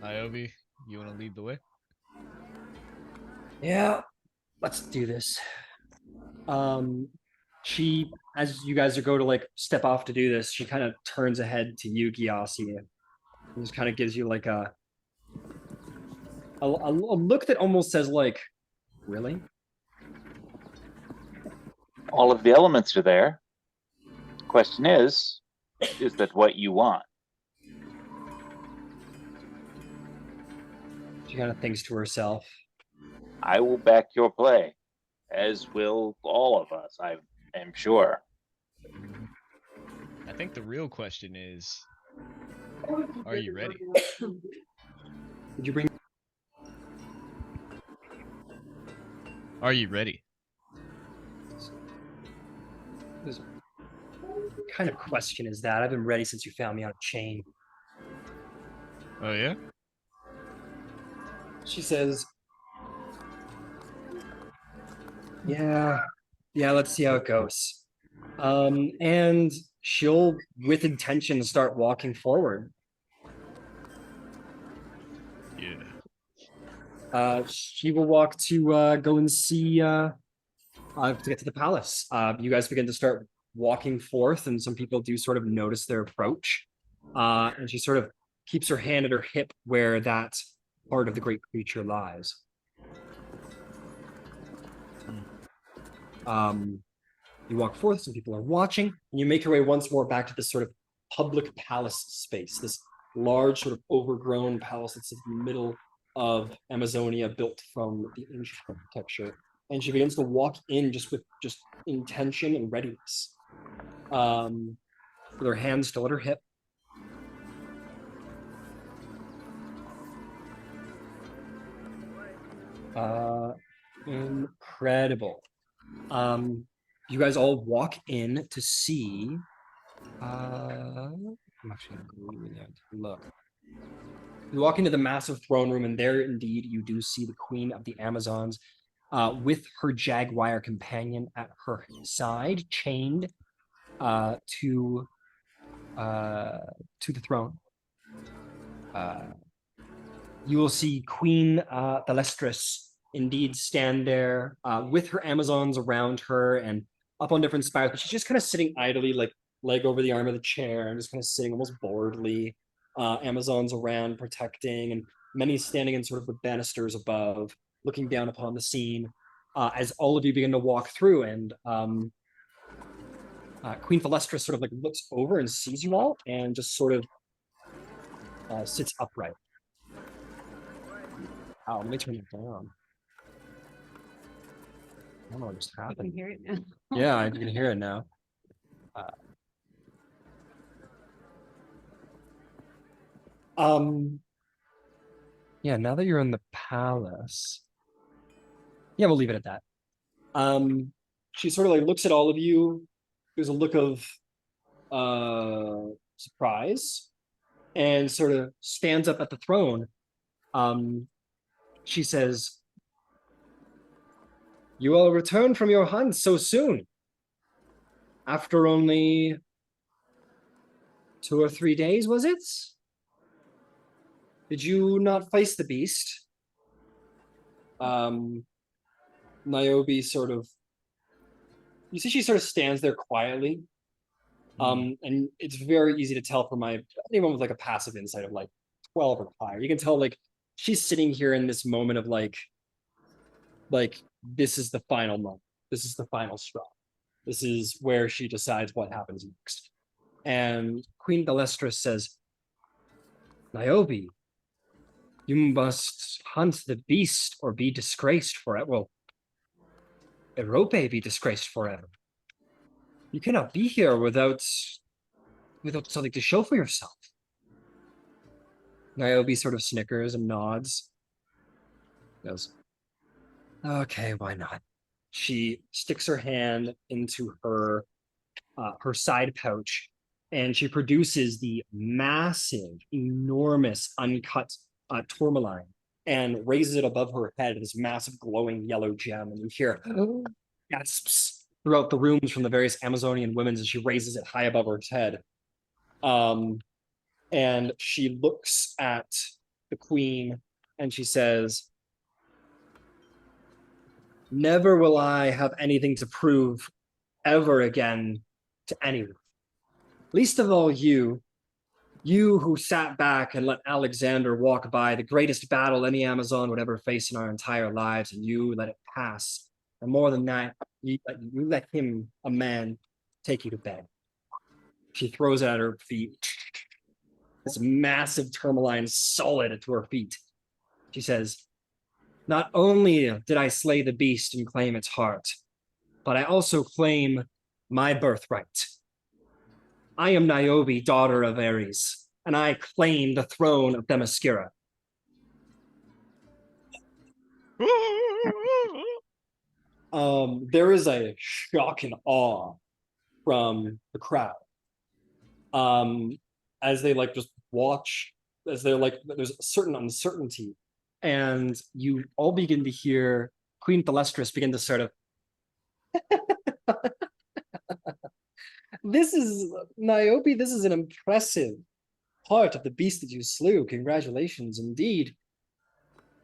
Niobe, you want to lead the way? Yeah, let's do this. She, as you guys are go to like step off to do this, she kind of turns ahead to you, Gyasi, and just kind of gives you like a look that almost says like, really? All of the elements are there. Question is that what you want? She kind of thinks to herself. I will back your play, as will all of us, I am sure. I think the real question is, are you ready? Did you bring? Are you ready? What kind of question is that? I've been ready since you found me on a chain. Oh yeah? She says, yeah, let's see how it goes. And she'll, with intention, start walking forward. Yeah. She will walk to go and see, to get to the palace. You guys begin to start walking forth, and some people do sort of notice their approach. And she sort of keeps her hand at her hip where that part of the great creature lies. You walk forth, some people are watching, and you make your way once more back to this sort of public palace space, this large sort of overgrown palace that's in the middle of Amazonia, built from the ancient architecture. And she begins to walk in just with intention and readiness, with her hand still at her hip. Incredible. You guys all walk in to see. I'm actually gonna go in there to look. You walk into the massive throne room, and there, indeed, you do see the Queen of the Amazons, with her jaguar companion at her side, chained to the throne. You will see Queen Thalestris indeed stand there with her Amazons around her and up on different spires, but she's just kind of sitting idly, like leg over the arm of the chair, and just kind of sitting almost boredly. Amazons around protecting, and many standing in sort of the banisters above, looking down upon the scene as all of you begin to walk through. And Queen Thalestris sort of like looks over and sees you all and just sort of sits upright. Oh, let me turn it down. I don't know what just You happened. can hear it now. Yeah, I can hear it now. Yeah, now that you're in the palace. Yeah, we'll leave it at that. She sort of like looks at all of you. There's a look of surprise and sort of stands up at the throne. She says, "You all returned from your hunt so soon. After only 2 or 3 days, was it? Did you not face the beast?" Niobe sort of, you see she sort of stands there quietly. And it's very easy to tell from anyone with like a passive insight of like 12 or higher. You can tell like she's sitting here in this moment of like this is the final moment. This is the final straw. This is where she decides what happens next. And Queen Thalestris says, "Niobe, you must hunt the beast or be disgraced forever. Well, Erope be disgraced forever. You cannot be here without something to show for yourself." Niobe sort of snickers and nods. Goes, "Okay, why not?" She sticks her hand into her side pouch, and she produces the massive, enormous, uncut tourmaline and raises it above her head, this massive glowing yellow gem. And you hear gasps throughout the rooms from the various Amazonian women as she raises it high above her head. And she looks at the queen and she says, "Never will I have anything to prove ever again to anyone. Least of all you who sat back and let Alexander walk by the greatest battle any Amazon would ever face in our entire lives, and you let it pass. And more than that, you let him, a man, take you to bed." She throws it at her feet. This massive tourmaline solid to her feet. She says, "Not only did I slay the beast and claim its heart, but I also claim my birthright. I am Niobe, daughter of Ares, and I claim the throne of Themyscira." There is a shock and awe from the crowd. As they like just watch, as they're like, there's a certain uncertainty, and you all begin to hear Queen Thalestris begin to sort of, "This is Niobe, this is an impressive part of the beast that you slew. Congratulations, indeed.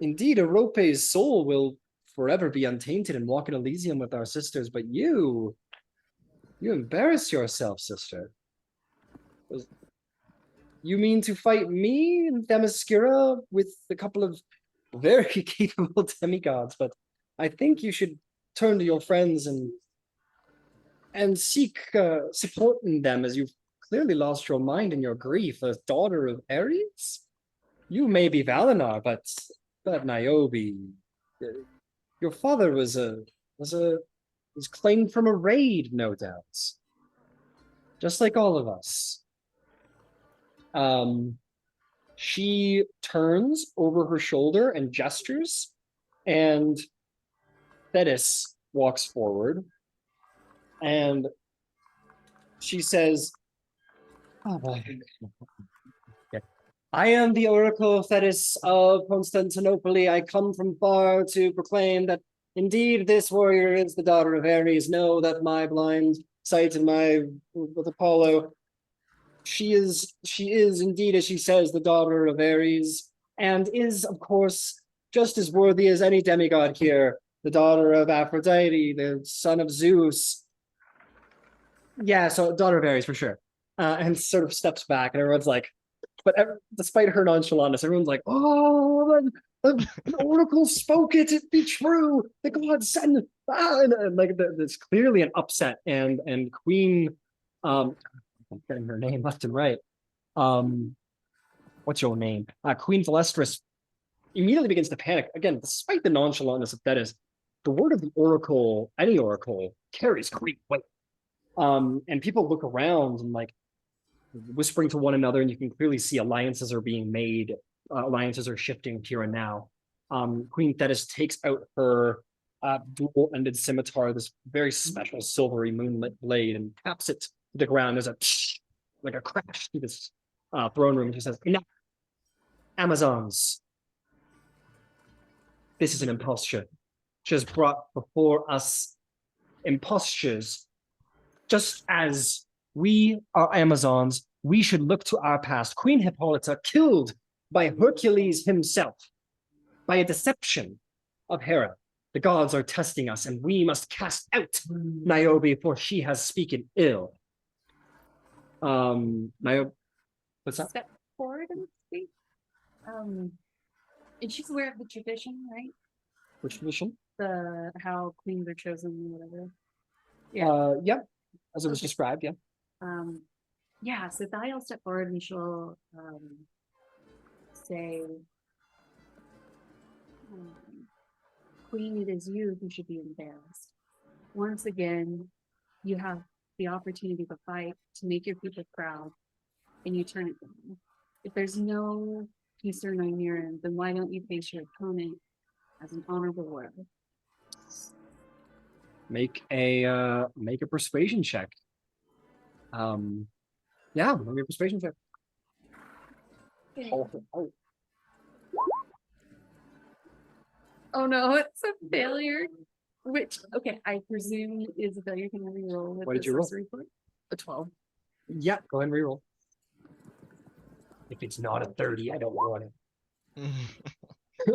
Indeed, Erope's soul will forever be untainted and walk in Elysium with our sisters, but you embarrass yourself, sister. You mean to fight me and Themyscira with a couple of very capable demigods, but I think you should turn to your friends and seek support in them, as you've clearly lost your mind in your grief as daughter of Ares. You may be Valinor, but Niobe, your father was claimed from a raid, no doubt, just like all of us." She turns over her shoulder and gestures And Thetis walks forward and she says, oh boy. I am the Oracle Thetis of Constantinople. I come from far to proclaim that indeed this warrior is the daughter of Ares. Know that my blind sight and my with Apollo, she is indeed, as she says, the daughter of Ares, and is, of course, just as worthy as any demigod here, the daughter of Aphrodite, the son of Zeus. Yeah, so daughter of Ares for sure. And sort of steps back, and everyone's like, despite her nonchalantness, everyone's like, "Oh, the oracle spoke it be true. The gods send." And like there's clearly an upset, and Queen, I'm getting her name left and right. What's your name? Queen Valestris immediately begins to panic again, despite the nonchalantness of Thetis. The word of the oracle, any oracle, carries great weight. And people look around and like whispering to one another, and you can clearly see alliances are being made. Alliances are shifting here and now. Queen Thetis takes out her dual-ended scimitar, this very special silvery moonlit blade, and taps it to the ground. There's like a crash through this throne room. She says, "Enough, Amazons. This is an imposture. She has brought before us impostures. Just as we are Amazons, we should look to our past. Queen Hippolyta killed by Hercules himself, by a deception of Hera. The gods are testing us, and we must cast out Niobe, for she has spoken ill." Niobe, what's that? Step forward and speak. And she's aware of the tradition, right? Which tradition? The how queens are chosen, whatever. Yep, as it was described, yeah. Yeah, so Thalia will step forward and she'll say, "Queen, it is you who should be embarrassed. Once again, you have the opportunity to fight, to make your people proud, and you turn it down. If there's no peace or no near, then why don't you face your opponent as an honorable warrior?" Make a persuasion check. Yeah, make a persuasion check. Oh no, it's a failure. Which, okay, I presume is a failure. Can I reroll with What did the you roll? sorcery point? A 12. Yeah, go ahead and reroll. If it's not a 30, I don't want it.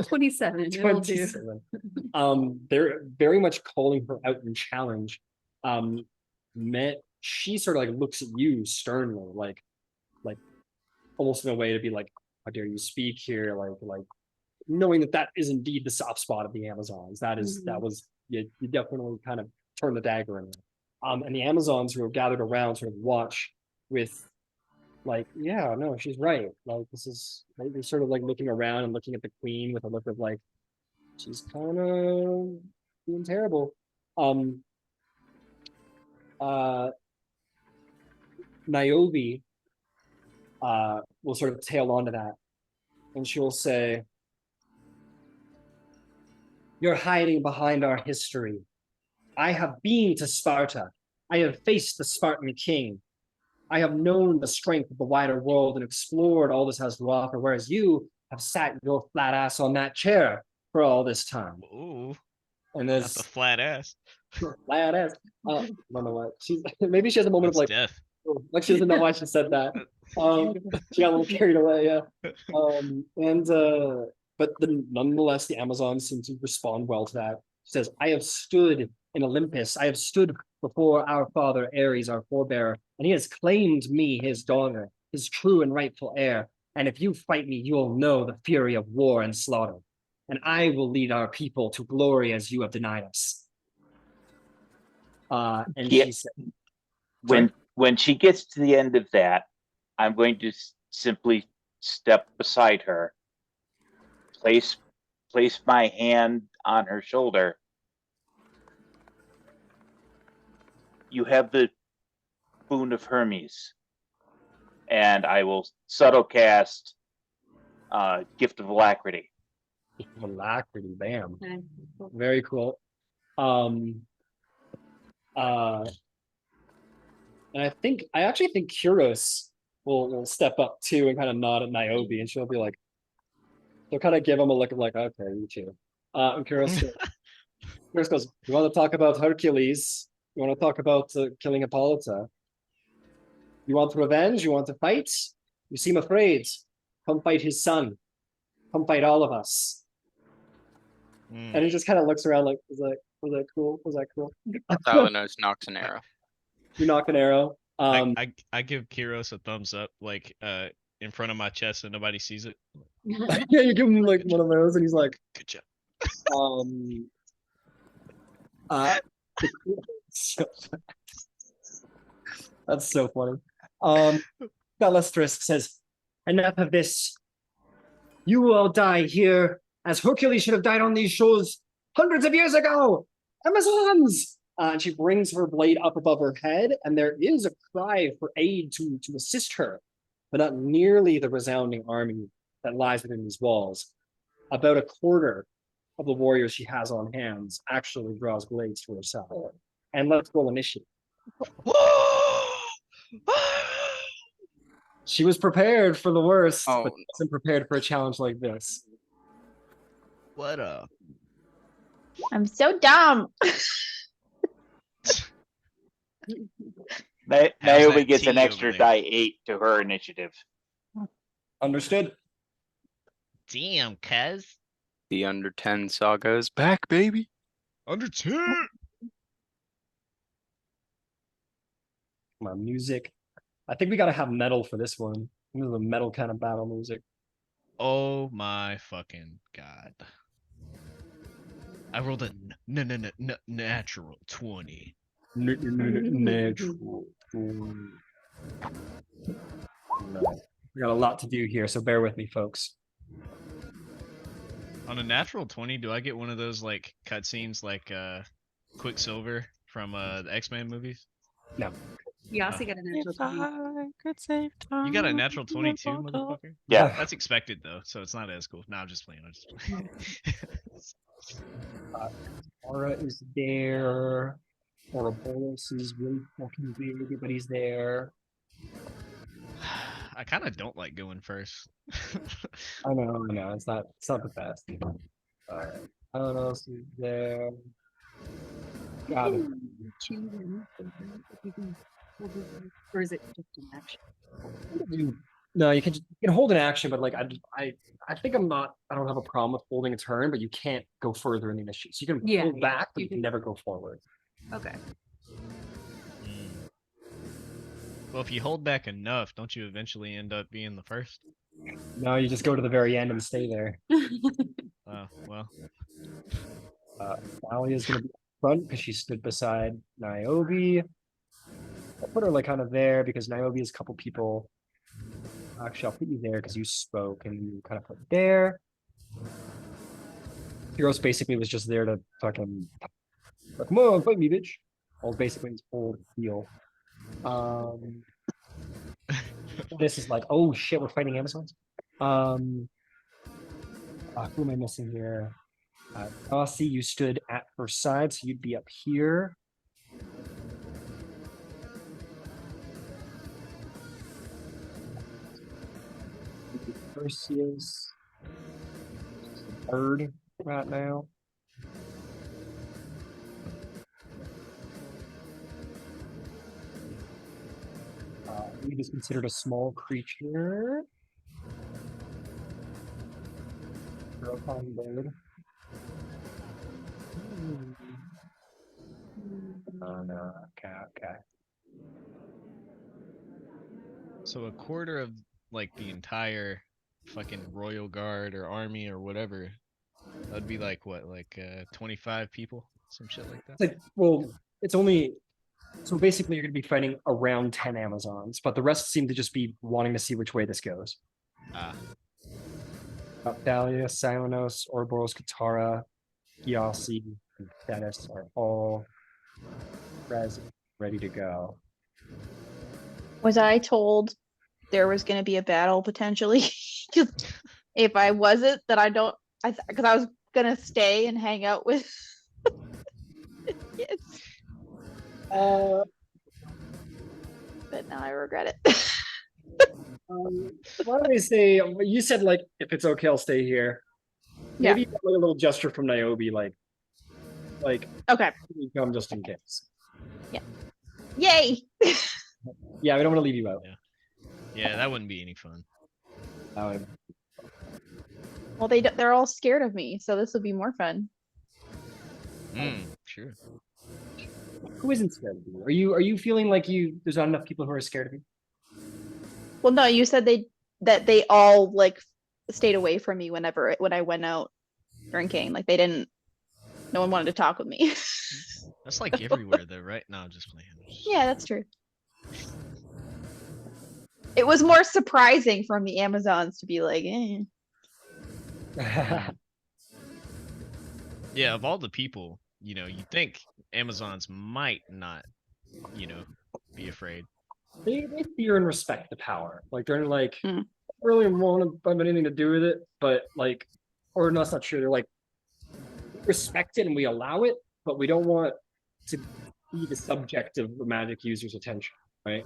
27. It'll do. 27. They're very much calling her out in challenge. She sort of like looks at you sternly, like almost in a way to be like, "How dare you speak here?" Like knowing that is indeed the soft spot of the Amazons. That was you definitely kind of turn the dagger in there. And the Amazons who are gathered around sort of watch with like, yeah, no, she's right. Like this is like, they're sort of like looking around and looking at the queen with a look of like, she's kind of being terrible. Niobe will sort of tail onto that, and she'll say, "You're hiding behind our history. I have been to Sparta. I have faced the Spartan king. I have known the strength of the wider world and explored all this has to offer, whereas you have sat your flat ass on that chair for all this time." Ooh, And not there's the flat ass. flat ass. I don't know what she's. Maybe she has a moment That's of like, death. like she doesn't know why she said that. She got a little carried away, yeah. But nonetheless, the Amazons seem to respond well to that. She says, "I have stood in Olympus. I have stood before our father Ares, our forebearer, and he has claimed me his daughter, his true and rightful heir. And if you fight me, you will know the fury of war and slaughter. And I will lead our people to glory as you have denied us." And Yeah. she said, When she gets to the end of that, I'm going to simply step beside her, place my hand on her shoulder. "You have the boon of Hermes," and I will subtle cast Gift of Alacrity. Alacrity, bam. Okay. Very cool. And I actually think Kuros will step up too and kind of nod at Niobe, and she'll be like, they'll kind of give him a look of like, okay, you too. And Kuros goes, you want to talk about Hercules? You want to talk about killing Hippolyta? You want revenge? You want to fight? You seem afraid. Come fight his son. Come fight all of us. Mm. And he just kind of looks around like, was that cool? Was that cool? Thalanos knocks an arrow. You knock an arrow. I give Kiros a thumbs up, like in front of my chest so nobody sees it. Yeah, you give him like one of those, and he's like, Good job. so- that's so funny. Bellestrist says, enough of this. You will die here, as Hercules should have died on these shores hundreds of years ago. Amazons! And she brings her blade up above her head, and there is a cry for aid to assist her, but not nearly the resounding army that lies within these walls. About a quarter of the warriors she has on hands actually draws blades to her side. And let's roll initiative. She was prepared for the worst, Oh, but wasn't prepared for a challenge like this. What up? I'm so dumb. How's Niobe that gets an tea extra over there? die 8 to her initiative. Understood? Damn, cuz. the under 10 saga is back, baby. Under 10. Come on, music. I think we gotta have metal for this one. This is a metal kind of battle music. Oh my fucking god. I rolled a natural 20. Natural. We got a lot to do here, so bear with me, folks. On a natural 20, do I get one of those like cutscenes like Quicksilver from the X-Men movies? You also get a natural 20. You got a natural 22, motherfucker? Yeah. That's expected though, so it's not as cool. No, I'm just playing. I'm just playing. Aura is there. Ouroboros is really fucking big. Everybody's there. I kind of don't like going first. I know. It's not the best. Alright. Ouroboros is there. Got it. Or is it just an action? No, you can hold an action, but like I think I don't have a problem with holding a turn, but you can't go further in the initiative. So you can Yeah, pull yeah, back, but you you can can- never go forward. Okay. Well, if you hold back enough, don't you eventually end up being the first? No, you just go to the very end and stay there. Oh, well. Alia's gonna be up front because she stood beside Niobe. I'll put her like kind of there because Niobe is a couple people. Actually, I'll put you there because you spoke and you kind of put there. Heroes basically was just there to fucking like, come on, fight me, bitch. All basically his whole deal. This is like, oh shit, we're fighting Amazons. Who am I missing here? Aussie, you stood at her side, so you'd be up here. Perseus, bird right now. It is considered a small creature. Girl-calling bird. Oh no, okay. So a quarter of like the entire fucking royal guard or army or whatever, that'd be like what, like 25 people, some shit like that. It's like, well, it's only so basically you're gonna be fighting around 10 Amazons, but the rest seem to just be wanting to see which way this goes. Ah, Thalia, Silenos, Ouroboros, Katara, Giassi, and Thetis are all ready to go. Was I told there was going to be a battle potentially? 'Cause if I wasn't, then I don't because I was gonna stay and hang out with kids, Uh, but now I regret it. why don't we say you said like if it's okay, I'll stay here. Yeah. Maybe like a little gesture from Niobe, like Okay. we come just in case. Yay! Yeah, we don't want to leave you out. Yeah, that wouldn't be any fun. Well, they're all scared of me, so this will be more fun. Sure. Who isn't scared of you? Are you feeling like there's not enough people who are scared of you? Well, no, you said that they all like stayed away from me when I went out drinking. Like no one wanted to talk with me. That's like everywhere though, right? No, I'm just playing. Yeah, that's true. It was more surprising from the Amazons to be like, eh. Yeah, of all the people, you think Amazons might not, be afraid. They fear and respect the power. Like they're like, Mm. don't really want to have anything to do with it, but like, or no, that's not true. They're like, we respect it and we allow it, but we don't want to be the subject of the magic user's attention, right?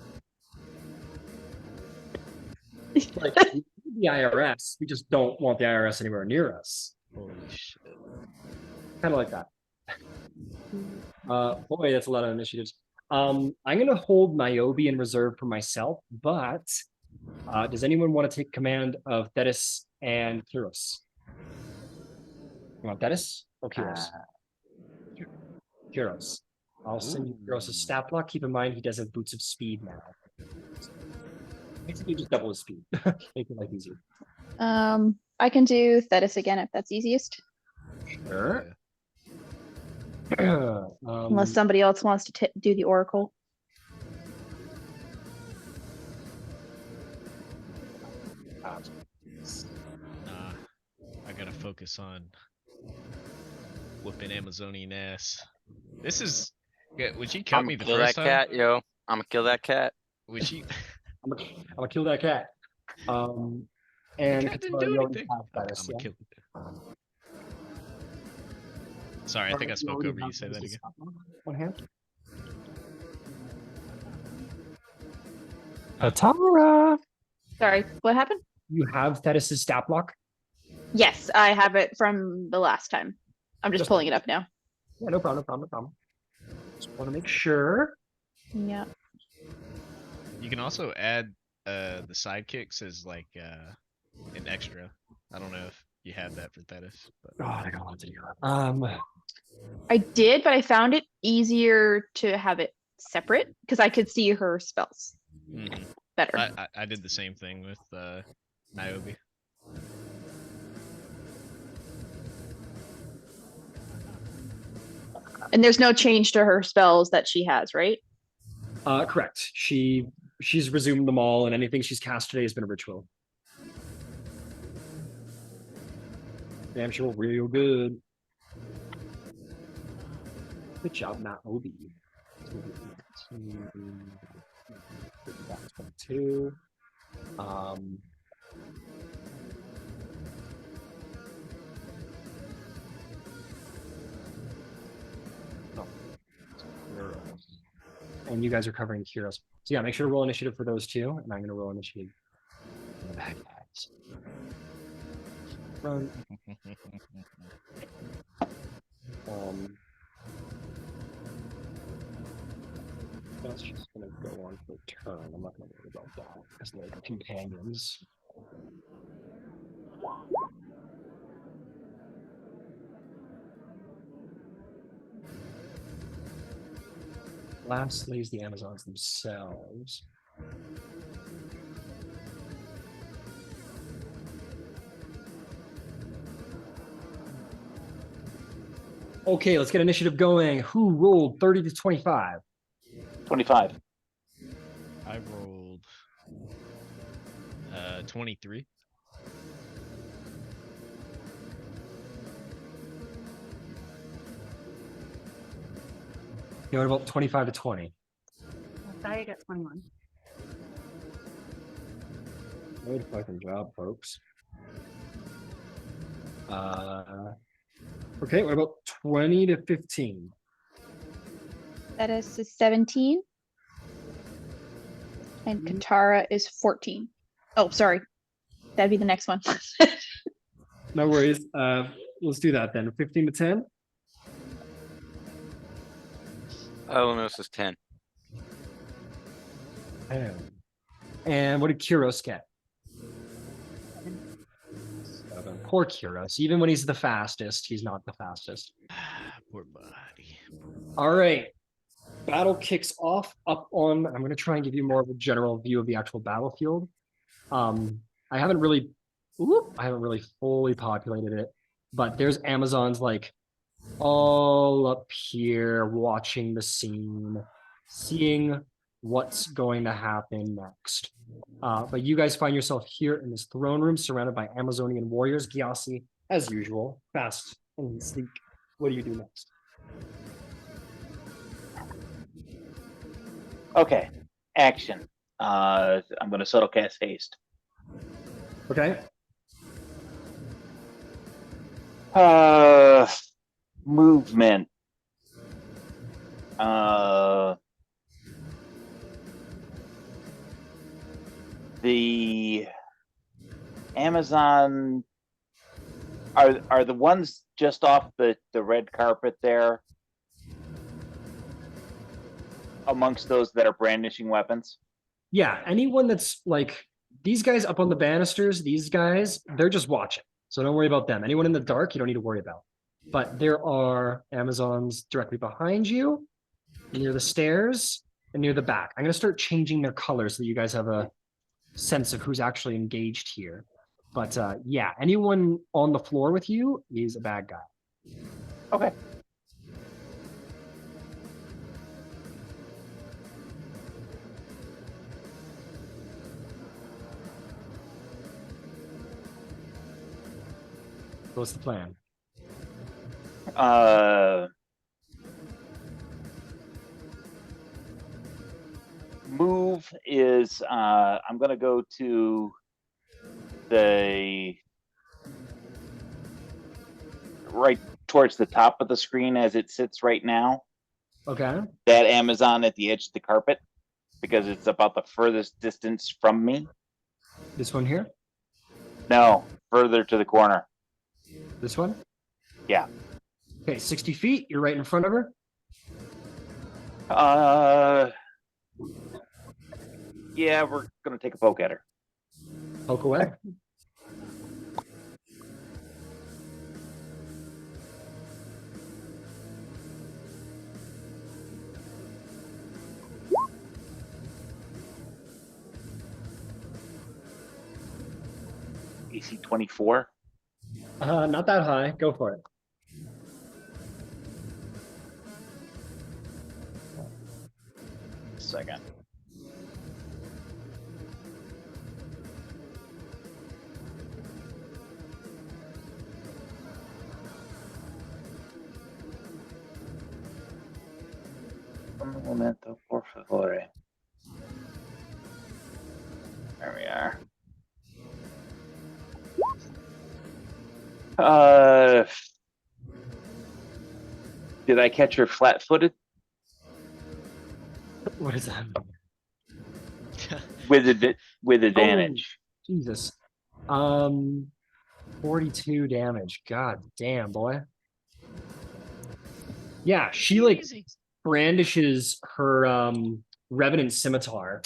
Like the IRS, we just don't want the IRS anywhere near us. Holy shit. Kind of like that. Boy, that's a lot of initiatives. I'm gonna hold Niobe in reserve for myself, but does anyone want to take command of Thetis and Kyros? You want Thetis or Kyros? Kyros. I'll send you Kyros a stat block. Keep in mind he does have boots of speed now. Basically just double his speed. Make it life easier. I can do Thetis again if that's easiest. Sure. Unless somebody else wants to do the Oracle. Nah, I gotta focus on whooping Amazonian ass. This is. Yeah, would she cut I'm me gonna the kill that first time? cat, yo. I'm gonna kill that cat. Would she? I'm gonna kill that cat. And cat didn't Katara, do you already anything. have Okay, Thetis, I'm gonna yeah? kill. Sorry, I think I You spoke already over you. have Say that Thetis' again. stat block? One hand. Katara! Sorry, what happened? You have Thetis' stat block? Yes, I have it from the last time. I'm just Just- pulling it up now. Yeah, no problem. Just want to make sure. Yeah. You can also add the sidekicks as like an extra. I don't know if you have that for Thetis, but God, I got lots to do. I did, but I found it easier to have it separate because I could see her spells better. I did the same thing with Niobe. And there's no change to her spells that she has, right? Correct. She's resumed them all, and anything she's cast today has been a ritual. Damn, she rolled real good. Good job, Matt Obi. 22. And you guys are covering Kyros. So yeah, make sure to roll initiative for those two, and I'm gonna roll initiative for the bad guys. Run. That's just gonna go on for a turn. I'm not gonna worry about that because they're companions. Lastly is the Amazons themselves. Okay, let's get initiative going. Who rolled 30 to 25? 25. I rolled 23. Yeah, what about 25 to 20? I got 21. Good fucking job, folks. Okay, what about 20 to 15? That is a 17. And Katara is 14. Oh, sorry. That'd be the next one. No worries. Let's do that then. 15 to 10. Elenos is 10. And what did Kyros get? 7. Poor Kyros. Even when he's the fastest, he's not the fastest. Poor buddy. All right. Battle kicks off up on. I'm going to try and give you more of a general view of the actual battlefield. I haven't really fully populated it, but there's Amazons like all up here watching the scene, seeing what's going to happen next. But you guys find yourself here in this throne room surrounded by Amazonian warriors. Gyasi, as usual, fast and sleek. What do you do next? Okay, action. I'm going to subtle cast haste. Okay. Movement. The Amazon are the ones just off the red carpet there amongst those that are brandishing weapons? Yeah, anyone that's like these guys up on the banisters, these guys, they're just watching. So don't worry about them. Anyone in the dark, you don't need to worry about. But there are Amazons directly behind you, near the stairs, and near the back. I'm going to start changing their colors so that you guys have a sense of who's actually engaged here. But yeah, anyone on the floor with you is a bad guy. Okay. What's the plan? Move is I'm gonna go to the right towards the top of the screen as it sits right now. Okay. That Amazon at the edge of the carpet, because it's about the furthest distance from me. This one here? No, further to the corner. This one? Yeah. Okay, 60 feet. You're right in front of her. Yeah, we're gonna take a poke at her. Poke away. AC 24. Not that high. Go for it. Second. Un momento, por favor. There we are. Did I catch her flat-footed What is that? with advantage? Jesus. 42 damage. God damn, boy. Yeah, she like Easy. brandishes her revenant scimitar,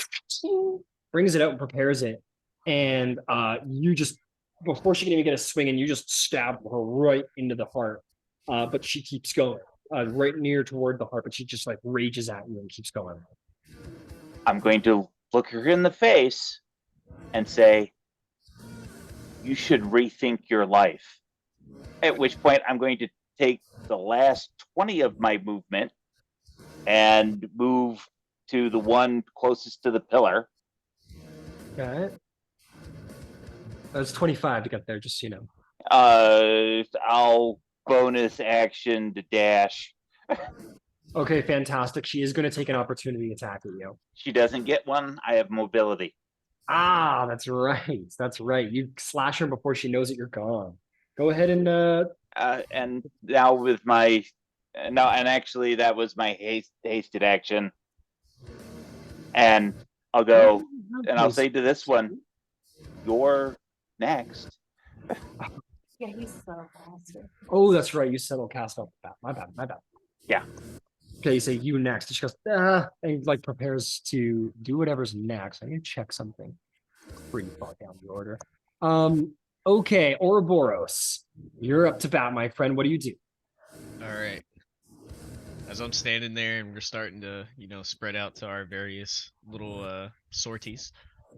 brings it out and prepares it, and you just before she can even get a swing in, you just stab her right into the heart. But she keeps going, right near toward the heart, but she just like rages at you and keeps going. I'm going to look her in the face and say, you should rethink your life. At which point I'm going to take the last 20 of my movement and move to the one closest to the pillar. Okay. That's 25 to get there, just so you know. I'll bonus action to dash. Okay, fantastic. She is going to take an opportunity attack at you. She doesn't get one. I have mobility. Ah, that's right. That's right. You slash her before she knows that you're gone. Go ahead and And now with my no, and actually that was my hasted action. And I'll go and I'll say to this one, you're next. Yeah, he's so faster. Oh, that's right. You said I'll cast off the bat. My bad. Yeah. Okay, you say you next. She goes, and like prepares to do whatever's next. I need to check something. Pretty far down the order. Okay, Ouroboros, you're up to bat, my friend. What do you do? All right. As I'm standing there and we're starting to, spread out to our various little sorties,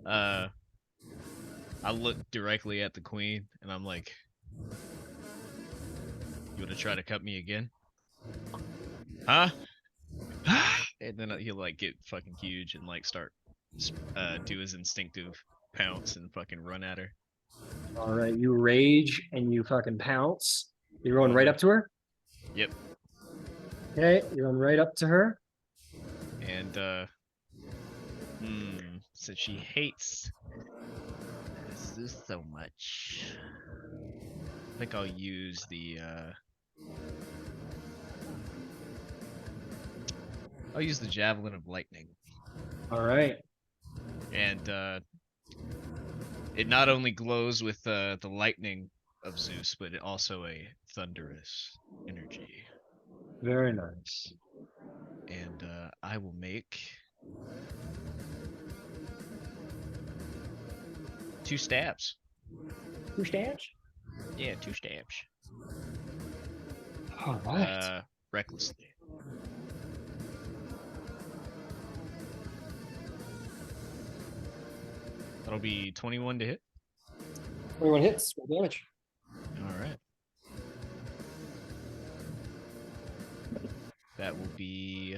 I look directly at the queen and I'm like, "You want to try to cut me again? Huh?" And then he'll like get fucking huge and like start do his instinctive pounce and fucking run at her. All right, you rage and you fucking pounce. You're going right up to her? Yep. Okay, you're going right up to her. And since she hates this so much, I think I'll use the javelin of lightning. All right. And it not only glows with the lightning of Zeus, but it also a thunderous energy. Very nice. And I will make 2 stabs. 2 stabs? Yeah, 2 stabs. All right. Recklessly. That'll be 21 to hit. 21 hits. Roll damage. All right. That will be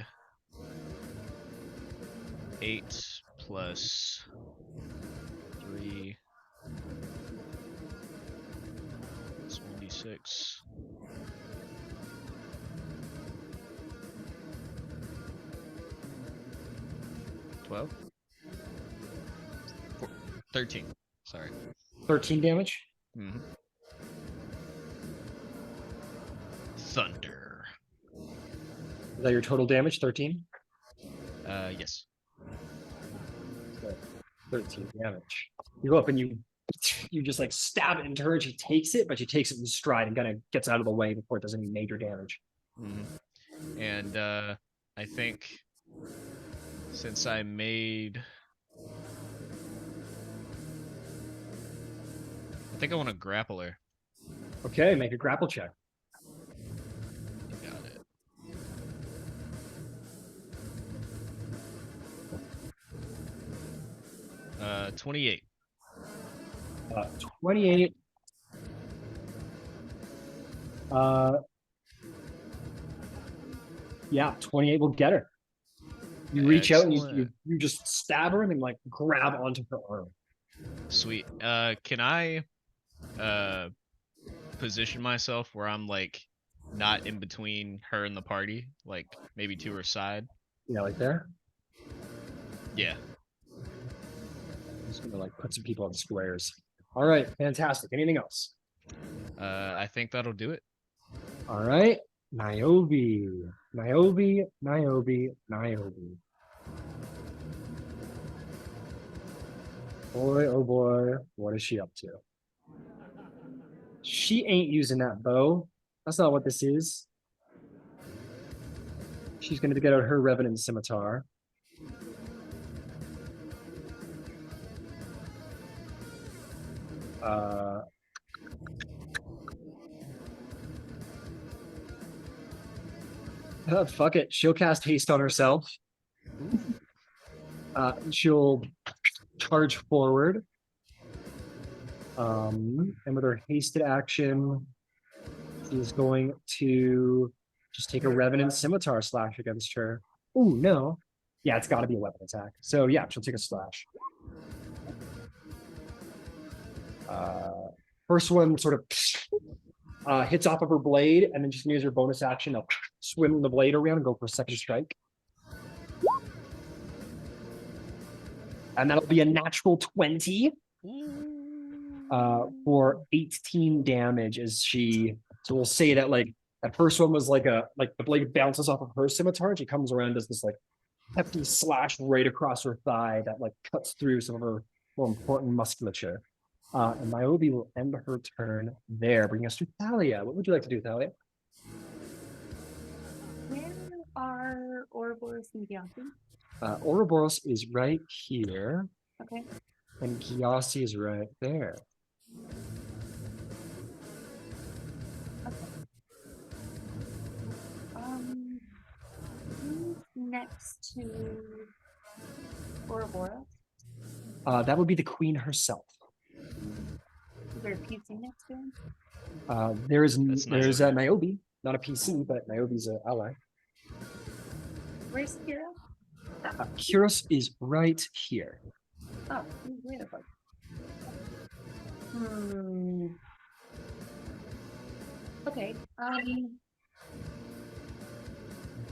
8 plus 3. That's 1d6. 12? 13. Sorry. 13 damage. Mm-hmm. Thunder. Is that your total damage? 13? Yes. So 13 damage. You go up and you just like stab it into her and she takes it, but she takes it in stride and kind of gets out of the way before it does any major damage. Mm-hmm. And I think since I made... I think I want to grapple her. Okay, make a grapple check. You got it. 28. 28. Yeah, 28 will get her. You reach out and you just stab her and then like grab onto her arm. Sweet. Can I position myself where I'm like not in between her and the party, like maybe to her side? Yeah, like there. Yeah. I'm just gonna like put some people on squares. All right, fantastic. Anything else? I think that'll do it. All right, Niobe. Boy, oh boy, what is she up to? She ain't using that bow. That's not what this is. She's gonna get out her Revenant Scimitar. Fuck it. She'll cast haste on herself. She'll charge forward. And with her hasted action, she's going to just take a Revenant Scimitar slash against her. Oh no. Yeah, it's got to be a weapon attack. So yeah, she'll take a slash. First one sort of hits off of her blade, and then just use her bonus action to swim the blade around and go for a second strike. And that'll be a natural 20. for 18 damage as she. So we'll say that like that first one was like the blade bounces off of her scimitar, and she comes around, does this like hefty slash right across her thigh that like cuts through some of her more important musculature. And Niobe will end her turn there, bringing us to Thalia. What would you like to do, Thalia? Where are Ouroboros and Gyasi? Ouroboros is right here, Okay. and Gyasi is right there. Who's next to Ouroboros? That would be the queen herself. Is there a PC next to him? There's That's Niobe, not a PC, but Niobe's an ally. Where's Kira? Kyros is right here. Oh, he's way above. Hmm. Okay. I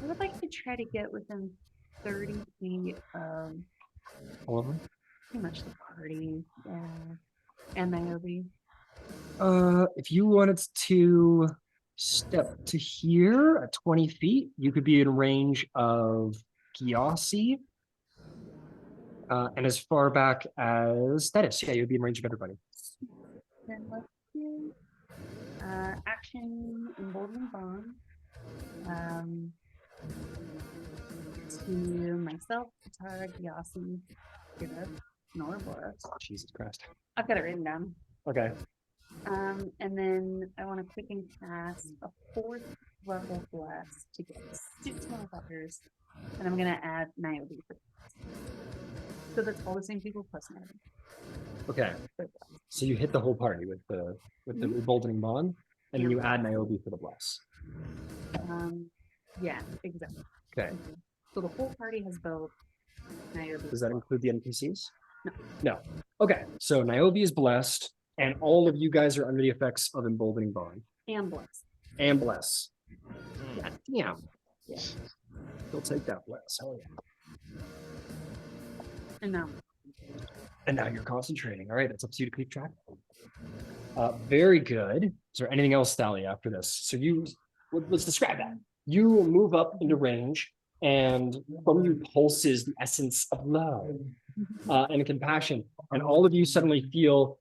would like to try to get within 30 feet of All of them. pretty much the party. And Niobe. If you wanted to step to here at 20 feet, you could be in range of Gyasi. And as far back as Thetis, yeah, you'd be in range of everybody. Then let's do action emboldening bond. To myself, Katara, Gyasi, Kira, Ouroboros. Oh, Jesus Christ. I've got it written down. Okay. And then I want to quickly cast a 4th level blast to get 6 motherfuckers. And I'm gonna add Niobe for this. So that's all the same people plus Niobe. Okay. So you hit the whole party with the emboldening bond, and then you add Niobe for the bless. Yeah, exactly. Okay. So the whole party has both Niobe. Does that include the NPCs? No. No. Okay. So Niobe is blessed, and all of you guys are under the effects of emboldening bond And blast. and bless. Hmm. God damn. Yeah. You'll take that bless. Hell yeah. And now. And now you're concentrating. All right, that's up to you to keep track. Very good. Is there anything else, Thalia, after this? So let's describe that. You move up into range, and from you pulses the essence of love and compassion. And all of you suddenly feel,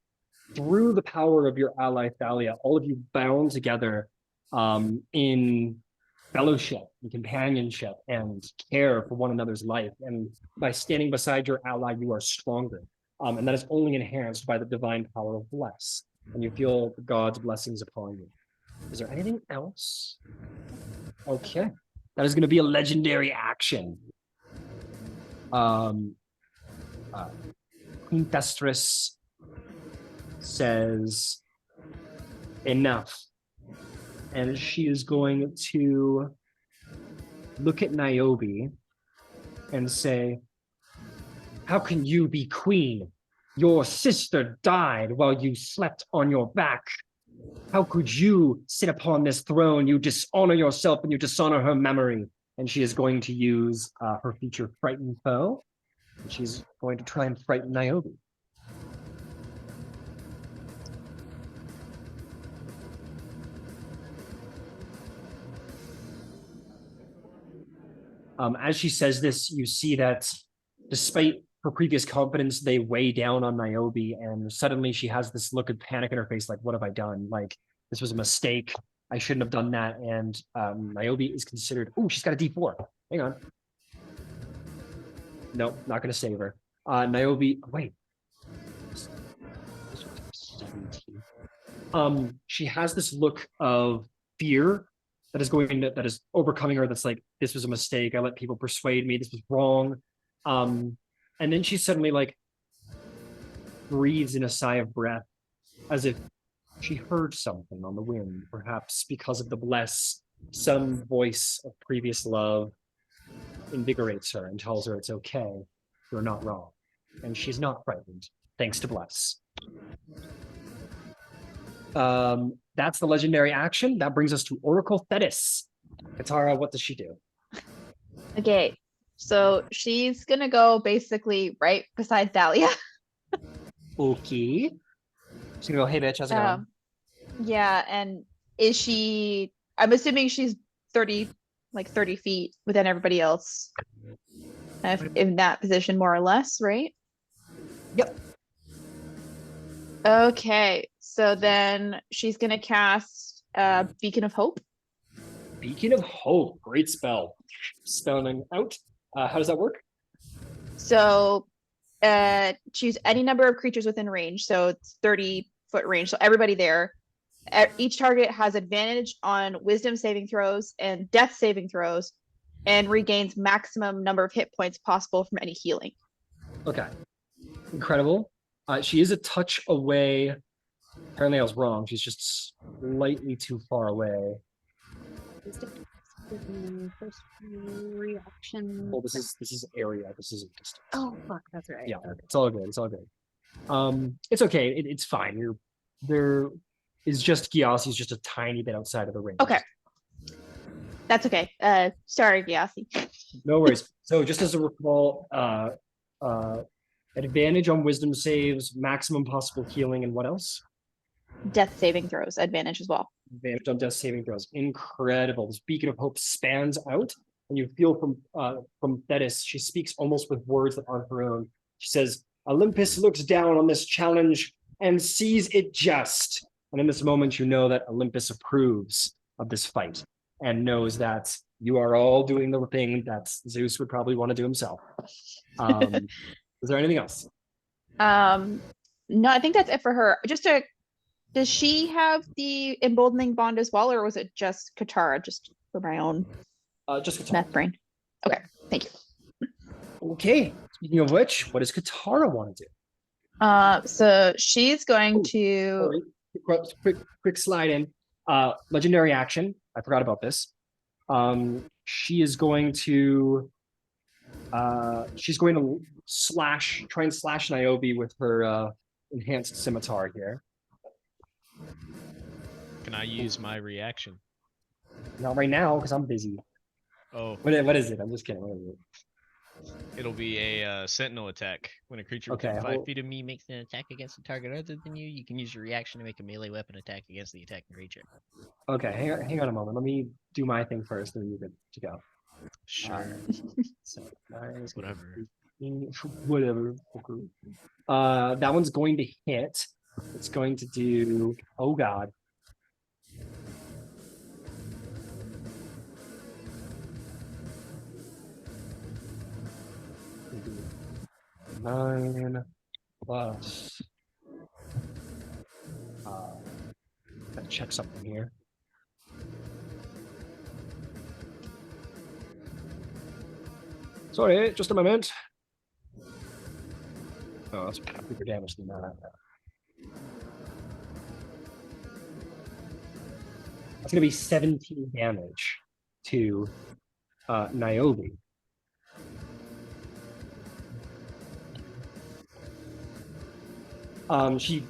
through the power of your ally Thalia, all of you bound together in fellowship and companionship and care for one another's life. And by standing beside your ally, you are stronger. And that is only enhanced by the divine power of bless. And you feel God's blessings upon you. Is there anything else? Okay. That is going to be a legendary action. Queen Thestris says, enough. And she is going to look at Niobe and say, how can you be queen? Your sister died while you slept on your back. How could you sit upon this throne? You dishonor yourself and you dishonor her memory. And she is going to use her feature Frightened Foe. And she's going to try and frighten Niobe. As she says this, you see that despite her previous confidence, they weigh down on Niobe, and suddenly she has this look of panic in her face, like, what have I done? Like, this was a mistake. I shouldn't have done that. And Niobe is considered, oh, she's got a D4. Hang on. Nope, not going to save her. Niobe, wait. 17. She has this look of fear that is overcoming her. That's like, this was a mistake. I let people persuade me. This was wrong. And then she suddenly like breathes in a sigh of breath, as if she heard something on the wind, perhaps because of the bless. Some voice of previous love invigorates her and tells her it's okay. You're not wrong. And she's not frightened, thanks to bless. That's the legendary action. That brings us to Oracle Thetis. Katara, what does she do? Okay, so she's gonna go basically right beside Thalia. Okay. She's gonna go, hey bitch, how's it going? Yeah, and is she? I'm assuming she's 30, like 30 feet within everybody else. In that position, more or less, right? Yep. Okay, so then she's gonna cast Beacon of Hope. Beacon of Hope, great spell. Spelling out. How does that work? So choose any number of creatures within range. So it's 30-foot range. So everybody there. Each target has advantage on wisdom saving throws and death saving throws and regains maximum number of hit points possible from any healing. Okay. Incredible. She is a touch away. Apparently I was wrong. She's just slightly too far away. First reaction. Well, this is area. This isn't distance. Oh fuck, that's right. Yeah, it's all good. It's all good. It's okay. It's fine. There is just Gyasi's just a tiny bit outside of the range. Okay. That's okay. Sorry, Gyasi. No worries. So just as a recall, advantage on wisdom saves, maximum possible healing, and what else? Death saving throws, advantage as well. Advantage on death saving throws. Incredible. This beacon of hope spans out, and you feel from Thetis, she speaks almost with words that aren't her own. She says, Olympus looks down on this challenge and sees it just. And in this moment, you know that Olympus approves of this fight and knows that you are all doing the thing that Zeus would probably want to do himself. Is there anything else? No, I think that's it for her. Does she have the emboldening bond as well, or was it just Katara? Just for my own Just Katara. meth brain. Okay, thank you. Okay. Speaking of which, what does Katara want to do? So she's going to. Sorry. Quick slide in. Legendary action. I forgot about this. She is going to. She's going to try and slash Niobe with her enhanced scimitar here. Can I use my reaction? Not right now because I'm busy. Oh, What is it? I'm just kidding. What is it? it'll be a sentinel attack. When a creature Okay, within 5 well- feet of me makes an attack against a target other than you, you can use your reaction to make a melee weapon attack against the attacking creature. Okay, hang on a moment. Let me do my thing first, then you're good to go. Sure. So, nice. Whatever. Whatever. That one's going to hit. It's going to do. Oh God. Nine plus. Gotta check something here. Sorry, just a moment. Oh, that's bigger damage than that. That's gonna be 17 damage to Niobe. She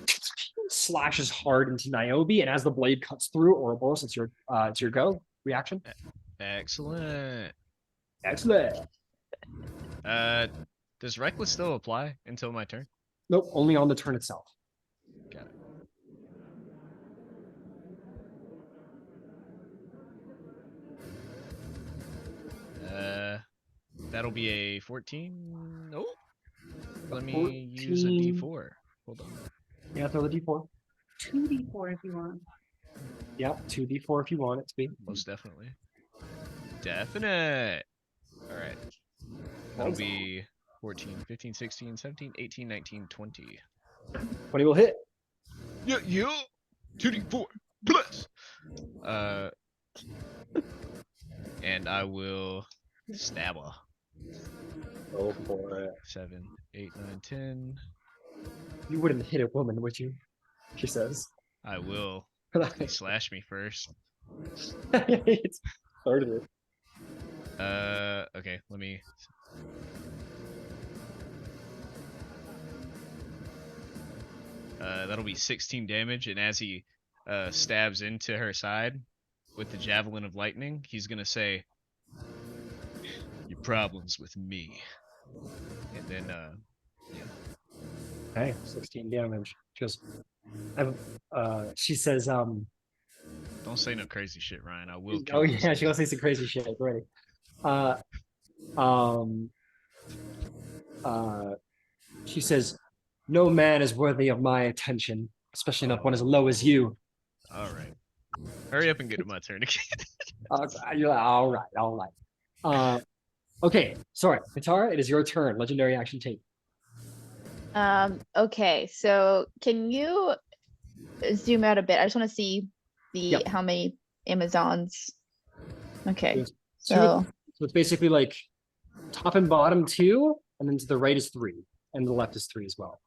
slashes hard into Niobe, and as the blade cuts through, Ouroboros, it's your go reaction. Excellent. Excellent. Does Reckless still apply until my turn? Nope, only on the turn itself. Got it. That'll be a 14. Nope. Let me use a 14. D4. Hold on. Yeah, throw the D4. 2d4 if you want. Yep, 2D4 if you want it to be. Most definitely. Definite. All right. That'll be 14, 15, 16, 17, 18, 19, 20. 20 will hit. Yeah. 2D4 plus. And I will stab her. Go for it. 7, 8, 9, 10. You wouldn't hit a woman, would you? She says. I will. They slash me first. It's started it. Okay, let me. That'll be 16 damage, and as he stabs into her side with the javelin of lightning, he's gonna say, "Your problems with me," and then yeah. Okay, 16 damage. Just, she says, Don't say no crazy shit, Ryan. I will kill oh you. yeah, she gonna say some crazy shit. Ready? Uh, um, she says, "No man is worthy of my attention, especially not one as low as you." All right. Hurry up and get to my turn again. You're like, all right, all right. Okay, sorry, Katara, it is your turn. Legendary action take. Okay, so can you zoom out a bit? I just want to see the Yep. how many Amazons. Okay, There's two so So it's basically like top and bottom 2, and then to the right is 3, and the left is 3 as well.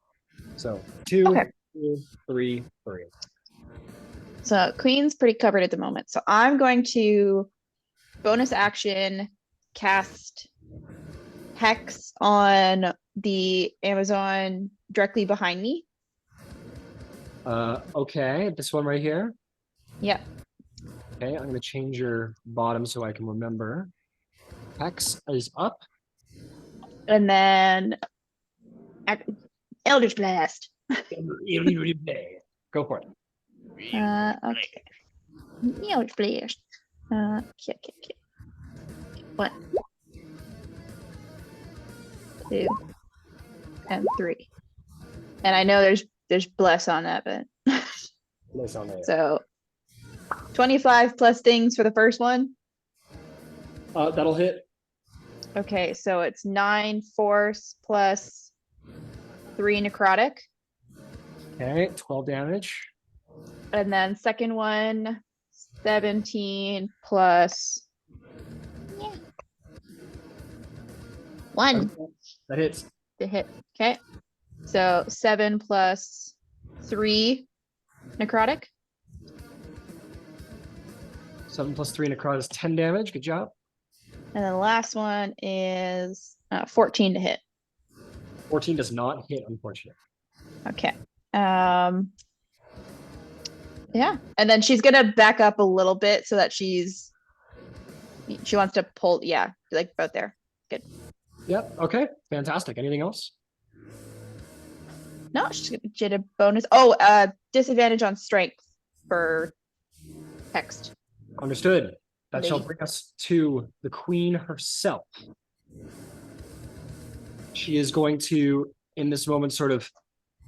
So 2, Okay. 2, 3, 3. so Queen's pretty covered at the moment. So I'm going to bonus action cast Hex on the Amazon directly behind me. Okay, this one right here. Yep. Okay, I'm gonna change your bottom so I can remember. Hex is up. And then Eldritch Blast. Go for it. Okay. Eldritch Blast. Okay. 1, 2, and 3. And I know there's bless on that, but Nice on there. so 25 plus things for the first one. That'll hit. Okay, so it's 9 force plus 3 necrotic. Okay, 12 damage. And then second one, 17 plus 1 That hits. to hit. Okay. So 7 plus 3 necrotic. 7 plus 3 necrotic is 10 damage. Good job. And then the last one is 14 to hit. 14 does not hit, unfortunately. Okay. Yeah. And then she's gonna back up a little bit so that she wants to pull, yeah, like both there. Yep. Okay. Fantastic. Anything else? No, she's gonna get a bonus. Oh, disadvantage on strength for text. Understood. That shall Indeed. bring us to the queen herself. She is going to, in this moment, sort of,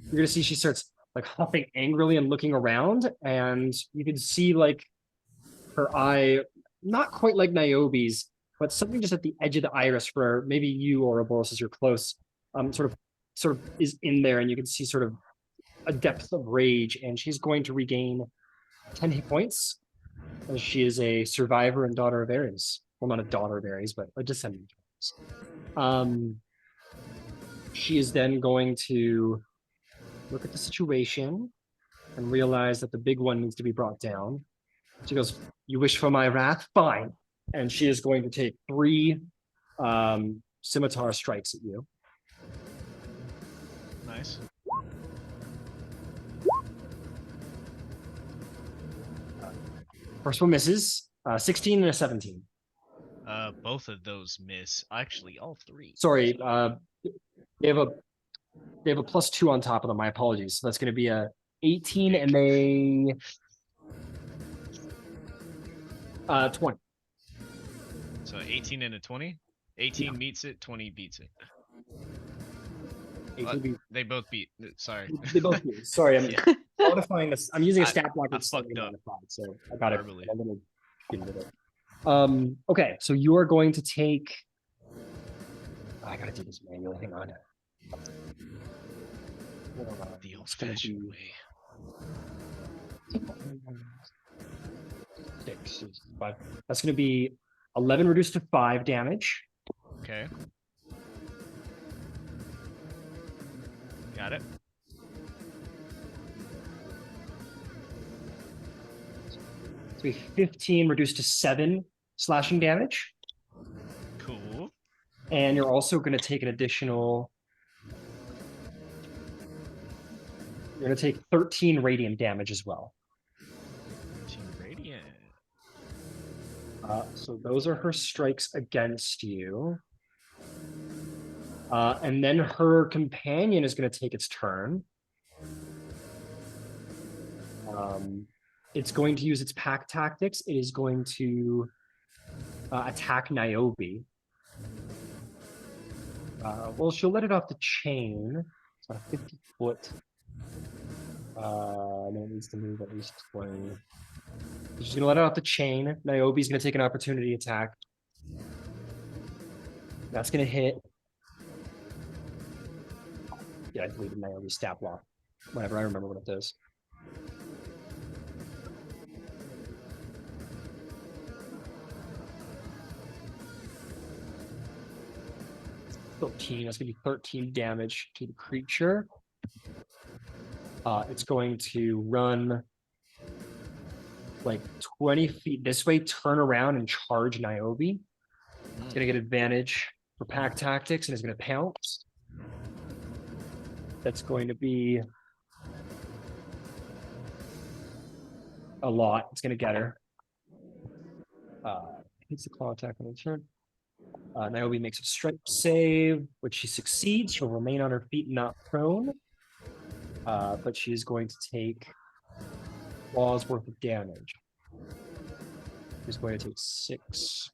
you're going to see she starts like huffing angrily and looking around, and you can see like her eye, not quite like Niobe's, but something just at the edge of the iris where maybe you or Ouroboros, as you're close, sort of is in there, and you can see sort of a depth of rage, and she's going to regain 10 hit points. As she is a survivor and daughter of Ares. Well, not a daughter of Ares, but a descendant of Ares. She is then going to look at the situation and realize that the big one needs to be brought down. She goes, "You wish for my wrath? Fine." And she is going to take 3 scimitar strikes at you. Nice. First one misses. 16 and a 17. Both of those miss. Actually, all 3. Sorry, they have a +2 on top of them. My apologies. So that's going to be a 18 and a 20. So 18 and a 20. 18 meets it. 20 beats it. 18 They both beat. Sorry. They both do. Sorry, I'm Yeah. modifying this. I'm using a I- stat block I that's fucked up. modified, so I got it. Verbally. A little confused with it. Okay, so you are going to take. I gotta do this manually. Hang on. The It's gonna old-fashioned be way. 6, 5. That's gonna be 11 reduced to 5 damage. Okay. Got it. It's gonna be 15 reduced to 7 slashing damage. Cool. And you're also going to take an additional. You're going to take 13 radiant damage as well. Team Radiant. So those are her strikes against you. And then her companion is going to take its turn. It's going to use its pack tactics. It is going to attack Niobe. Well, she'll let it off the chain. It's about a 50-foot. And it needs to move at least 20. She's going to let it off the chain. Niobe's going to take an opportunity attack. That's going to hit. Yeah, I deleted Niobe's stat block. Whatever, I remember what it does. That's going to be 13 damage to the creature. It's going to run like 20 feet this way, turn around and charge Niobe. It's going to get advantage for pack tactics and is going to pounce. That's going to be a lot. It's going to get her. Hits the claw attack on the turn. Niobe makes a strength save, which she succeeds. She'll remain on her feet, not prone. But she is going to take claws worth of damage. She's going to take 6,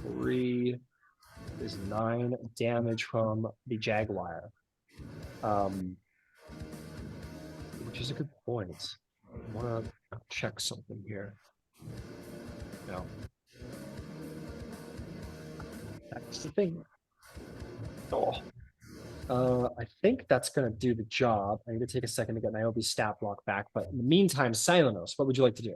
3, is 9 damage from the Jaguar. Which is a good point. I want to check something here. No. That's the thing. Oh. I think that's going to do the job. I need to take a second to get Niobe's stat block back, but in the meantime, Silenos, what would you like to do?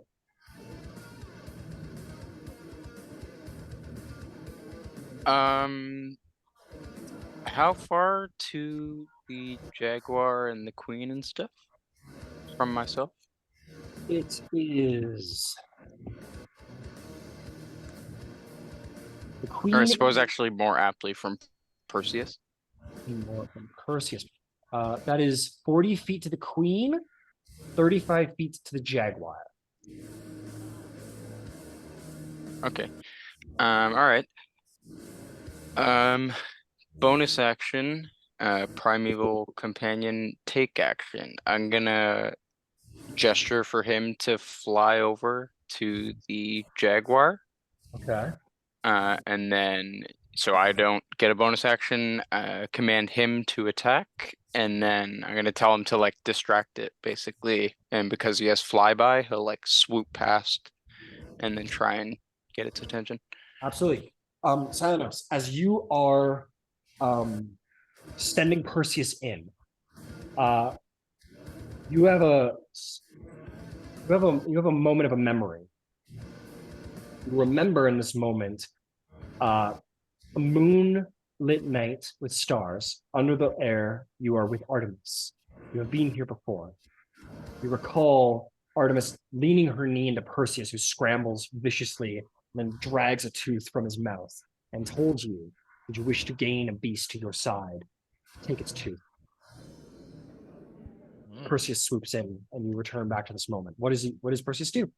How far to the Jaguar and the Queen and stuff from myself? It is the Queen. Or I suppose actually more aptly from Perseus. More from Perseus. That is 40 feet to the Queen, 35 feet to the Jaguar. Okay. All right. Bonus action, Primeval Companion take action. I'm gonna gesture for him to fly over to the Jaguar. Okay. And then, so I don't get a bonus action, command him to attack. And then I'm gonna tell him to like distract it basically. And because he has flyby, he'll like swoop past and then try and get its attention. Absolutely. Silenos, as you are sending Perseus in, you have a moment of a memory. You remember in this moment a moonlit night with stars. Under the air, you are with Artemis. You have been here before. You recall Artemis leaning her knee into Perseus, who scrambles viciously and then drags a tooth from his mouth, and told you, would you wish to gain a beast to your side, take its tooth. Perseus swoops in, and you return back to this moment. What does Perseus do?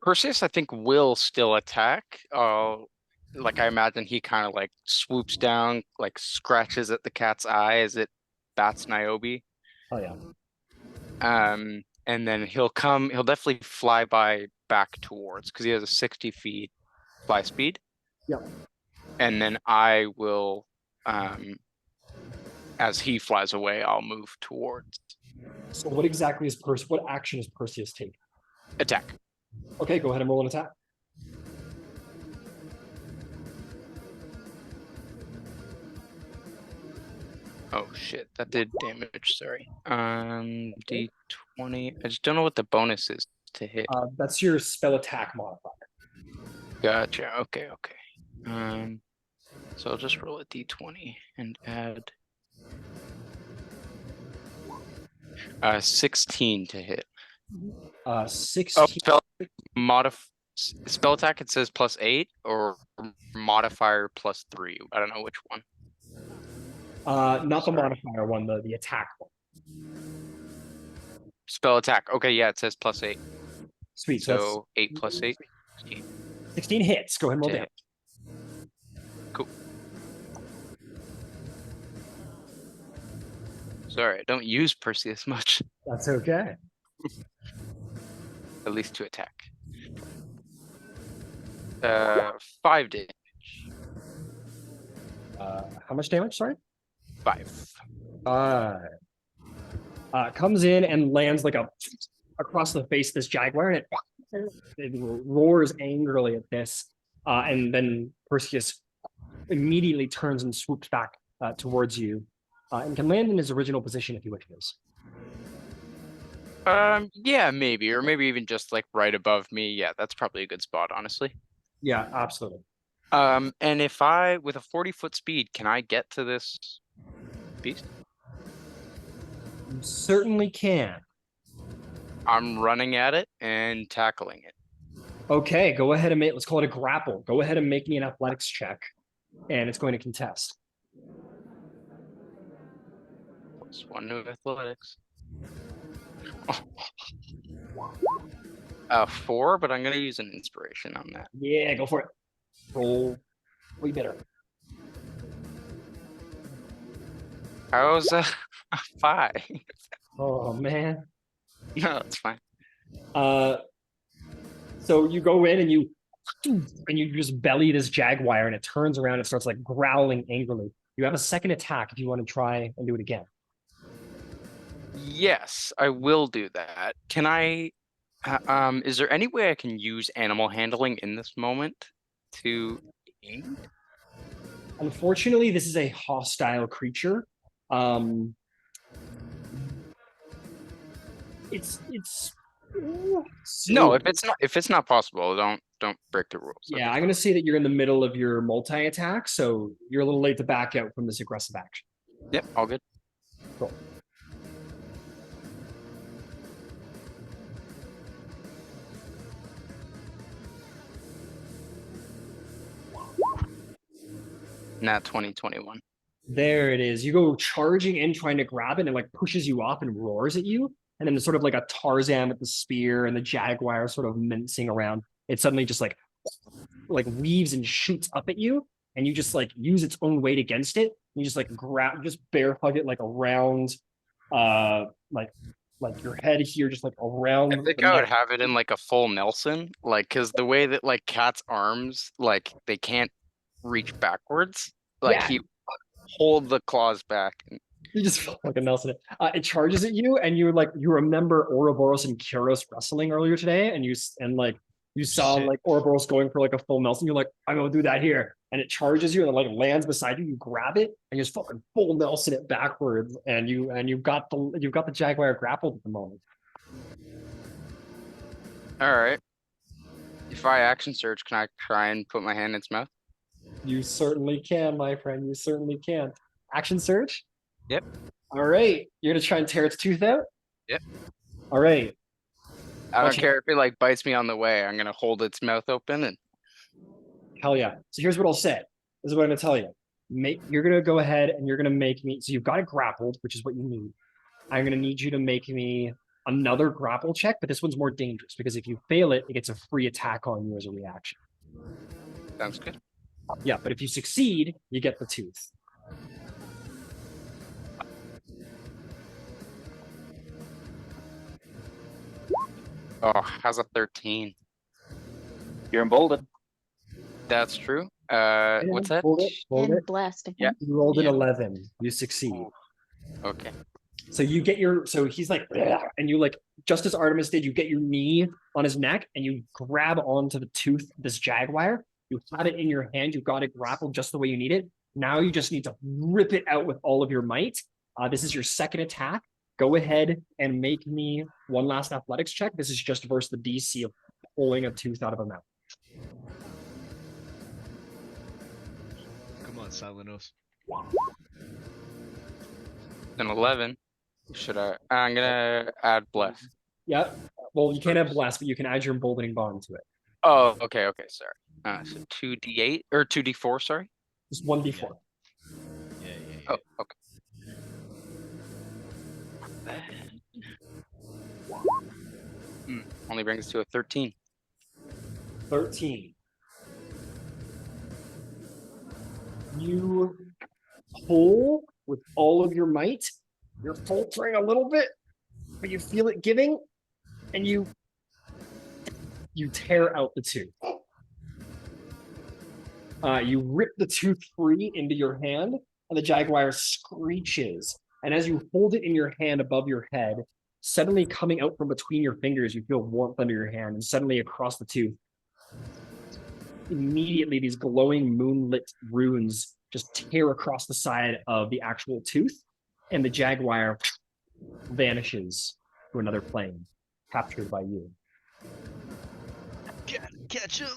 Perseus, I think, will still attack. Like I imagine he kind of like swoops down, like scratches at the cat's eye as it bats Niobe. Oh yeah. And then he'll definitely fly by back towards, because he has a 60 feet fly speed. Yep. And then I will, as he flies away, I'll move towards. So what exactly is what action is Perseus taking? Attack. Okay, go ahead and roll an attack. Oh shit, that did damage, sorry. D20. I just don't know what the bonus is to hit. That's your spell attack modifier. Gotcha. Okay. So I'll just roll a D20 and add 16 to hit. 16. Oh, spell attack, it says +8 or modifier +3. I don't know which one. Not the modifier one, the attack one. Spell attack. Okay, yeah, it says +8. Sweet. So 8 + 8. 16 hits. Go ahead and roll To damage. Cool. Sorry, I don't use Perseus much, That's okay. at least to attack. 5 damage. How much damage? Sorry. 5. Comes in and lands like across the face of this jaguar, and it roars angrily at this. And then Perseus immediately turns and swoops back towards you, and can land in his original position if he wishes. Yeah, maybe, or maybe even just like right above me. Yeah, that's probably a good spot, honestly. Yeah, absolutely. And if I, with a 40-foot speed, can I get to this beast? You certainly can. I'm running at it and tackling it. Okay, go ahead and let's call it a grapple. Go ahead and make me an athletics check, and it's going to contest. +1 to athletics. 4, but I'm gonna use an inspiration on that. Yeah, go for it. Roll way better. How's a 5? Oh man. No, it's fine. So you go in and you just belly this jaguar, and it turns around and starts like growling angrily. You have a second attack if you want to try and do it again. Yes, I will do that. Can I? Is there any way I can use animal handling in this moment to aid? Unfortunately, this is a hostile creature. It's No, if it's not possible, don't break the rules. yeah, I'm gonna say that you're in the middle of your multi-attack, so you're a little late to back out from this aggressive action. Yep, all good. Cool. Nat 2021. There it is. You go charging in, trying to grab it, and it like pushes you off and roars at you. And then sort of like a Tarzan with the spear and the jaguar sort of mincing around. It suddenly just like weaves and shoots up at you, and you just like use its own weight against it. You just like just bear hug it like around, like your head here, just like around. I think the I would neck. have it in like a full Nelson, like because the way that like cat's arms, like they can't reach backwards. Like Yeah. he hold the claws back. You just feel like a Nelson. It charges at you, and you remember Ouroboros and Kyros wrestling earlier today, and you saw Shit. like Ouroboros going for like a full Nelson. You're like, I'm gonna do that here, and it charges you, and it like lands beside you. You grab it, and you just fucking full Nelson it backwards, and you've got the jaguar grappled at the moment. All right. If I action surge, can I try and put my hand in its mouth? You certainly can, my friend. You certainly can. Action surge. Yep. All right, you're gonna try and tear its tooth out. Yep. All right. I don't Watch it. care if it like bites me on the way. I'm gonna hold its mouth open and Hell yeah. So here's what I'll say. This is what I'm gonna tell you. You're gonna go ahead and you're gonna make me. So you've got it grappled, which is what you need. I'm gonna need you to make me another grapple check, but this one's more dangerous because if you fail it, it gets a free attack on you as a reaction. sounds good. Yeah, but if you succeed, you get the tooth. Oh, how's a 13? You're emboldened. That's true. What's that? Hold it. Hold And it. blessed. Yeah. You rolled an Yeah. 11. You succeed. Ooh. Okay. So you get so he's like, "Ugh," and you like, just as Artemis did, you get your knee on his neck and you grab onto the tooth of this jaguar. You have it in your hand. You've got it grappled just the way you need it. Now you just need to rip it out with all of your might. This is your second attack. Go ahead and make me one last athletics check. This is just versus the DC of pulling a tooth out of a mouth. Come on, Silenos. An 11. Should I? I'm gonna add bless. Yeah. Well, you can't have blast, but you can add your emboldening bond to it. Oh, okay, sorry. So 2d8 or 2d4, sorry. Just 1d4. Yeah. Oh, okay. Only brings us to a 13. 13. You pull with all of your might. You're faltering a little bit, but you feel it giving, and you tear out the tooth. You rip the tooth free into your hand, and the jaguar screeches. And as you hold it in your hand above your head, suddenly coming out from between your fingers, you feel warmth under your hand, and suddenly across the tooth, immediately these glowing moonlit runes just tear across the side of the actual tooth, and the jaguar vanishes to another plane, captured by you. Catch him.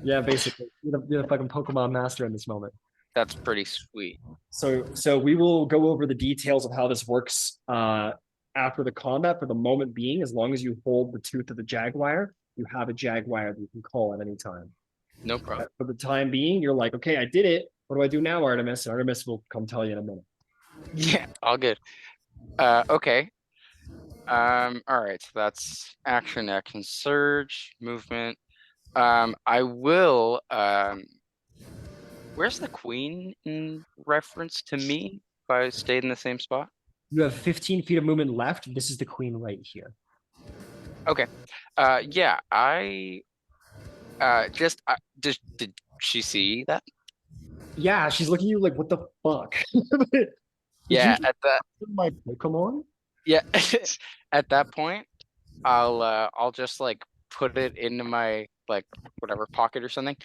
Yeah, basically, you're the fucking Pokemon master in this moment. That's pretty sweet. So we will go over the details of how this works after the combat. For the moment being, as long as you hold the tooth of the jaguar, you have a jaguar that you can call at any time. No problem. For the time being, you're like, okay, I did it. What do I do now, Artemis? And Artemis will come tell you in a minute. Yeah, all good. Okay. All right. So that's action, surge, movement. I will. Where's the queen in reference to me? If I stayed in the same spot. You have 15 feet of movement left. This is the queen right here. Okay. Yeah. Did she see that? Yeah, she's looking at you like, what the fuck? Yeah. You At that. my Pokemon? Yeah. At that point, I'll just like put it into my like whatever pocket or something.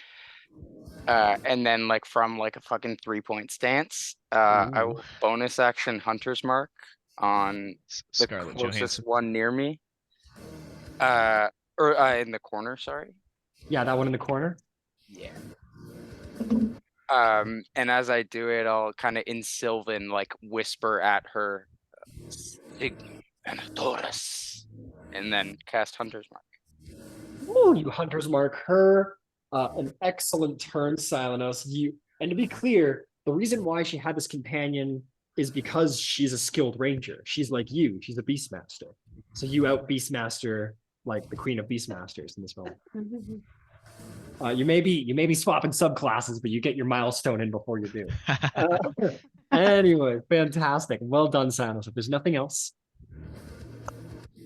And then like from like a fucking 3-point stance, I Ooh. will bonus action Hunter's Mark on the Scarlett closest Johansson. one near me. Or in the corner, sorry. Yeah, that one in the corner. Yeah. And as I do it, I'll kind of in Sylvan like whisper at her, Signy Venatorus, and then cast Hunter's Mark. Ooh, you Hunter's Mark her. An excellent turn, Silenos. And to be clear, the reason why she had this companion is because she's a skilled ranger. She's like you. She's a Beastmaster. So you out Beastmaster like the Queen of Beastmasters in this moment. You may be swapping subclasses, but you get your milestone in before you do. Anyway, fantastic. Well done, Silenos. If there's nothing else,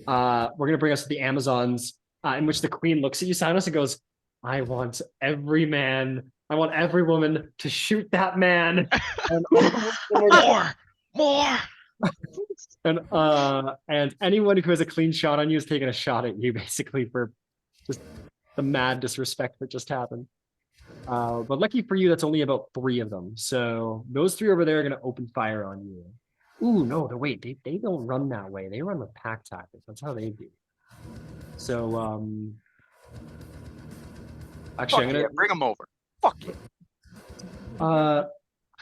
we're gonna bring us to the Amazons, in which the Queen looks at you, Silenos, and goes, I want every woman to shoot that man. More. And anyone who has a clean shot on you is taking a shot at you, basically, for just the mad disrespect that just happened. But lucky for you, that's only about 3 of them. So those 3 over there are going to open fire on you. Ooh, no, wait, they don't run that way. They run with pack tactics. That's how they do. So, actually, I'm gonna bring them over. Fuck it.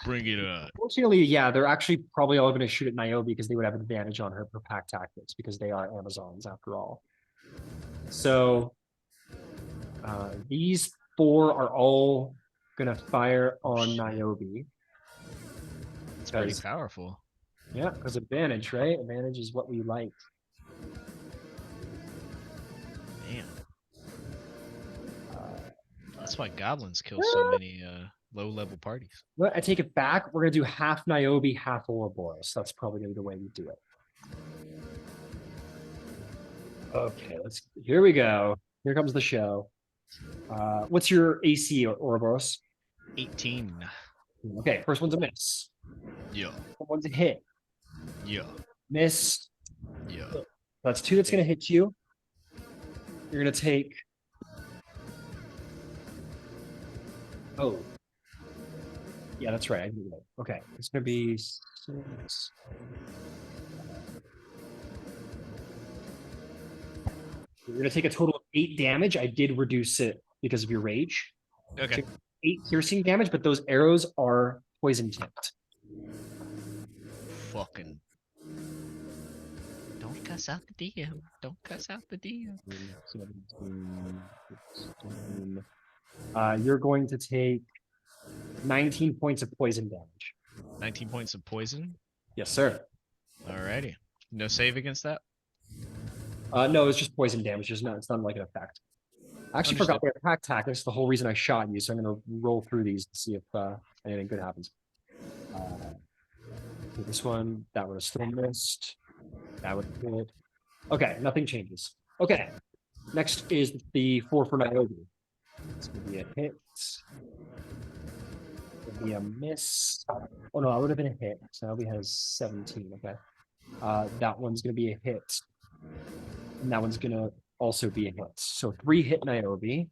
Bring it up. Fortunately, yeah, they're actually probably all going to shoot at Niobe because they would have an advantage on her for pack tactics because they are Amazons after all. So these 4 are all going to fire on Niobe. It's pretty powerful. Yeah, because advantage, right? Advantage is what we like. Man. That's why goblins kill so many low-level parties. Well, I take it back. We're going to do half Niobe, half Ouroboros. That's probably going to be the way we do it. Okay, here we go. Here comes the show. What's your AC, Ouroboros? 18. Okay, first one's a miss. Yeah. Second one's a hit. Yeah. Miss. Yeah. That's 2 that's going to hit you. You're going to take... Oh. Yeah, that's right. I knew that. Okay, it's going to be 6. You're going to take a total of 8 damage. I did reduce it because of your rage. Okay. 8 piercing damage, but those arrows are poison tipped. Fucking. Don't cuss out the DM. Don't cuss out the DM. 17, 16. You're going to take 19 points of poison damage. 19 points of poison. Yes, sir. Alrighty. No save against that? No, it's just poison damage. It's not like an effect. I actually forgot the attack tactics. The whole reason I shot you, so I'm gonna roll through these to see if anything good happens. This one, that one is still missed. That would hit. Okay, nothing changes. Okay, next is the 4 for Niobe. It's gonna be a hit. It'll be a miss. Oh no, that would have been a hit. So Niobe has 17. Okay, that one's gonna be a hit, and that one's gonna also be a hit. So 3 hit Niobe.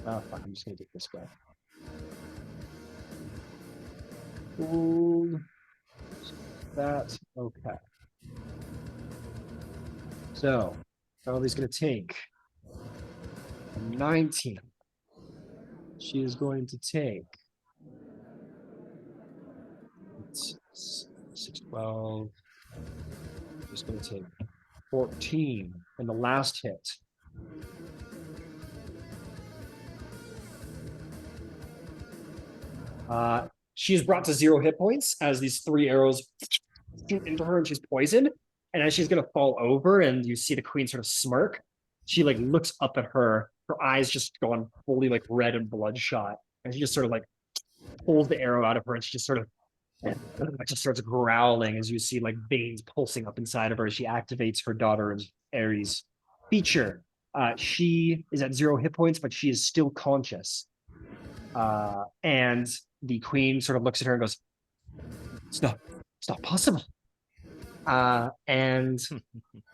Oh fuck, I'm just gonna take this guy. Ooh. That okay. So Niobe's gonna take 19. She is going to take 6, 12. She's going to take 14 in the last hit. She is brought to 0 hit points as these 3 arrows shoot into her, and she's poisoned. And as she's gonna fall over, and you see the queen sort of smirk, she like looks up at her. Her eyes just gone fully like red and bloodshot, and she just sort of like pulls the arrow out of her, and she just sort of just starts growling as you see like veins pulsing up inside of her as she activates her daughter's Ares feature. She is at 0 hit points, but she is still conscious. And the queen sort of looks at her and goes, it's not possible. And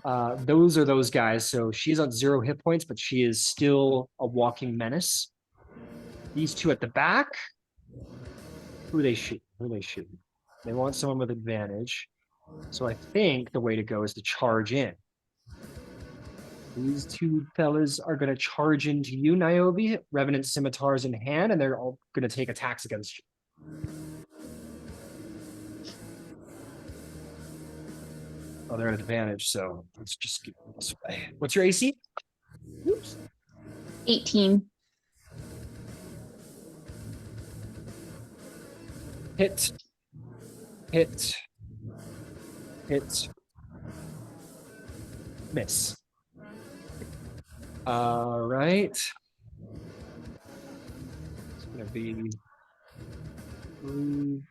those are those guys. So she's on 0 hit points, but she is still a walking menace. These 2 at the back, who they shoot? They want someone with advantage. So I think the way to go is to charge in. These 2 fellas are going to charge into you, Niobe, Revenant Scimitars in hand, and they're all going to take attacks against you. Oh, they're at advantage, so let's just get this way. What's your AC? Oops. 18. Hit. Miss. All right. It's gonna be 3.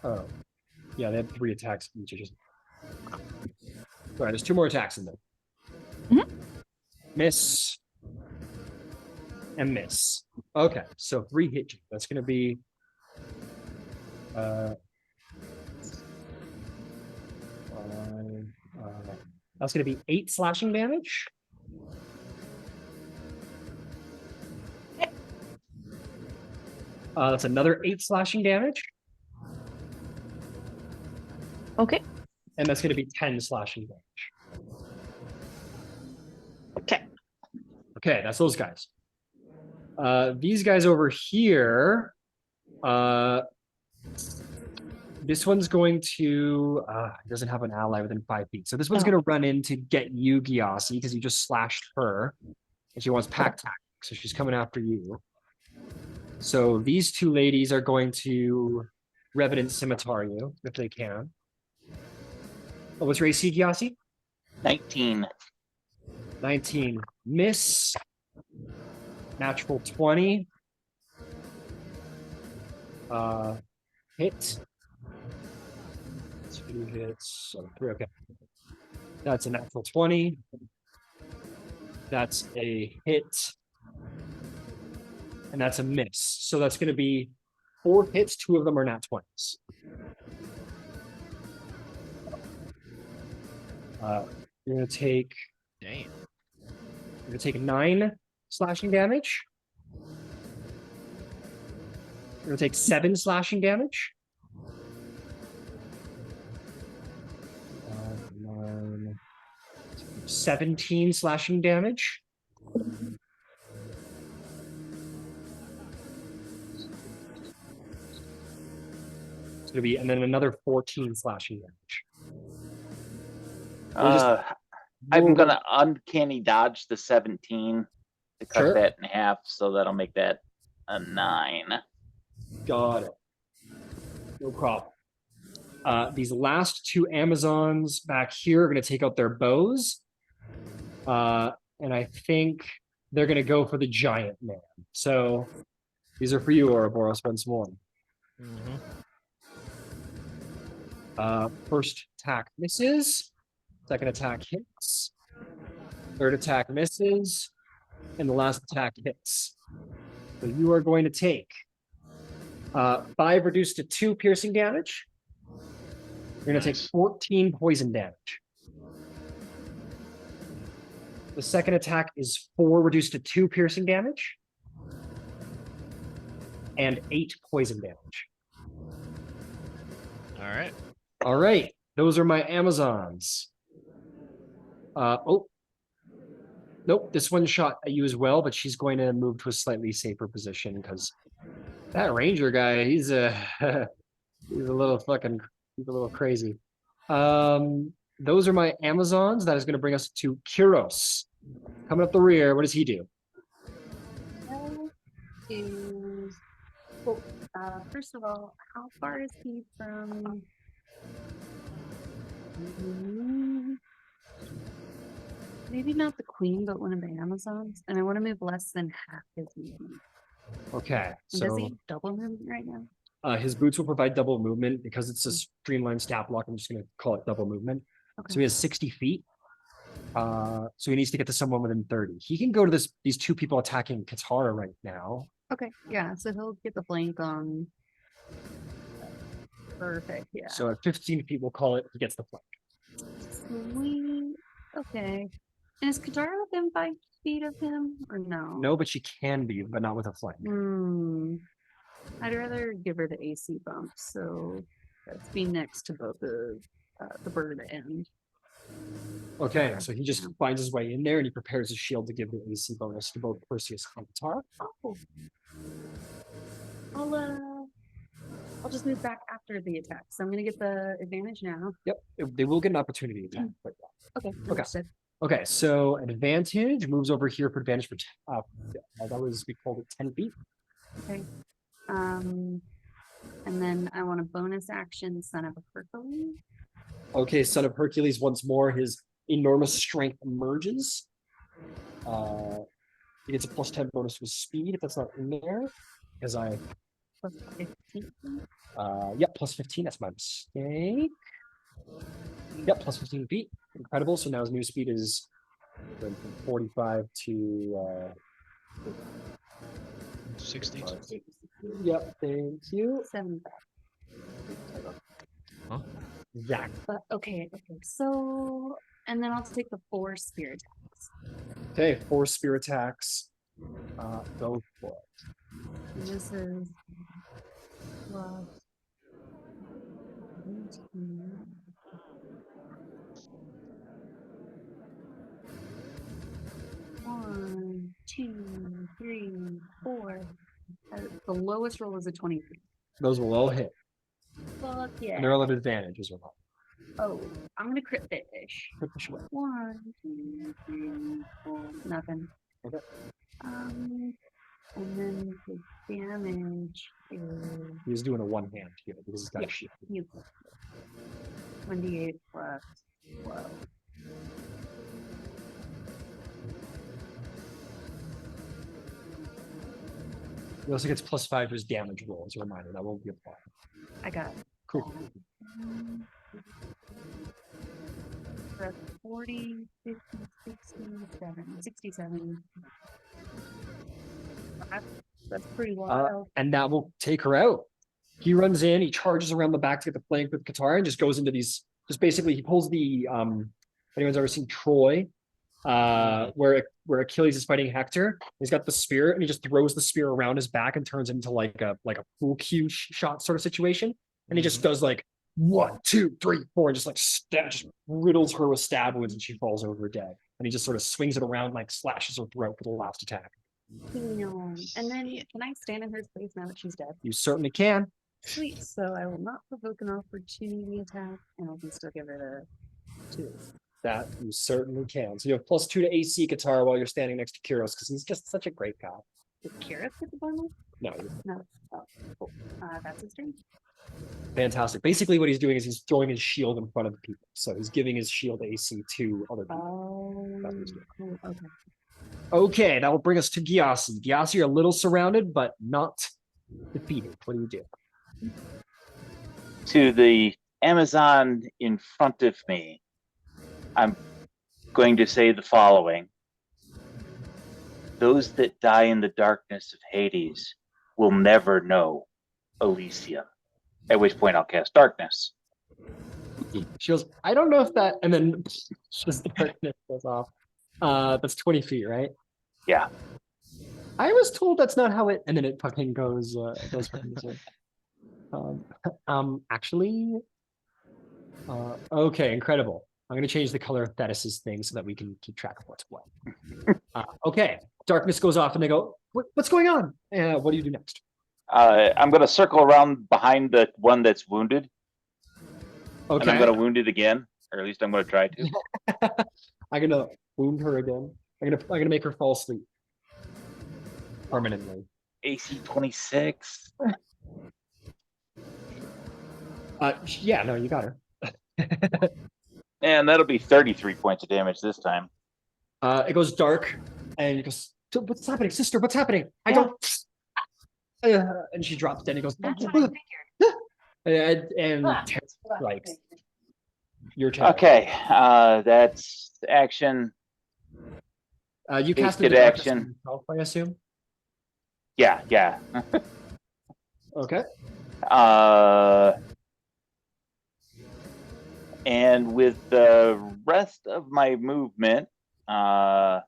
Oh, yeah, they had 3 attacks each. Just all right. There's 2 more attacks in there. Mhm. Miss and miss. Okay, so 3 hit you. That's gonna be that's gonna be 8 slashing damage. That's another 8 slashing damage, Okay. and that's gonna be 10 slashing damage. Okay. Okay, that's those guys. These guys over here, this one's going to, it doesn't have an ally within 5 feet. So this one's Oh. going to run in to get you, Gyasi, because you just slashed her. And she wants pack tactics, so she's coming after you. So these 2 ladies are going to Revenant Scimitar you, if they can. Oh, what's your AC, Gyasi? 19. 19. Miss. Natural 20. Hit. 2 hits. So 3. Okay. That's a natural 20. That's a hit. And that's a miss. So that's going to be 4 hits. 2 of them are nat 20s. You're going to take. Damn. You're going to take 9 slashing damage. You're going to take 7 slashing damage. 9, 17 slashing damage. It's going to be, and then another 14 slashing damage. I'm gonna uncanny dodge the 17 to cut Sure. that in half, so that'll make that a 9. Got it. No problem. These last 2 Amazons back here are going to take out their bows. And I think they're gonna go for the giant man. So these are for you, Ouroboros, once more. Mhm. First attack misses. Second attack hits. Third attack misses. And the last attack hits. So you are going to take 5 reduced to 2 piercing damage. You're going to take Nice. 14 poison damage. The second attack is 4 reduced to 2 piercing damage. And 8 poison damage. All right. All right. Those are my Amazons. Oh. Nope, this one shot at you as well, but she's going to move to a slightly safer position because that ranger guy, he's a he's a little crazy. Those are my Amazons. That is going to bring us to Kyros. Coming up the rear, what does he do? Is well, first of all, how far is he from? Maybe not the queen, but one of the Amazons. And I want to move less than half his movement. Okay, And does so he double movement right now? his boots will provide double movement because it's a streamlined stat block. I'm just going to call it double movement. Okay. So he has 60 feet. So he needs to get to someone within 30. He can go to these 2 people attacking Katara right now. Okay, yeah, so he'll get the flank on. Perfect, yeah. So at 15 feet, we'll call it, he gets the flank. Sweet. Okay. And is Katara within 5 feet of him or no? No, but she can be, but not with a flank. I'd rather give her the AC bump, so let's be next to both the bird and. Okay, so he just finds his way in there and he prepares his shield to give the AC bonus to both Perseus and Katara. Oh. I'll just move back after the attack. So I'm gonna get the advantage now. Yep, they will get an opportunity attack. But Okay. Okay. Understood. okay, so an advantage moves over here for advantage for that was we called it 10 feet. Okay. And then I want a bonus action, Son of a Hercules. Okay, Son of Hercules once more. His enormous strength emerges. He gets a plus 10 bonus to his speed if that's not in there. Because Plus 15. Yep, plus 15. That's my mistake. Yep, plus 15 feet. Incredible. So now his new speed is from 45 to 60. Yep, thank you. 75. Huh? Exactly. But okay. So, and then I'll take the 4 spear attacks. Okay, 4 spear attacks. Go for it. And this is plus 18. One, 2, 3, 4. The lowest roll is a 23. Those will all hit. Fuck yeah. And they're all at advantage as well. Oh, I'm gonna crit fish. Crit fish away. 1, 2, 3, 4. Nothing. Okay. And then the damage is He's doing a one hand here because he's got Yeah. a shield. 28 plus 12. He also gets plus 5 to his damage roll as a reminder. That won't be applied. I got it. Cool. That's 40, 50, 67, 67. That's pretty wild. And that will take her out. He runs in, he charges around the back to get the flank with Katara and just goes into these, just basically he pulls the if anyone's ever seen Troy, where Achilles is fighting Hector. He's got the spear and he just throws the spear around his back and turns it into like a pool cue shot sort of situation. And he just does like 1, 2, 3, 4, and just like just riddles her with stab wounds and she falls over dead. And he just sort of swings it around, like slashes her throat for the last attack. No. And then can I stand in her place now that she's dead? You certainly can. Sweet. So I will not provoke an opportunity attack, and I can still give her the 2. That you certainly can. So you have +2 to AC Katara while you're standing next to Kyros because he's just such a great guy. Did Kira get the bonus? No, No. Oh, cool. That's his turn. fantastic. Basically, what he's doing is he's throwing his shield in front of the people. So he's giving his shield AC to other people. Oh, That's what he's doing. cool. Okay. Okay, that will bring us to Gyasi. Gyasi, you're a little surrounded, but not defeated. What do you do? To the Amazon in front of me, I'm going to say the following. Those that die in the darkness of Hades will never know Elysium. At which point I'll cast darkness. She goes, I don't know if that, and then just the darkness goes off. That's 20 feet, right? Yeah. I was told that's not how it, and then it fucking goes fucking this way. Actually, okay, incredible. I'm gonna change the color of Thetis's thing so that we can keep track of what's what. Okay, darkness goes off, and they go, what's going on? What do you do next? I'm going to circle around behind the one that's wounded. Okay, And I'm going to wound it again, or at least I'm going to try to. I'm gonna wound her again. I'm gonna make her fall asleep permanently. AC 26. Yeah, no, you got her. And that'll be 33 points of damage this time. It goes dark, and it goes, what's happening, sister? What's happening? I don't. And she drops dead. And he goes, That's what I figured. and Ah, Terry that's what I strikes. figured. Your turn. Okay, that's action. You cast Wasted the action. yourself, I assume. Yeah. Okay. And with the rest of my movement, I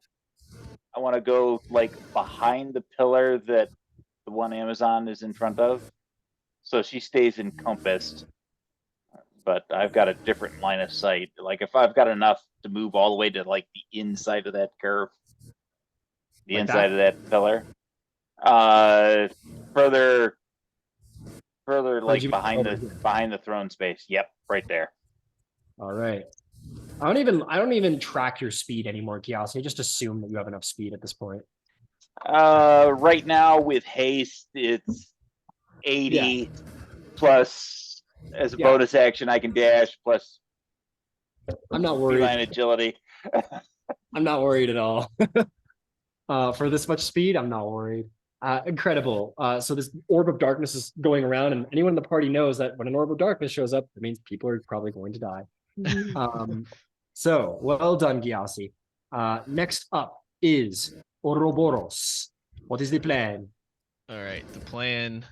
want to go like behind the pillar that the one Amazon is in front of. So she stays encompassed. But I've got a different line of sight. Like if I've got enough to move all the way to like the inside of that curve, the Like inside that? of that pillar, further like you mean behind over the here? throne space. Yep, right there. All right. I don't even track your speed anymore, Kiasi. I just assume that you have enough speed at this point. Right now with haste, it's 80 plus as a Yeah. bonus action. I can dash plus I'm not worried. feline agility. I'm not worried at all. For this much speed, I'm not worried. Incredible. So this orb of darkness is going around, and anyone in the party knows that when an orb of darkness shows up, it means people are probably going to die. So well done, Gyasi. Next up is Ouroboros. What is the plan? All right, the plan.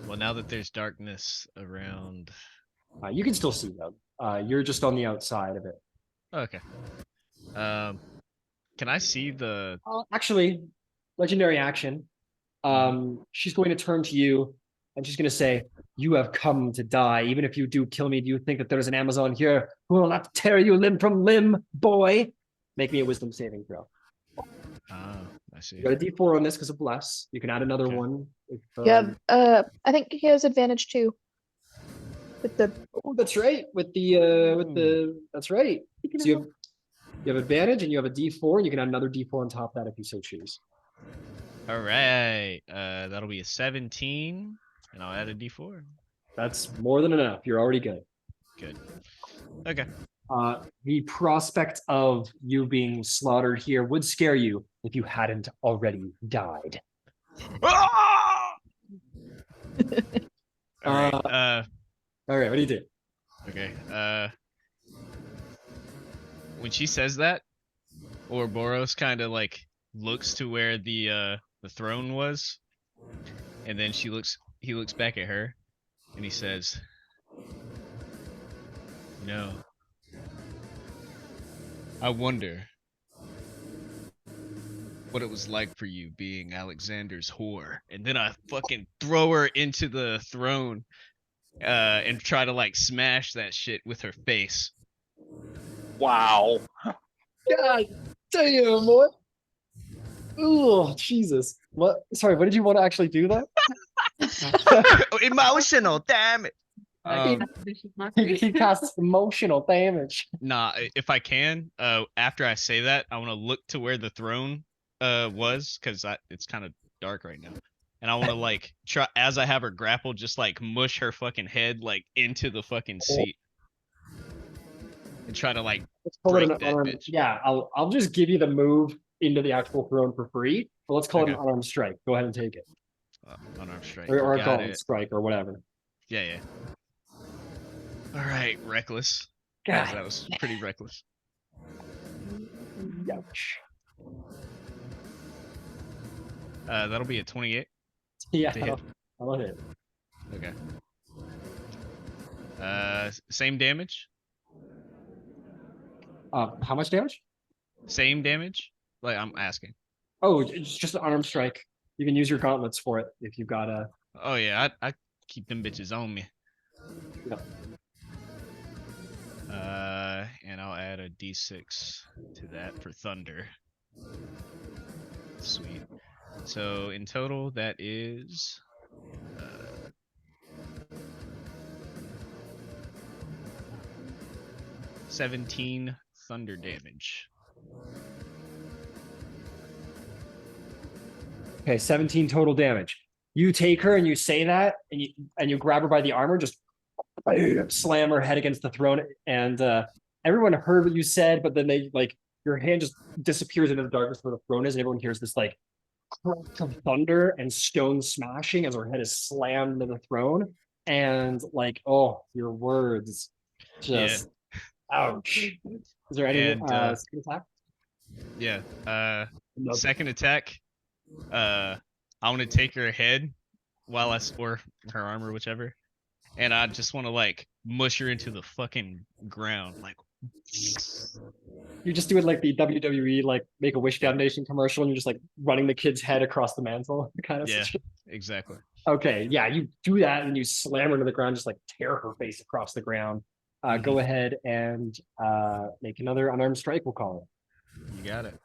Well, now that there's darkness around. You can still see them. You're just on the outside of it. Okay. Can I see the? Actually, legendary action. She's going to turn to you, and she's going to say, "You have come to die. Even if you do kill me, do you think that there's an Amazon here who will not tear you limb from limb, boy?" Make me a wisdom saving throw. Oh, I see. You got a D4 on this because of bless. You can add another Okay. one. If, Yeah, I think he has advantage too. With the Oh, that's right. With the that's right. So you have advantage, and you have a D4. And you can add another D4 on top of that if you so choose. All right. That'll be a 17, and I'll add a D4. That's more than enough. You're already good. Good. Okay. The prospect of you being slaughtered here would scare you if you hadn't already died. Ah! All right. All right, what do you do? Okay. When she says that, Ouroboros kind of like looks to where the throne was, and then he looks back at her, and he says, "No. I wonder what it was like for you being Alexander's whore." And then I fucking throw her into the throne, and try to like smash that shit with her face. Wow. God damn, boy. Oh, Jesus. What? Sorry, what did you want to actually do there? Emotional damage. He casts emotional damage. Nah, if I can, after I say that, I want to look to where the throne was, because it's kind of dark right now, and I want to like try, as I have her grappled, just like mush her fucking head like into the fucking seat, and try to like Let's pull it break an that arm. bitch. Yeah, I'll just give you the move into the actual throne for free. But let's call it an Okay. unarmed strike. Go ahead and take it. Unarmed strike. Or You a got gauntlet it. strike or whatever. Yeah, yeah. All right, reckless. God. That was pretty reckless. Ouch. That'll be a 28. Yeah, To hit. I love it. Okay. Same damage. How much damage? Same damage. Like I'm asking. Oh, it's just an unarmed strike. You can use your gauntlets for it if you've got a. Oh yeah, I keep them bitches on me. Yep. And I'll add a d6 to that for thunder. Sweet. So in total, that is 17 thunder damage. Okay, 17 total damage. You take her and you say that, and you grab her by the armor, just slam her head against the throne, and everyone heard what you said, but then they like your hand just disappears into the darkness where the throne is, and everyone hears this like crack of thunder and stone smashing as her head is slammed into the throne, and like, oh, your words, just ouch. Is there any And, second attack? Yeah. No. Second attack. I want to take her head while or her armor, whichever, and I just want to like mush her into the fucking ground, like. You're just doing like the WWE like Make-A-Wish Foundation commercial, and you're just like running the kid's head across the mantle, kind of. Yeah, situation. exactly. Okay, yeah, you do that and you slam her into the ground, just like tear her face across the ground. Go ahead and make another unarmed strike, we'll call it. You got it.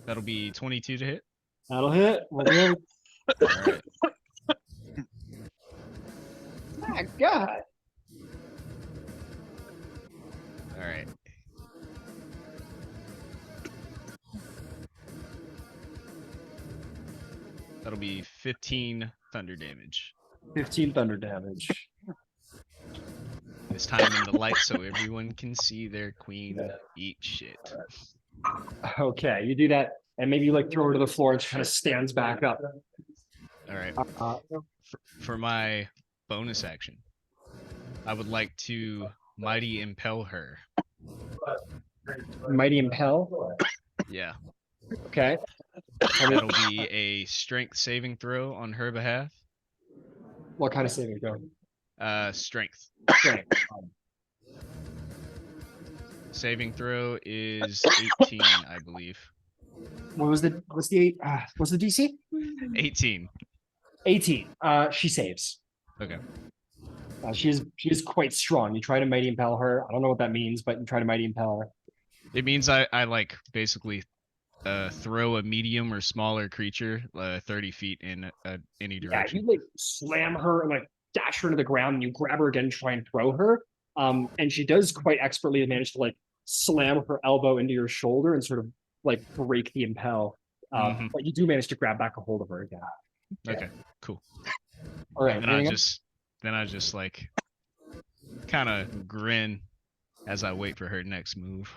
That'll be 22 to hit. That'll hit. We're good. All right. My God. All right. That'll be 15 thunder damage. 15 thunder damage. This time in the light so everyone can see their queen eat shit. Okay, you do that, and maybe you like throw her to the floor and she kind of stands back up. All right. Uh, For my bonus action, I would like to mighty impel her. Mighty Impel. Yeah. Okay. That'll be a strength saving throw on her behalf. What kind of saving throw? Strength. Strength. Saving throw is 18, I believe. What's the DC? 18. 18. She saves. Okay. She is quite strong. You try to mighty impel her. I don't know what that means, but you try to mighty impel her. It means I like basically throw a medium or smaller creature 30 feet in any Yeah, direction. you like slam her and like dash her to the ground, and you grab her again, try and throw her. And she does quite expertly manage to like slam her elbow into your shoulder and sort of like break the impel. But you do manage to grab back a hold of her again. Okay, cool. All right. And I just like kind of grin as I wait for her next move.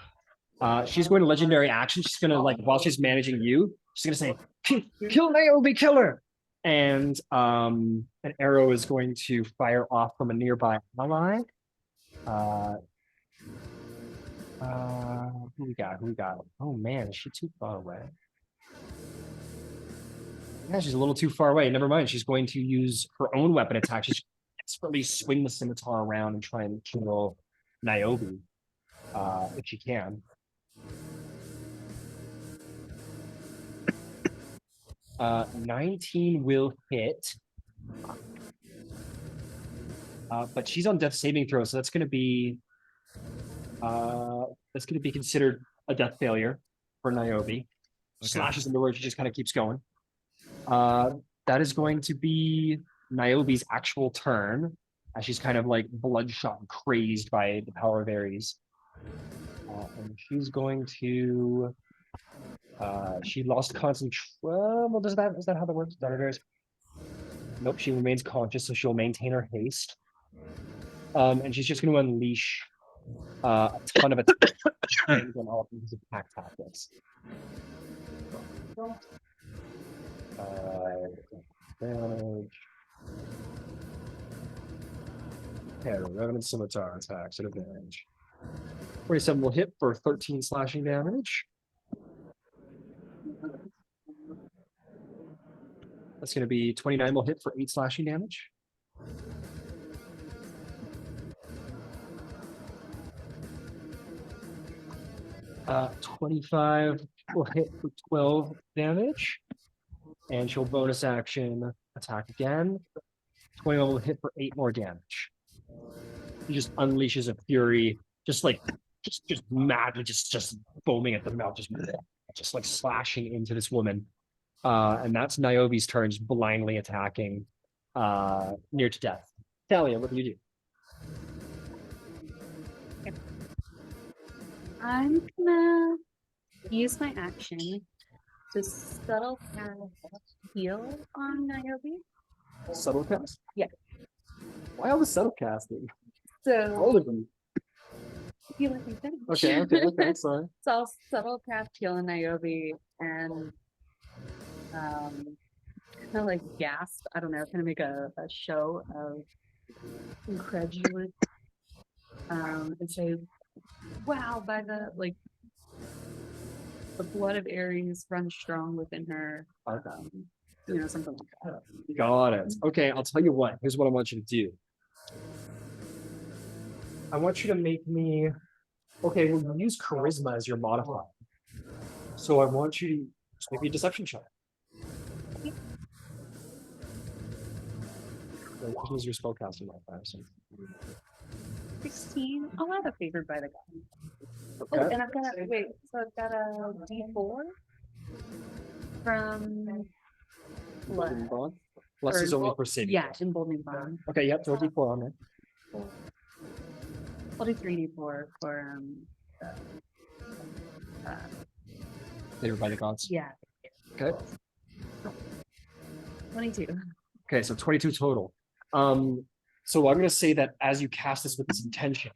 She's going to legendary action. She's gonna like while she's managing you, she's gonna say, "Kill Niobe, kill her!" And an arrow is going to fire off from a nearby ally. Who we got? Oh man, is she too far away? Yeah, she's a little too far away. Never mind. She's going to use her own weapon attack. She's expertly swing the scimitar around and try and kill Niobe, if she can. 19 will hit. But she's on death saving throw, so that's going to be considered a death failure for Niobe. Okay. Slashes into her, she just kind of keeps going. That is going to be Niobe's actual turn, as she's kind of like bloodshot and crazed by the power of Ares. And she's going to she lost concentration. Well, is that how that works? Nope, she remains conscious, so she'll maintain her haste. And she's just going to unleash a ton of attacks on all of these attack tactics. Damage. Yeah, Revenant Scimitar attacks at advantage. 27 will hit for 13 slashing damage. That's going to be 29 will hit for 8 slashing damage. Uh, 25 will hit for 12 damage. And she'll bonus action attack again. 21 will hit for 8 more damage. He just unleashes a fury, just madly, just foaming at the mouth, just like slashing into this woman. And that's Niobe's turn, just blindly attacking near to death. Talia, what do you do? I'm gonna use my action to subtle cast heal on Niobe. Subtle cast? Yeah. Why all the subtle casting? So All of them. you let me finish. Okay, sorry. So I'll subtle cast heal on Niobe and kind of like gasp. I don't know, kind of make a show of incredulous and say, wow, by the blood of Ares runs strong within her. Something like that. Got it. Okay, I'll tell you what. Here's what I want you to do. I want you to make me. Okay, we'll use charisma as your modifier. So I want you to just make me a deception check. What was your spellcasting modifier? 16. I'll have a favored by the god. Okay. Oh, and I've got a D4 from Emboldening blood. bond. Plus is only for saving. Yeah, throws. emboldening bond. Okay, yep, throw a d4 on there. I'll do 3d4 for Favored by the gods. yeah. Okay. 22. Okay, so 22 total. So I'm gonna say that as you cast this with this intention,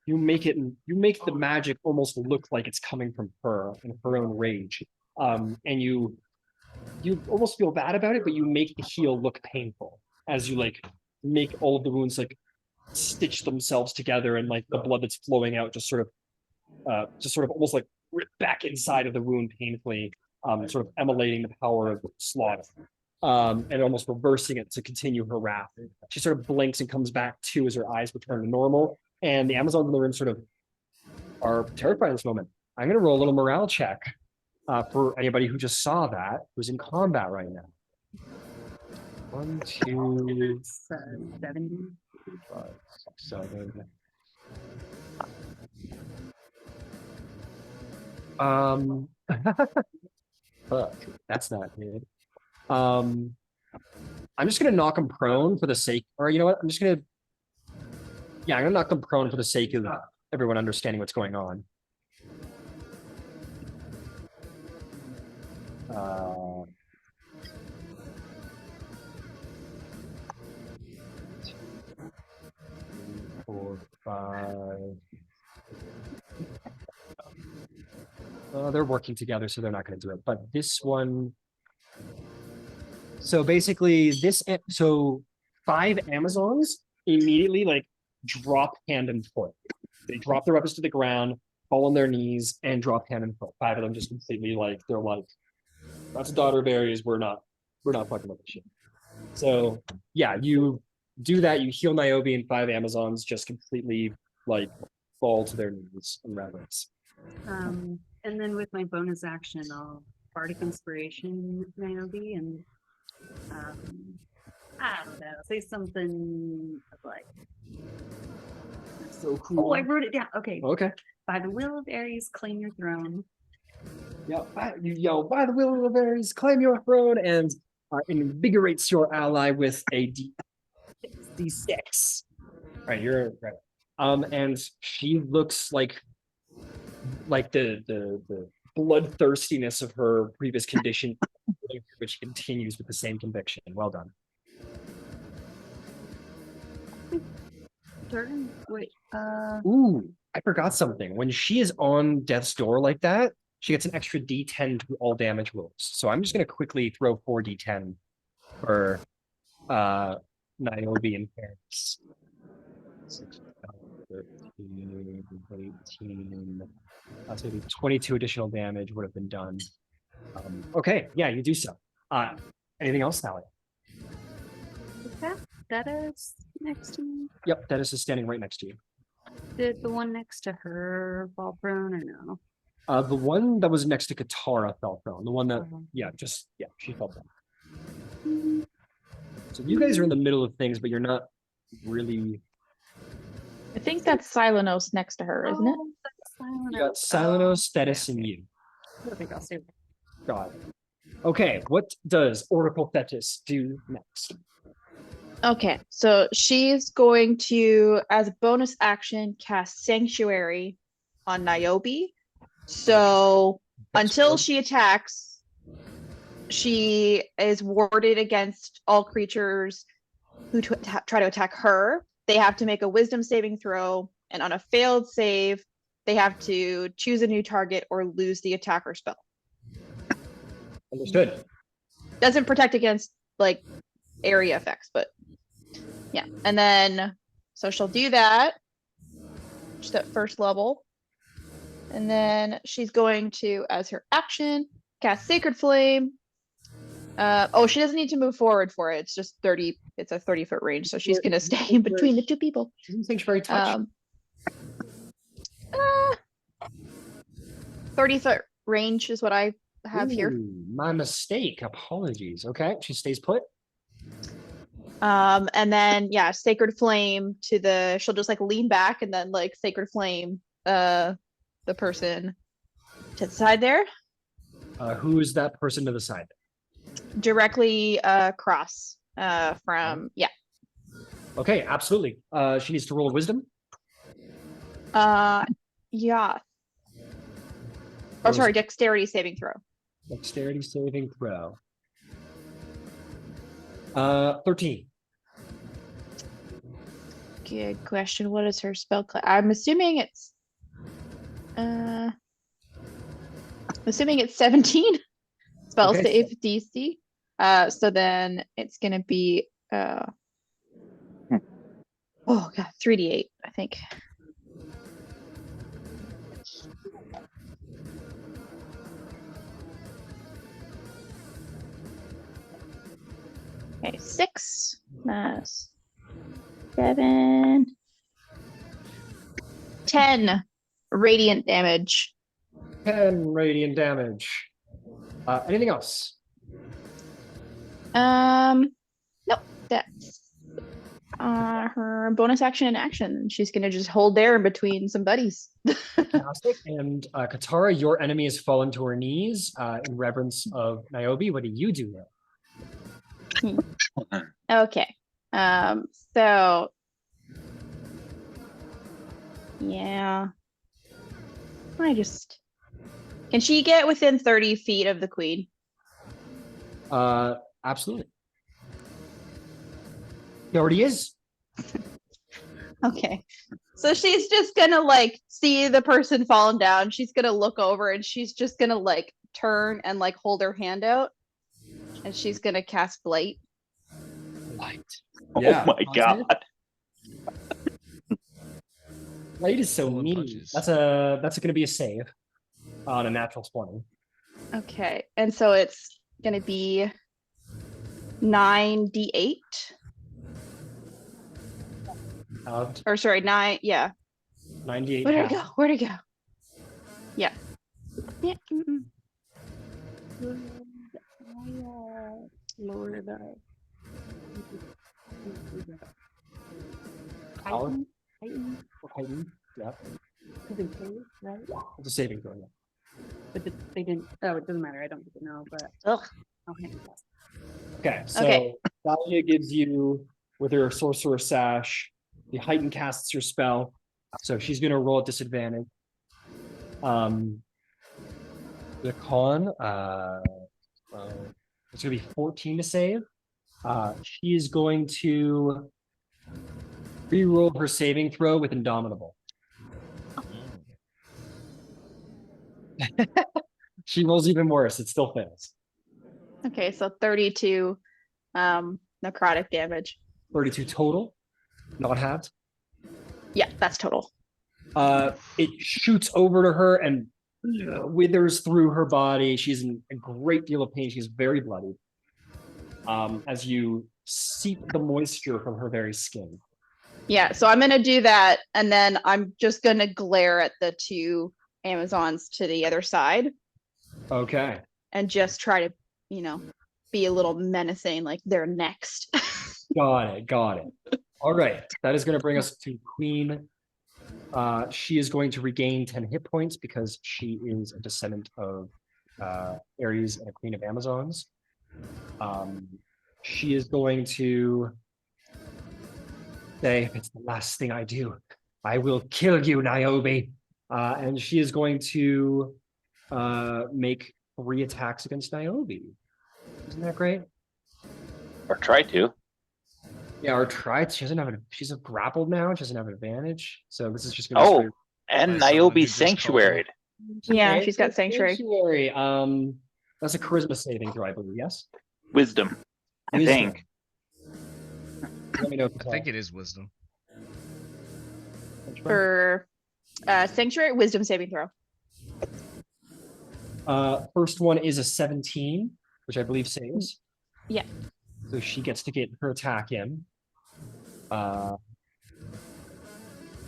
you make the magic almost look like it's coming from her and her own rage. And you almost feel bad about it, but you make the heal look painful as you make all of the wounds stitch themselves together, and the blood that's flowing out just sort of almost rip back inside of the wound painfully, sort of emulating the power of slaughter. And almost reversing it to continue her wrath. She sort of blinks and comes back to as her eyes return to normal. And the Amazons in the room sort of are terrified at this moment. I'm going to roll a little morale check for anybody who just saw that, who's in combat right now. 1, 2, 70. 5, 6, 7. Fuck, that's not good. I'm just gonna knock him prone for the sake, or you know what? I'm gonna knock them prone for the sake of everyone understanding what's going on. Four, 5. They're working together, so they're not going to do it. But this one. So basically, so 5 Amazons immediately drop hand and foot. They drop their weapons to the ground, fall on their knees, and drop hand and foot. 5 of them just completely they're that's a daughter of Ares. We're not fucking with this shit. So yeah, you do that. You heal Niobe, and 5 Amazons just completely fall to their knees in reverence. And then with my bonus action, I'll bardic inspiration Niobe and I don't know, say something like So cool. oh, I wrote it down. Okay. Okay. By the will of Ares, claim your throne. Yeah, you yell, by the will of Ares, claim your throne, and invigorates your ally with a D6. Right, you're right. And she looks like the bloodthirstiness of her previous condition, which continues with the same conviction. Well done. turn? Wait, Ooh, I forgot something. When she is on death's door like that, she gets an extra D10 to all damage rolls. So I'm just gonna quickly throw 4 D10 for Niobe and Paris. 6, 13, 18. That's gonna be 22 additional damage would have been done. Okay, yeah, you do so. Anything else, Sally? that is next to me. Yep, Dennis is standing right next to you. Did the one next to her fall prone or no? The one that was next to Katara fell prone. The one that, Oh. yeah, she fell prone. So you guys are in the middle of things, but you're not really. I think that's Silenos next to her, isn't it? Oh, that's Silent You got Oak. Silenos, Oh, Thetis, okay, and okay. you. I think I'll save it. God. Okay, what does Oracle Thetis do next? Okay, so she's going to, as a bonus action, cast Sanctuary on Niobe. So until she attacks, she is warded against all creatures who try to attack her. They have to make a wisdom saving throw, and on a failed save, they have to choose a new target or lose the attacker spell. Understood. Doesn't protect against like area effects, but yeah. And then so she'll do that just at first level. And then she's going to, as her action, cast Sacred Flame. Oh, she doesn't need to move forward for it. It's just 30, it's a 30-foot range. So she's gonna stay in between the two people. Sanctuary touch. 30-foot range is what I have here. Ooh, my mistake. Apologies. Okay, she stays put. And then yeah, Sacred Flame to the, she'll just like lean back and then like Sacred Flame the person to the side there. Who is that person to the side? Directly across from yeah. Okay, absolutely. She needs to roll wisdom. Yeah. Oh, sorry, dexterity saving throw. Dexterity saving throw. 13. Good question. What is her spell class? I'm assuming it's 17 spell Okay, save DC. So then it's gonna be oh god, 3d8, I think. Okay, 6 plus 7, 10 radiant damage. 10 radiant damage. Anything else? Nope, that's her bonus action and action. She's gonna just hold there in between some buddies. Fantastic. And Katara, your enemy has fallen to her knees in reverence of Niobe. What do you do now? Okay. So yeah. Can she get within 30 feet of the queen? Absolutely. He already is. Okay. So she's just gonna like see the person falling down. She's gonna look over and she's just gonna like turn and like hold her hand out. And she's gonna cast Blight. Light. Oh my god. Light is so Pulling mean. punches. That's gonna be a save on a natural 20. Okay. And so it's gonna be 9d8. Or sorry, 9, yeah. 98. Where'd it go? Where'd it go? Yeah. Yeah. Lower the Power? Titan, Heighten. Yeah. right? It's a saving throw. Yeah. But they didn't. Oh, it doesn't matter. I don't even know. But Ugh. okay. Okay, so Okay. Thalia gives you, with her sorcerer sash, the heighten casts your spell. So she's gonna roll at disadvantage. The con, it's gonna be 14 to save. She is going to Reroll her saving throw with Indomitable. She rolls even worse. It still fails. Okay, so 32 necrotic damage. 32 total, not halved. Yeah, that's total. It shoots over to her and withers through her body. She's in a great deal of pain. She's very bloody. As you seep the moisture from her very skin. Yeah, so I'm gonna do that, and then I'm just gonna glare at the two Amazons to the other side Okay. and just try to, you know, be a little menacing, like they're next. Got it. Got it. All right. That is going to bring us to Queen. She is going to regain 10 hit points because she is a descendant of Ares and a Queen of Amazons. She is going to say, if it's the last thing I do, I will kill you, Niobe. And she is going to make 3 attacks against Niobe. Isn't that great? Or try to. Yeah, or try. She doesn't have she's grappled now. She doesn't have an advantage. So this is just gonna Oh, be and By someone who Niobe just called sanctuaried. Yeah, Okay, she's got sanctuary. Sanctuary. That's a charisma saving throw, I believe. Yes. Wisdom. I Wisdom. think. Let me know. I think it is wisdom. For sanctuary, wisdom saving throw. First one is a 17, which I believe saves. Yeah. So she gets to get her attack in.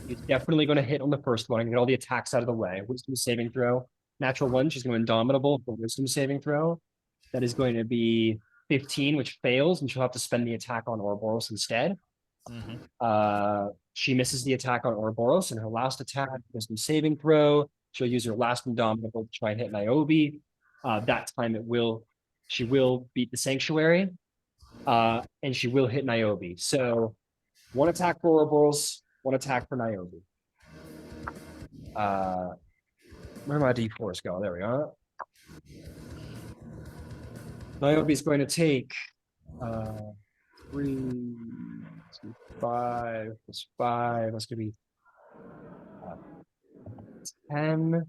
It's definitely going to hit on the first one and get all the attacks out of the way. Wisdom saving throw. Natural 1, she's going Indomitable for wisdom saving throw. That is going to be 15, which fails, and she'll have to spend the attack on Ouroboros instead. She misses the attack on Ouroboros, and her last attack, wisdom saving throw. She'll use her last Indomitable to try and hit Niobe. That time she will beat the Sanctuary. And she will hit Niobe. So 1 attack for Ouroboros, 1 attack for Niobe. Where my d4s go? There we are. Niobe is going to take 3, 2, 5, plus 5. That's going to be 10.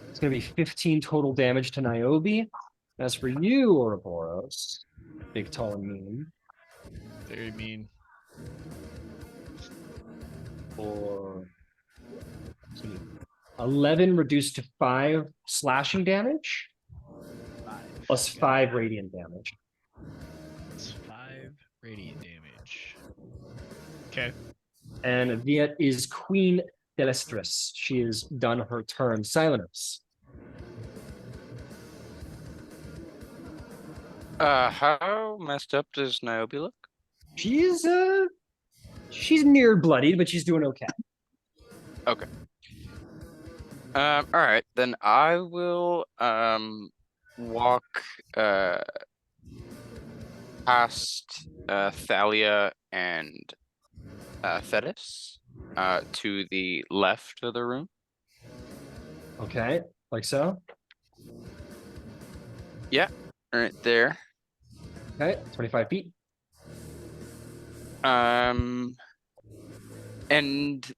It's going to be 15 total damage to Niobe. As for you, Ouroboros, big, tall, and mean, Very mean. for 11 reduced to 5 slashing damage, plus 5 radiant damage. It's 5 radiant damage. Okay. And that is Queen Delestris. She has done her turn. Silenos. How messed up does Niobe look? She's near bloodied, but she's doing okay. All right, then I will walk past Thalia and Thetis to the left of the room. Okay, like so. Right there. Okay, 25 feet. And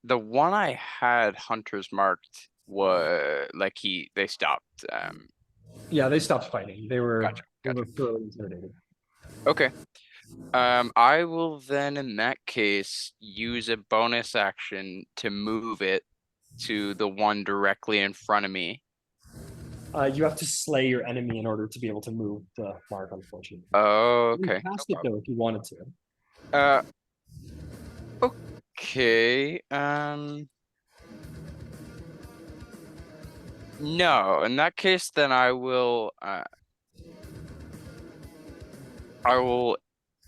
the one I had hunters marked was like they stopped. Yeah, they stopped fighting. They were, Gotcha. they were thoroughly intimidated. Okay. I will then in that case use a bonus action to move it to the one directly in front of me. You have to slay your enemy in order to be able to move the mark, unfortunately. Oh, You can okay. cast it though if you wanted to. Okay. No, in that case, then I will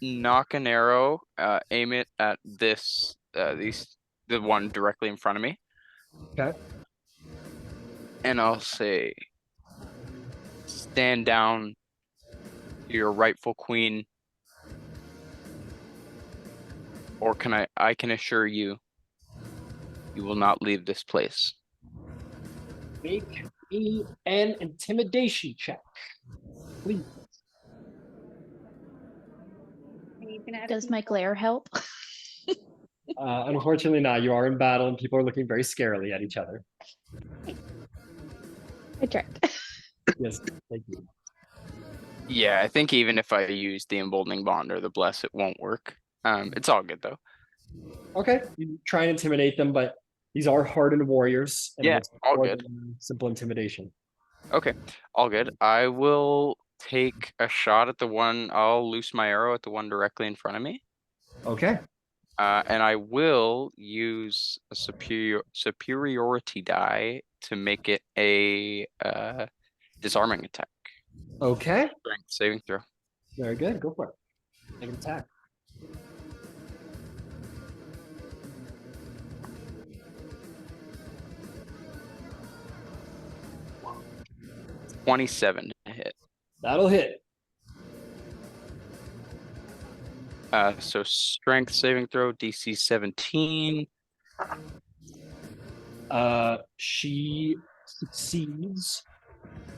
knock an arrow, aim it at the one directly in front of me. Okay. And I'll say, stand down, your rightful queen. Or I can assure you, you will not leave this place. Make me an intimidation check, please. you can add. Does my glare help? Unfortunately not. You are in battle and people are looking very scarily at each other. I tried. Yes, thank you. Yeah, I think even if I use the emboldening bond or the bless, it won't work. It's all good though. Okay, you try and intimidate them, but these are hardened warriors. And Yeah, it's all more good. than simple intimidation. Okay, all good. I will take a shot at the one. I'll loose my arrow at the one directly in front of me. Okay. And I will use a superiority die to make it a disarming attack. Okay. Strength saving throw. Very good. Go for it. Make an attack. $27 to hit. That'll hit. So strength saving throw, DC 17. She succeeds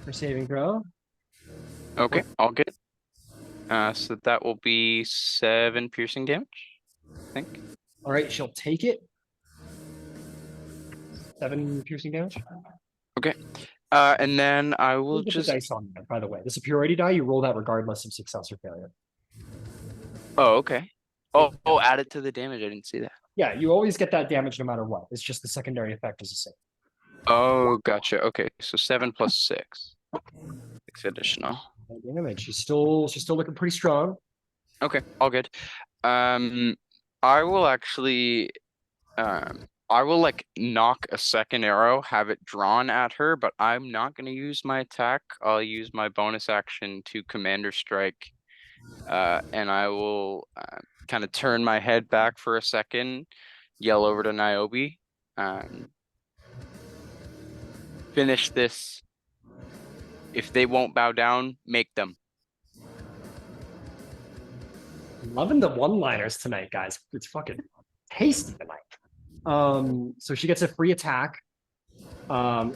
her saving throw. Okay, all good. So that will be 7 piercing damage, I think. All right, she'll take it. 7 piercing damage. And then I will Look at just. the dice on that, by the way. The superiority die, you roll that regardless of success or failure. Oh, okay. Oh, add it to the damage. I didn't see that. Yeah, you always get that damage no matter what. It's just the secondary effect is the same. Oh, gotcha. Okay, so 7 plus 6. 6 additional. No damage. She's still looking pretty strong. Okay, all good. I will actually, I will like knock a second arrow, have it drawn at her, but I'm not going to use my attack. I'll use my bonus action to commander strike. And I will kind of turn my head back for a second, yell over to Niobe. Finish this. If they won't bow down, make them. Loving the one-liners tonight, guys. It's fucking tasty tonight. So she gets a free attack.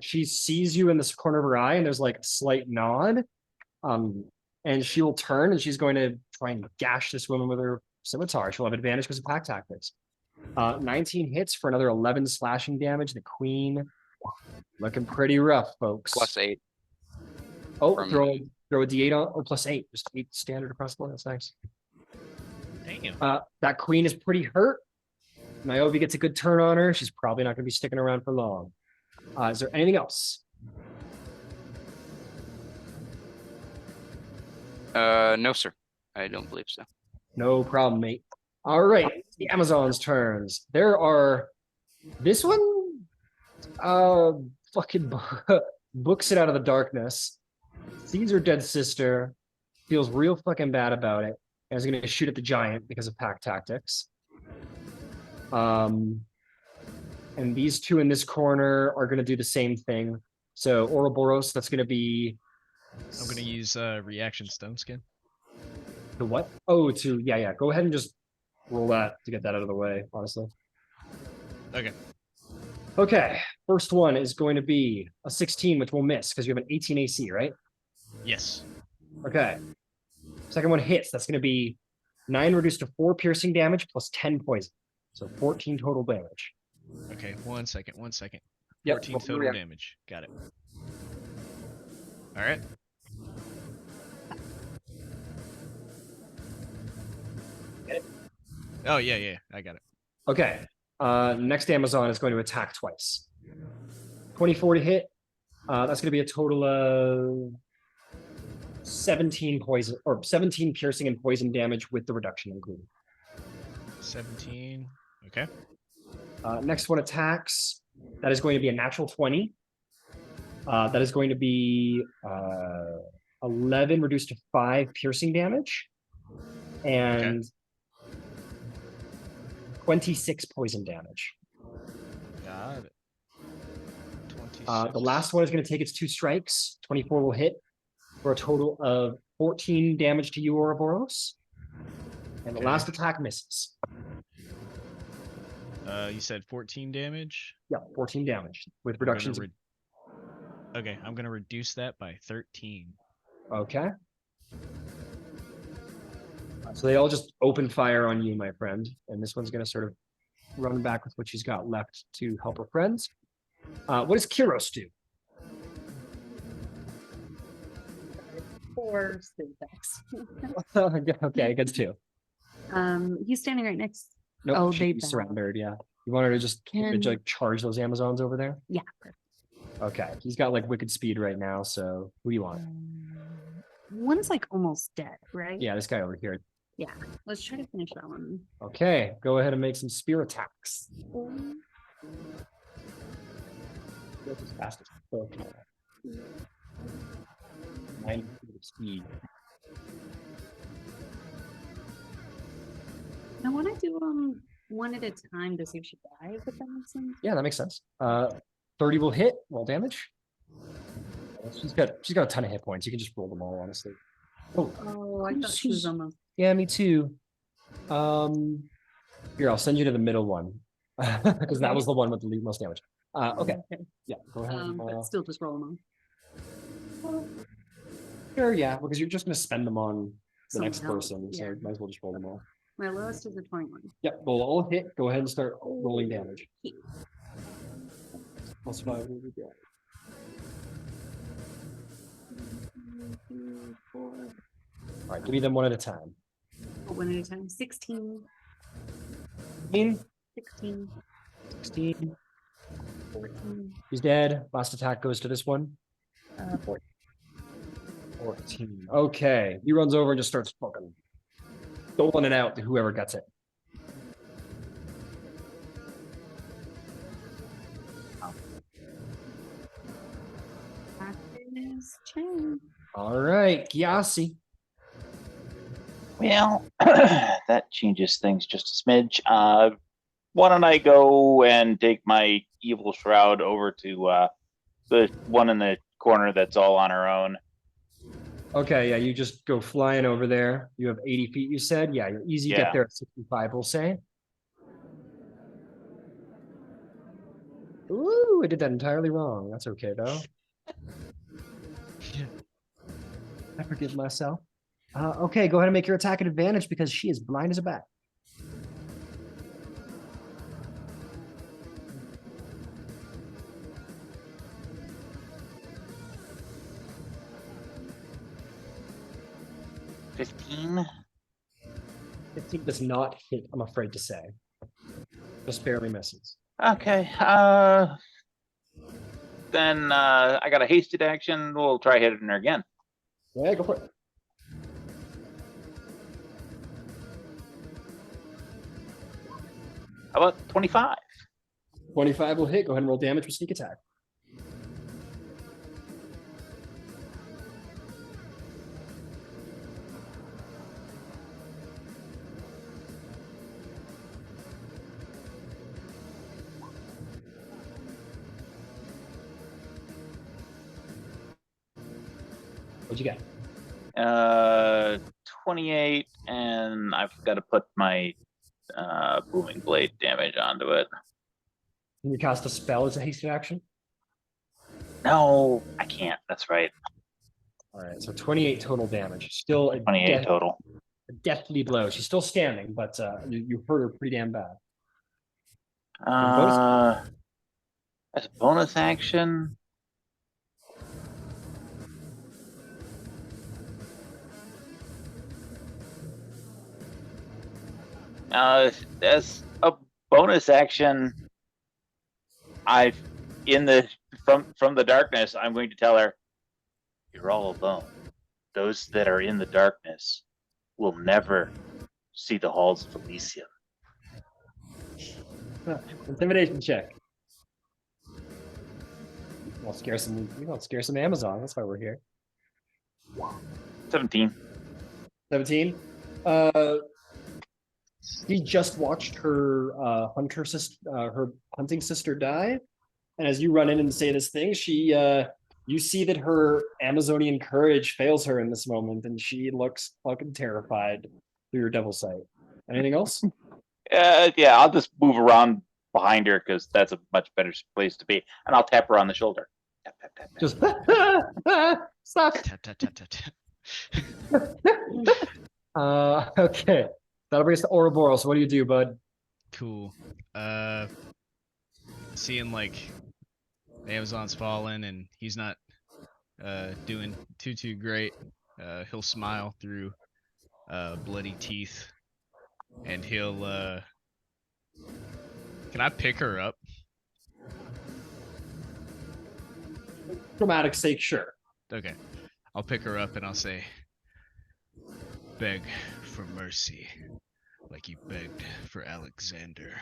She sees you in this corner of her eye, and there's like a slight nod. And she will turn, and she's going to try and gash this woman with her scimitar. She'll have advantage because of pack tactics. 19 hits for another 11 slashing damage. The queen looking pretty rough, folks. Plus 8. Oh, from- throw a d8 on, or plus 8. Just 8 standard across the board. That's nice. Damn. That queen is pretty hurt. Niobe gets a good turn on her. She's probably not going to be sticking around for long. Is there anything else? No, sir. I don't believe so. No problem, mate. All right, the Amazon's turns. There are this one, fucking books it out of the darkness. Sees her dead sister, feels real fucking bad about it, and is going to shoot at the giant because of pack tactics. And these two in this corner are going to do the same thing. So Ouroboros, that's going to be. I'm gonna use reaction stone skin. The what? Oh, yeah. Go ahead and just roll that to get that out of the way, honestly. Okay. Okay, first one is going to be a 16, which will miss because you have an 18 AC, right? Yes. Okay. Second one hits. That's going to be 9 reduced to 4 piercing damage plus 10 poison. So 14 total damage. Okay. 1 second. 1 second. Yep, 14 roll the total react- damage. Got it. All right. Get it? Oh yeah. I got it. Okay. Next Amazon is going to attack twice. 24 to hit. That's going to be a total of 17 poison or 17 piercing and poison damage with the reduction included. 17. Okay. Next one attacks. That is going to be a natural 20. That is going to be 11 reduced to 5 piercing damage. And 26 poison damage. Got it. 26. The last one is going to take its 2 strikes. 24 will hit for a total of 14 damage to you, Ouroboros. And the Okay. last attack misses. You said 14 damage. Yeah, 14 damage with I'm gonna reductions. Okay, I'm gonna reduce that by 13. Okay. So they all just open fire on you, my friend. And this one's going to sort of run back with what she's got left to help her friends. What does Kiros do? 4 syntax. Okay, against 2. He's standing right next. Nope, Oh, she's they back. surrendered. Yeah, you want her to just Can- like charge those Amazons over there? Yeah. Perfect. Okay, he's got like wicked speed right now. So who do you want? One's like almost dead, right? Yeah, this guy over here. Yeah. Let's try to finish that one. Okay, go ahead and make some spear attacks. That's as fast as okay. 90 feet of speed. I want to do one at a time to see if she dies. If that makes sense. Yeah, that makes sense. 30 will hit. Roll damage. She's got a ton of hit points. You can just roll them all, honestly. Oh, Oh, I thought she was almost. yeah, me too. Here, I'll send you to the middle one because that was the one with the most damage. Okay, yeah, go ahead. But still just roll them on. Sure, yeah, because you're just gonna spend them on the Someone next else, person, so yeah. might as well just roll them all. My lowest is a 21. Yep, they'll all hit. Go ahead and start rolling damage. +5 will be damage. 2, 4. All right, give me them one at a time. One at a time. 16. 16, 16. 16. 14. He's dead. Last attack goes to this one. 14. 14. Okay, he runs over and just starts fucking doling it out to whoever gets it. Happiness chain. All right, Gyasi. Well, that changes things just a smidge. Why don't I go and take my evil shroud over to the one in the corner that's all on her own? Okay, yeah, you just go flying over there. You have 80 feet, you said? Yeah, you're easy to get Yeah. there at 65, we'll say. Ooh, I did that entirely wrong. That's okay, though. I forgive myself. Okay, go ahead and make your attack at advantage because she is blind as a bat. $15. 15 does not hit, I'm afraid to say. Just barely misses. Okay. Then I got a hasted action. We'll try hitting her again. Yeah, go for it. How about 25? 25 will hit. Go ahead and roll damage with sneak attack. What'd you get? 28, and I've got to put my booming blade damage onto it. Can you cast a spell as a hasted action? No, I can't. That's right. All right, so 28 total damage. Still a 28 total. a deathly blow. She's still standing, but you hurt her pretty damn bad. As a bonus action. As a bonus action, from the darkness, I'm going to tell her, "You're all alone. Those that are in the darkness will never see the halls of Elysium." Intimidation check. We'll scare some Amazon. That's why we're here. 17. 17. He just watched her her hunting sister die, and as you run in and say this thing, you see that her Amazonian courage fails her in this moment, and she looks fucking terrified through your devil sight. Anything else? Yeah, I'll just move around behind her because that's a much better place to be, and I'll tap her on the shoulder. Tap, tap, tap, tap. Just stop. Tap, tap, tap, tap, tap. Okay. That'll bring us to Ouroboros. So what do you do, bud? Cool. Seeing like the Amazon's fallen and he's not doing too great, he'll smile through bloody teeth, and he'll can I pick her up? Dramatic sake, sure. Okay. I'll pick her up and I'll say, beg for mercy, like you begged for Alexander.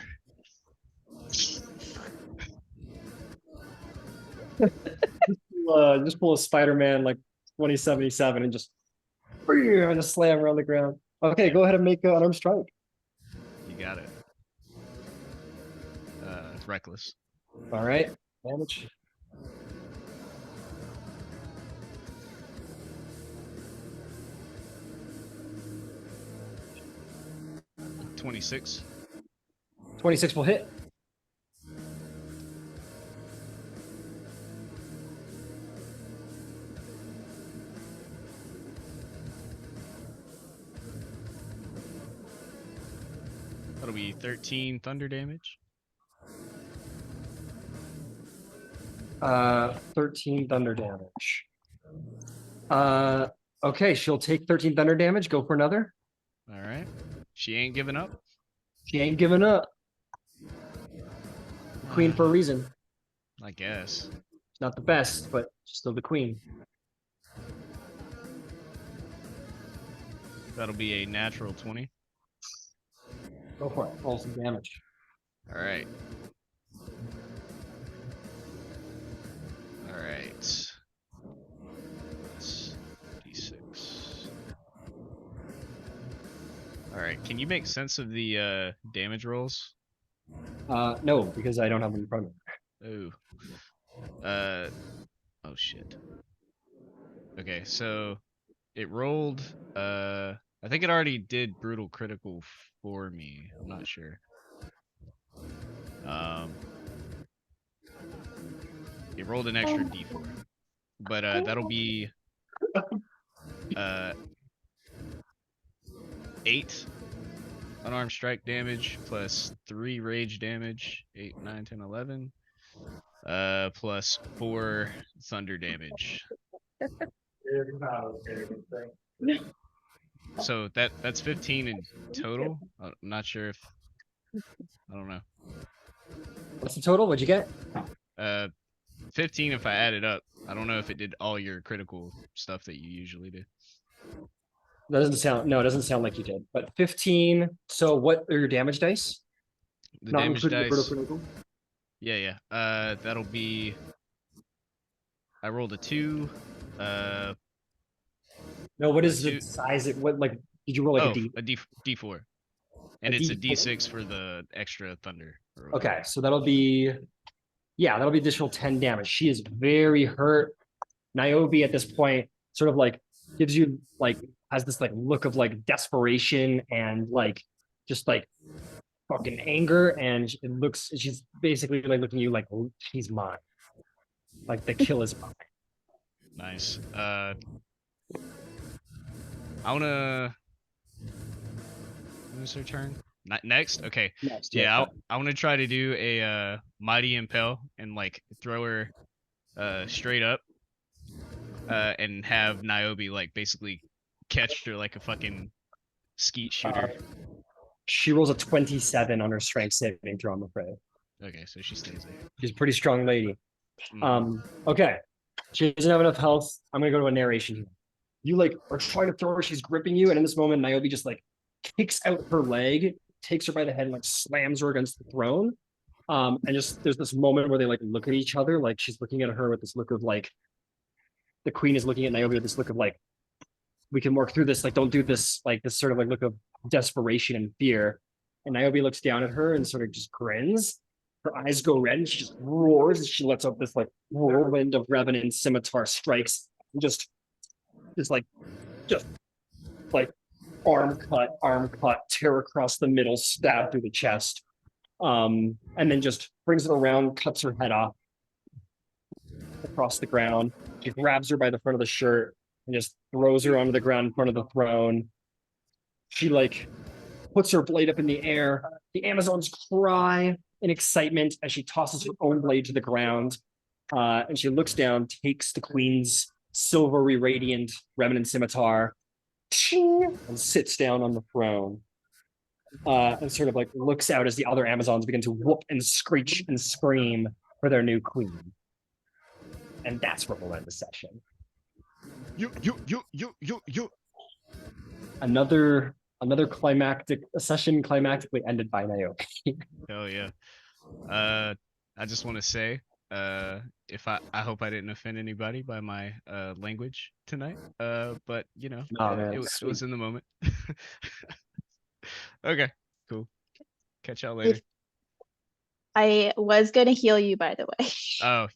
Just pull a Spider-Man like 2077 and just slam her on the ground. Okay, go ahead and make an unarmed strike. You got it. Reckless. All right, damage. – 26. 26 will hit. That'll be 13 thunder damage. 13 thunder damage. Okay, she'll take 13 thunder damage. Go for another. All right. She ain't giving up. She ain't giving up. Queen for a reason. I guess. It's not the best, but she's still the queen. That'll be a natural 20. Go for it. Roll some damage. All right. All right. That's D6. All right. Can you make sense of the damage rolls? No, because I don't have them in front of me. Oh. Oh shit. Okay, so it rolled. I think it already did brutal critical for me. I'm not sure. It rolled an extra D4, but that'll be 8 unarmed strike damage plus 3 rage damage. 8, 9, 10, 11. Plus 4 thunder damage. So that's 15 in total. I'm not sure if I don't know. What's the total? What'd you get? 15 if I add it up. I don't know if it did all your critical stuff that you usually do. That doesn't sound. No, it doesn't sound like you did. But 15. So what are your damage dice? The Not damage including the dice. critical? Yeah. That'll be. I rolled a 2. No, what is Two- the size? What like? Did you roll like a D? D4, and A it's a D4? D6 for the extra thunder. or whatever. Okay, so that'll be. Yeah, that'll be additional 10 damage. She is very hurt. Niobe at this point sort of like gives you like has this like look of like desperation and like just like fucking anger, and it looks she's basically like looking at you like, oh, she's mine. Like the kill is mine. Nice. I wanna. When is her turn? Next. Okay. Next, Yeah, I want to try to do a mighty impel and like throw her straight up, and have Niobe like basically catch her like a fucking skeet shooter. She rolls a 27 on her strength saving throw, I'm afraid. Okay, so she stays there. She's a pretty strong lady. Mm. Okay. She doesn't have enough health. I'm gonna go to a narration here. You like are trying to throw her, she's gripping you, and in this moment, Niobe just like kicks out her leg, takes her by the head, and like slams her against the throne. And just there's this moment where they like look at each other, like she's looking at her with this look of like the queen is looking at Niobe with this look of like, we can work through this, like don't do this, like this sort of like look of desperation and fear. And Niobe looks down at her and sort of just grins. Her eyes go red and she just roars and she lets out this like whirlwind of revenant scimitar strikes and just like arm cut, tear across the middle, stab through the chest. And then just brings it around, cuts her head off across the ground. She grabs her by the front of the shirt and just throws her onto the ground in front of the throne. She like puts her blade up in the air. The Amazons cry in excitement as she tosses her own blade to the ground. And she looks down, takes the queen's silvery radiant remnant scimitar, and sits down on the throne. And sort of like looks out as the other Amazons begin to whoop and screech and scream for their new queen. And that's where we'll end the session. You. Another climactic session climactically ended by Naomi. Hell yeah. I just want to say, if I hope I didn't offend anybody by my language tonight. But you know, No, man, it sweet. was in the moment. Okay, cool. Catch y'all later. I was gonna heal you, by the way. Oh, yeah.